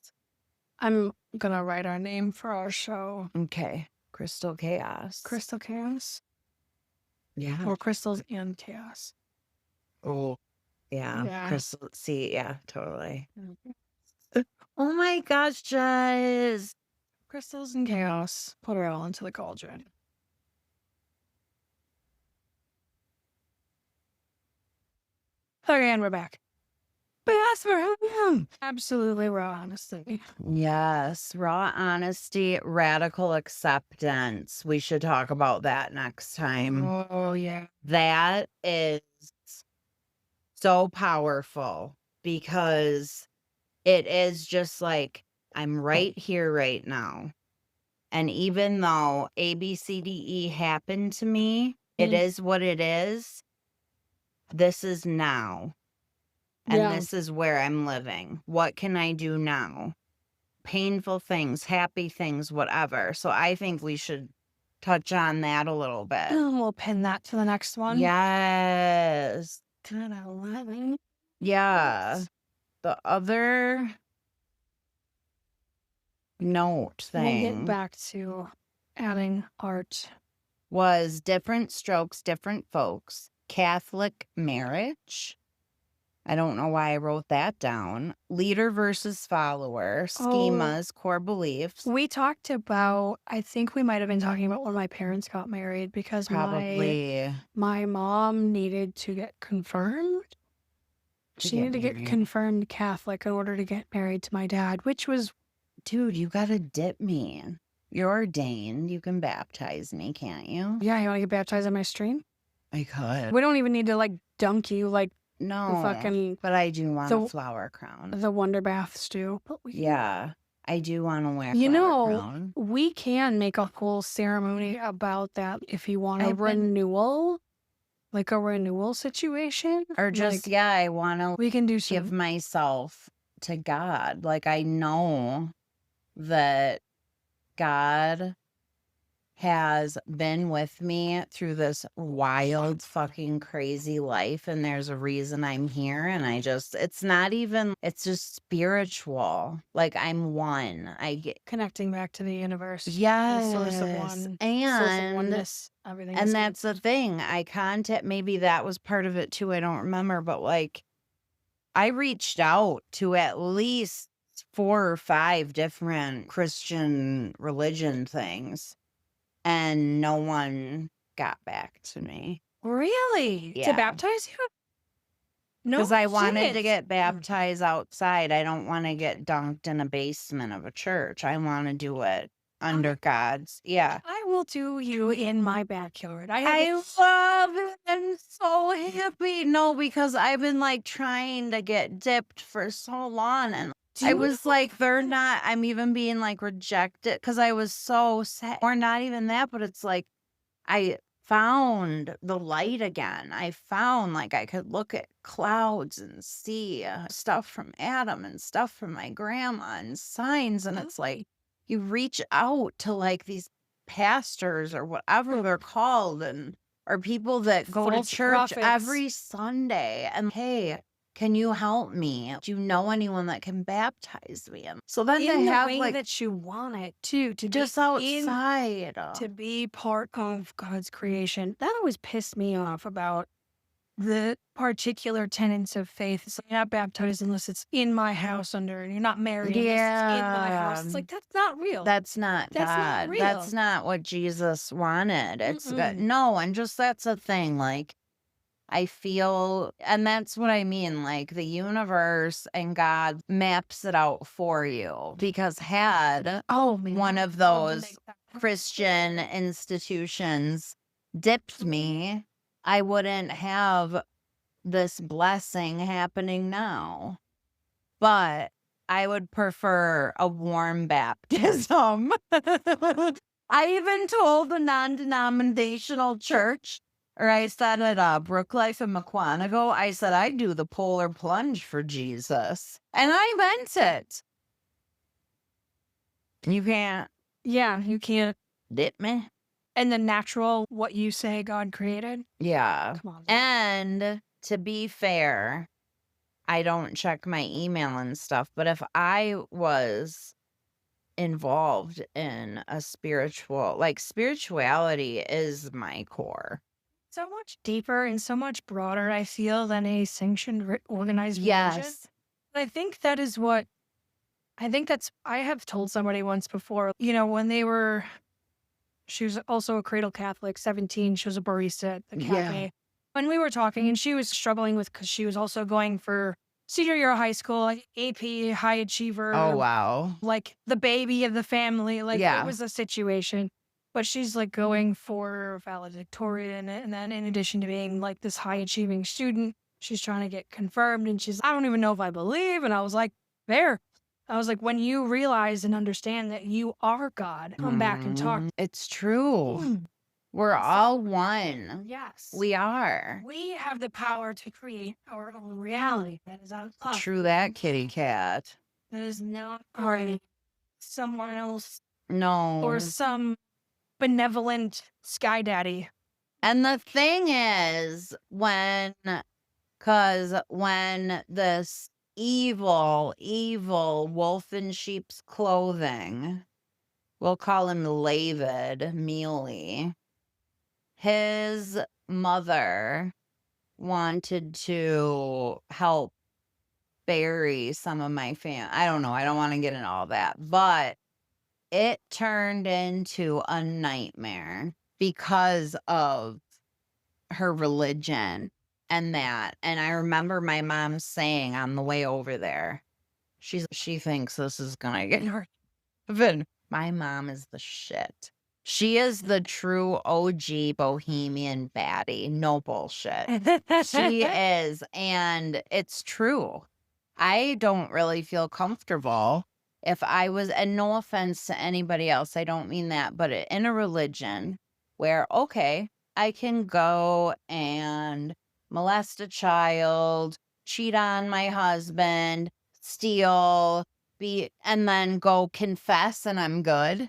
I'm gonna write our name for our show. Okay. Crystal chaos. Crystal chaos. Yeah. Or crystals and chaos. Oh. Yeah. Yeah. Crystal. See, yeah, totally. Mhm. Oh my gosh, Jess. Crystals and chaos. Put it all into the cauldron. Okay, and we're back. Yes, for Absolutely raw honesty. Yes, raw honesty, radical acceptance. We should talk about that next time. Oh, yeah. That is so powerful because it is just like, I'm right here right now. And even though ABCDE happened to me, it Mm. is what it is. This is now. And Yeah. this is where I'm living. What can I do now? Painful things, happy things, whatever. So I think we should touch on that a little bit. We'll pin that to the next one. Yes. 10 out of 11. Yeah. The other note We'll get thing back to adding art. was different strokes, different folks. Catholic marriage. I don't know why I wrote that down. Leader versus follower. Schemas, core beliefs. We talked about, I think we might have been talking about when my parents got married because Probably. my mom needed to get confirmed. She needed to get married. confirmed Catholic in order to get married to my dad, which was, Dude, you gotta dip me. You're ordained. You can baptize me, can't you? yeah, you want to get baptized on my stream? I could. We don't even need to like dunk you like No, fucking but I do want the- a flower crown. the wonder baths do. But Yeah, I do want to wear a You flower know, crown. we can make a whole ceremony about that if you want a I've been- renewal, like a renewal situation. Or just, like, yeah, I want to we can do give some. myself to God. Like, I know that God has been with me through this wild fucking crazy life, and there's a reason I'm here. And it's not even, it's just spiritual. Like, I'm one. I get Connecting back to the universe. The yes, source of one. Source of and oneness. Everything. and is that's the thing. Maybe that was part of it too. I don't remember, but like, I reached out to at least 4 or 5 different Christian religion things, and no one got back to me. Really? Yeah. To baptize you? No, Because I wanted to shit. get baptized outside. I don't want to get dunked in a basement of a church. I want to do it under God's. Yeah. I will do you in my backyard. I love it. I'm so happy. No, because I've been like trying to get dipped for so long, and I was like, I'm even being like rejected because I was so sad. Or not even that, but it's like I found the light again. I found like I could look at clouds and see stuff from Adam and stuff from my grandma and signs. And it's like you reach out to like these pastors or whatever they're called, and or people that go to False church prophets. every Sunday, and hey, can you help me? Do you know anyone that can baptize me? And so then in they the have way like that you want it to just be outside. to be part of God's creation. That always pissed me off about the particular tenets of faith. It's like you're not baptized unless it's in my house and you're not married unless it's in my house. It's like that's not real. That's not That's not God. real. That's not what Jesus wanted. It's Mm-mm. no, and just that's a thing. Like, I feel, and that's what I mean, like the universe and God maps it out for you. Because had Oh man, one I of would love to those make that. Christian institutions dipped me, I wouldn't have this blessing happening now. But I would prefer a warm baptism. I even told the non-denominational church, or I said at Brook Life in McQuanago, I said I'd do the polar plunge for Jesus. And I meant it. You can't Yeah, you can't. dip me. And the natural, what you say God created. Yeah. Come on. And to be fair, I don't check my email and stuff, but if I was involved in a spiritual, like spirituality is my core. So much deeper and so much broader, I feel, than a sanctioned, organized religion. Yes. I think that is what I have told somebody once before, she was also a cradle Catholic, 17. She was a barista at the Yeah. cafe. When we were talking, and she was struggling because she was also going for senior year of high school, like AP, high achiever, Oh, wow. like the baby of the family. Like it Yeah. was a situation. But she's like going for valedictorian. And then in addition to being like this high achieving student, she's trying to get confirmed. And I don't even know if I believe. And I was like, there. I was like, when you realize and understand that you are God, come back and talk. It's true. Mm. We're It's- all one. Yes. We are. We have the power to create our own reality. That is our love. True that, kitty cat. That is not already someone else No. or some benevolent sky daddy. And the thing is, because when this evil wolf in sheep's clothing, we'll call him Lavid Mealy, his mother wanted to help bury some of my I don't know. I don't want to get into all that, but it turned into a nightmare because of her religion and that. And I remember my mom saying on the way over there, she thinks this is gonna get her heaven. My mom is the shit. She is the true OG bohemian baddie. No bullshit. She is, and it's true. I don't really feel comfortable if I was, and no offense to anybody else, I don't mean that, but in a religion where, okay, I can go and molest a child, cheat on my husband, steal, and then go confess and I'm good.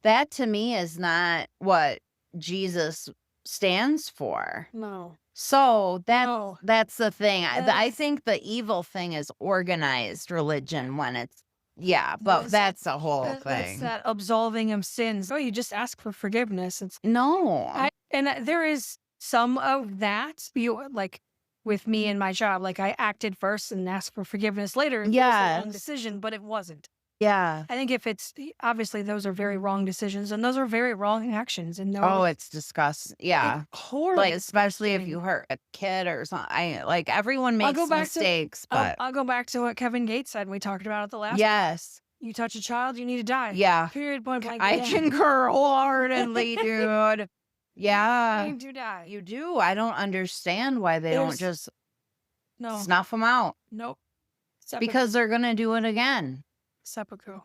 That to me is not what Jesus stands for. No. So No. that's the thing. I That's- think the evil thing is organized religion when it's, yeah, but That's- that's a whole That's thing. that absolving of sins. Oh, you just ask for forgiveness. No. There is some of that. Like with me and my job, like I acted first and asked for forgiveness later. It was the wrong Yes. decision, but it wasn't. Yeah. I think if it's obviously those are very wrong decisions and those are very wrong actions. And Oh, it's disgusting. Yeah. horrible. Like, especially if you hurt a kid or something. Like, everyone makes go back to- mistakes, but I'll go back to what Kevin Gates said. We talked about it the last. yes. You touch a child, you need to die. Yeah. Period. Point blank. I concur wholeheartedly, dude. Yeah. You do die. You do. I don't understand why they don't just No. snuff them out. Nope. Because they're going to do it again. Seppuku.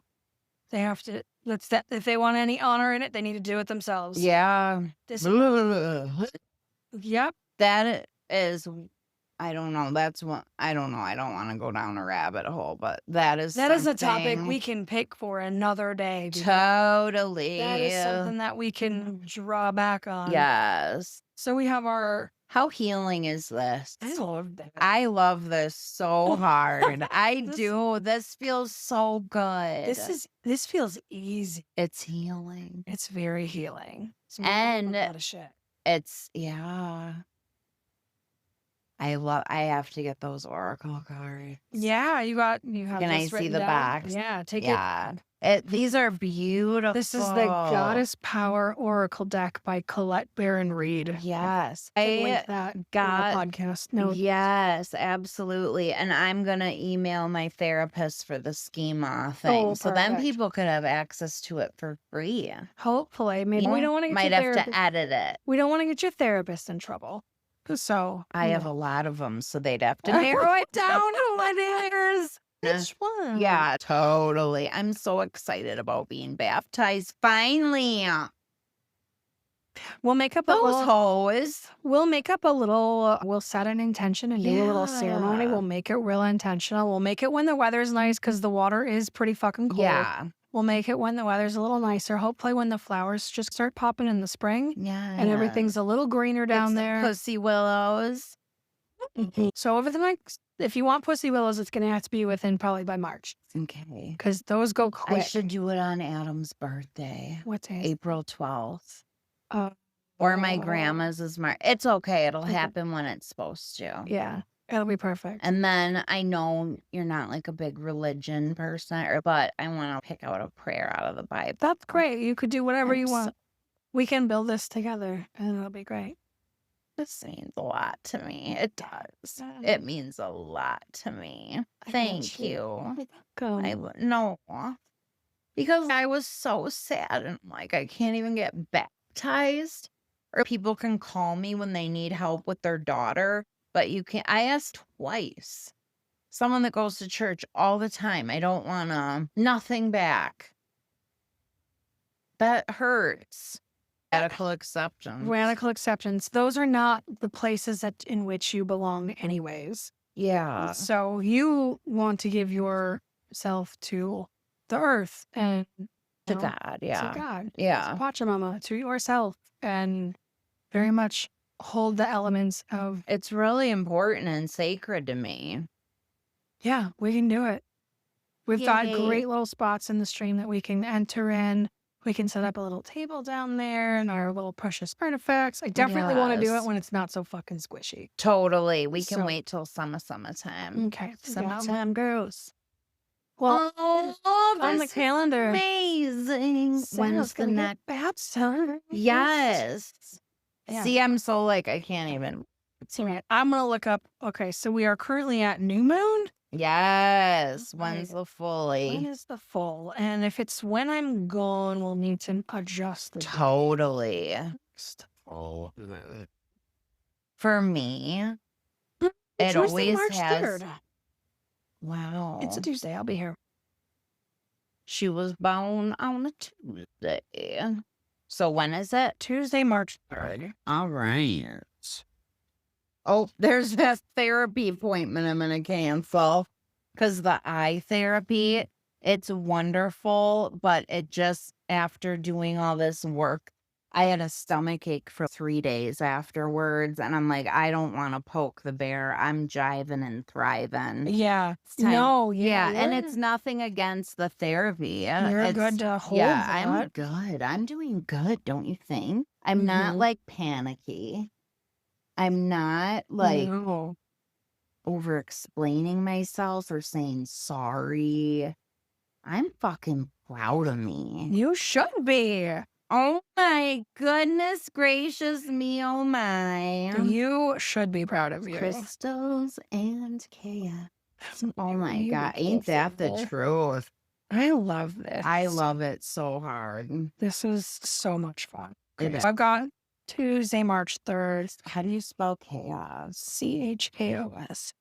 They have to. If they want any honor in it, they need to do it themselves. Yeah. Yep. That is, I don't know. That's what, I don't know. I don't want to go down a rabbit hole, but that is a topic something- we can pick for another day. Totally. That is something that we can draw back on. Yes. So we have our. How healing is this? I love that. I love this so hard. I This- do. This feels so good. This feels easy. It's healing. It's very healing. And- a lot of shit. It's, yeah. I have to get those oracle cards. Yeah, you have. Can I this see written the down. box? Yeah, take it. Yeah. These are beautiful. This is the Goddess Power Oracle deck by Colette Baron Reed. Yes. Can link that in our podcast. No. Yes, absolutely. And I'm going to email my therapist for the schema thing. Oh, So then perfect. people could have access to it for free. Hopefully. Maybe we don't want to get Might your have therapist. to edit it. We don't want to get your therapist in trouble. So I have a lot of them, so they'd have to narrow it down to what it is. Which one? Yeah, totally. I'm so excited about being baptized. Finally. We'll make up a Those little. hoes. We'll make up a little. We'll set an intention and do a little ceremony. Yeah. We'll make it real intentional. We'll make it when the weather's nice because the water is pretty fucking cold. Yeah. We'll make it when the weather's a little nicer. Hopefully, when the flowers just start popping in the spring Yeah. and everything's a little greener down there. Pussy willows. So over the next, if you want pussy willows, it's gonna have to be within probably by March Okay. because those go quick. I should do it on Adam's birthday. What day? is it? April 12th. Oh. Or my grandma's is March. It's okay. It'll Okay. happen when it's supposed to. Yeah, it'll be perfect. And then I know you're not like a big religion person, but I want to pick out a prayer out of the Bible. That's great. You could do whatever you I'm want. We can build this together, and it'll be great. This means a lot to me. It does. Yeah. It means a lot to me. Thank you. Go. No. Because I was so sad and like I can't even get baptized. Or people can call me when they need help with their daughter, but you can't. I asked twice. Someone that goes to church all the time. I don't want nothing back. That hurts. Radical acceptance. Radical acceptance. Those are not the places that in which you belong, anyways. Yeah. So you want to give yourself to the earth and To God. Yeah. to God, Yeah. to Pachamama, to yourself, and very much hold the elements of. It's really important and sacred to me. Yeah, we can do it. We've got Yay. great little spots in the stream that we can enter in. We can set up a little table down there and our little precious artifacts. I definitely want to do it Yes. when it's not so fucking squishy. Totally. We can So- wait till summertime. Okay. Summertime girls. Well, Oh, on the this is calendar. amazing. When's the next? baptism? Yes. Yeah. See, I'm so like, I can't even. It's all right. I'm gonna look up. Okay, so we are currently at new moon. Yes. Okay. When's the When fully? is the full? And if it's when I'm gone, we'll need to adjust the Totally. next. Oh, For me, it Tuesday, always March has. 3rd. Wow. It's a Tuesday. I'll be here. She was born on a Tuesday. So when is it? Tuesday, March 3rd. All right. Oh, there's that therapy appointment I'm going to cancel. Because the eye therapy, it's wonderful. But it just, after doing all this work, I had a stomach ache for 3 days afterwards. And I'm like, I don't want to poke the bear. I'm jiving and thriving. Yeah. It's time- No. Yeah, and you're- it's nothing against the therapy. You're It's- good to hold Yeah, I'm that. good. I'm doing good, don't you think? I'm not Mhm. like panicky. I'm not like No. over explaining myself or saying sorry. I'm fucking proud of me. You should be. Oh my goodness gracious me, oh my. You should be proud of you. Crystals and chaos. Oh my You God, ain't that the beautiful. truth? I love this. I love it so hard. This is so much fun. It Okay, is. so I've got Tuesday, March 3rd. How do you spell chaos? CHAOS.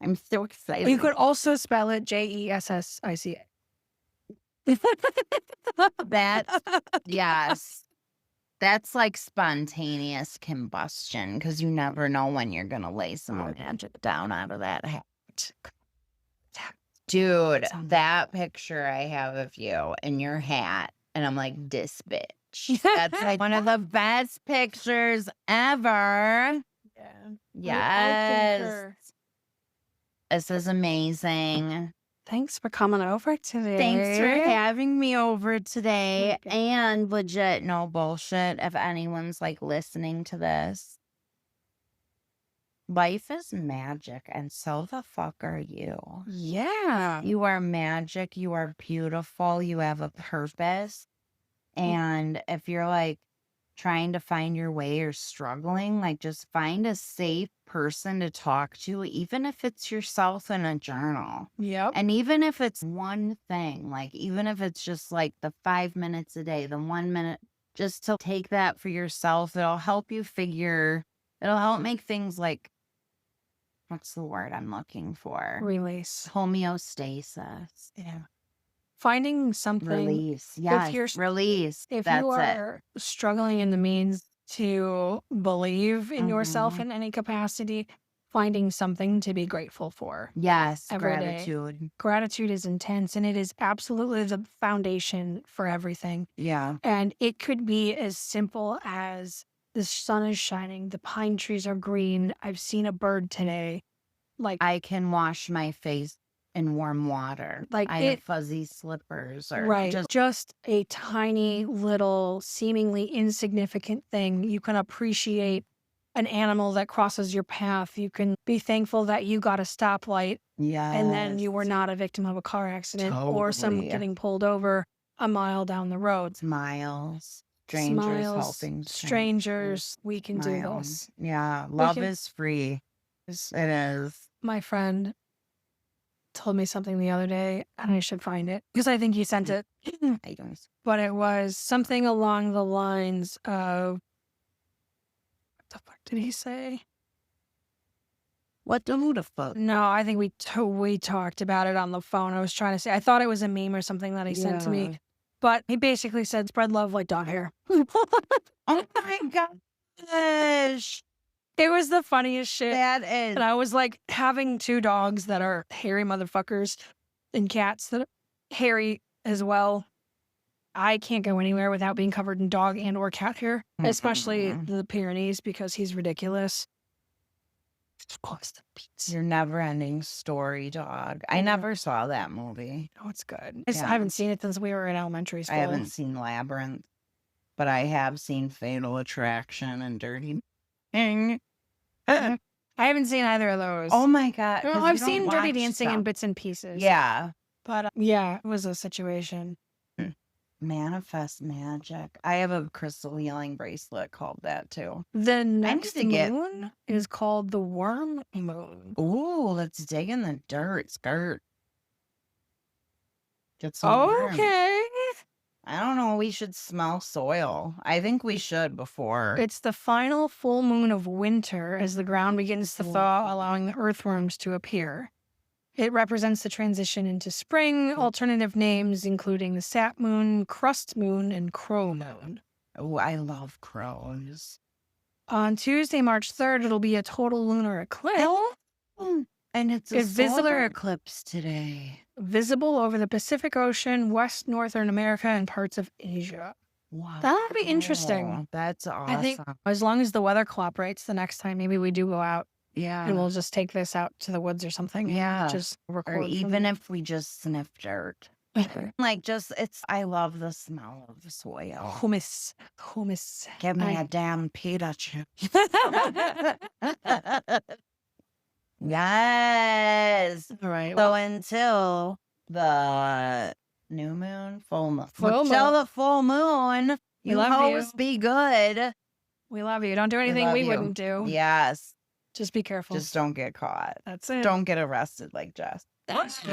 I'm so excited. You could also spell it JESSICA. That, yes. That's like spontaneous combustion because you never know when you're going to lay some magic down out of that hat. Dude, Sounds- that picture I have of you in your hat, and I'm like, this bitch. That's like one of the best pictures ever. Yeah. Yes. This is amazing. Thanks for coming over today. Thanks for having me over today. Okay. And legit, no bullshit. If anyone's like listening to this, Life is magic, and so the fuck are you. Yeah. You are magic. You are beautiful. You have a purpose. And if you're like trying to find your way or struggling, like just find a safe person to talk to, even if it's yourself in a journal. Yep. And even if it's one thing, like even if it's just like the 5 minutes a day, the 1 minute, just to take that for yourself, it'll help you it'll help make things like, what's the word I'm looking for? Release. Homeostasis. Yeah. Finding something. Release. If Yes. you're Release. if That's you are struggling in the means to believe in yourself Mhm. in any capacity, finding something to be grateful for Yes. every day. Gratitude. Gratitude is intense, and it is absolutely the foundation for everything. Yeah. And it could be as simple as the sun is shining, the pine trees are green, I've seen a bird today. Like I can wash my face in warm water. Like I have fuzzy slippers or right. Just a tiny little seemingly insignificant thing. You can appreciate an animal that crosses your path. You can be thankful that you got a stoplight and then you were yes. not a victim of a car accident or someone Totally. getting pulled over a mile down the road. Smiles. Strangers Smiles, helping strangers, we can do Smiles. this. Yeah. Love can- is free. It is. My friend told me something the other day, and I should find it because I think he sent it. I don't. But it was something along the lines of, what the fuck did he say? What the fuck? No, I think we talked about it on the phone. I was trying to say, I thought it was a meme or something that he sent to me. But he basically said, spread love like dog hair. Oh my gosh. It was the funniest shit. That is. And I was like, having two dogs that are hairy motherfuckers and cats that are hairy as well. I can't go anywhere without being covered in dog and or cat hair, especially the Pyrenees because he's ridiculous. Of course, the beats. Your never ending story, dog. I never saw that movie. Oh, it's good. Yeah. I haven't seen it since we were in elementary school. I haven't seen Labyrinth, but I have seen Fatal Attraction and Dirty Dancing. I haven't seen either of those. Oh my God. No, 'cause I've you don't seen Dirty watch Dancing in stuff. bits and pieces. Yeah. But yeah, it was a situation. Manifest magic. I have a crystal healing bracelet called that too. The next to get- moon is called the worm moon. Ooh, let's dig in the dirt, skirt. Get some worms. Okay. I don't know. We should smell soil. I think we should before. It's the final full moon of winter as the ground begins to thaw, allowing the earthworms to appear. It represents the transition into spring, alternative names including the sap moon, crust moon, and crow moon. Oh, I love crows. On Tuesday, March 3rd, it'll be a total lunar eclipse. And it's a It's visible- solar eclipse today. Visible over the Pacific Ocean, West Northern America, and parts of Asia. Wow. That'd be interesting. That's awesome. I think as long as the weather cooperates the next time, maybe we do go out yeah. and we'll just take this out to the woods or something. and Yeah. Just record. Or from- even if we just sniff dirt. Like I love the smell of the soil. Hummus. Give me I- a damn pita chip. Yes. All right. So until the new moon, full moon. Full Until moon. the full moon, We you love hoes you. be good. We love you. Don't do anything love we you. wouldn't do. Yes. Just be careful. Just don't get caught. That's it. Don't get arrested like Jess. That's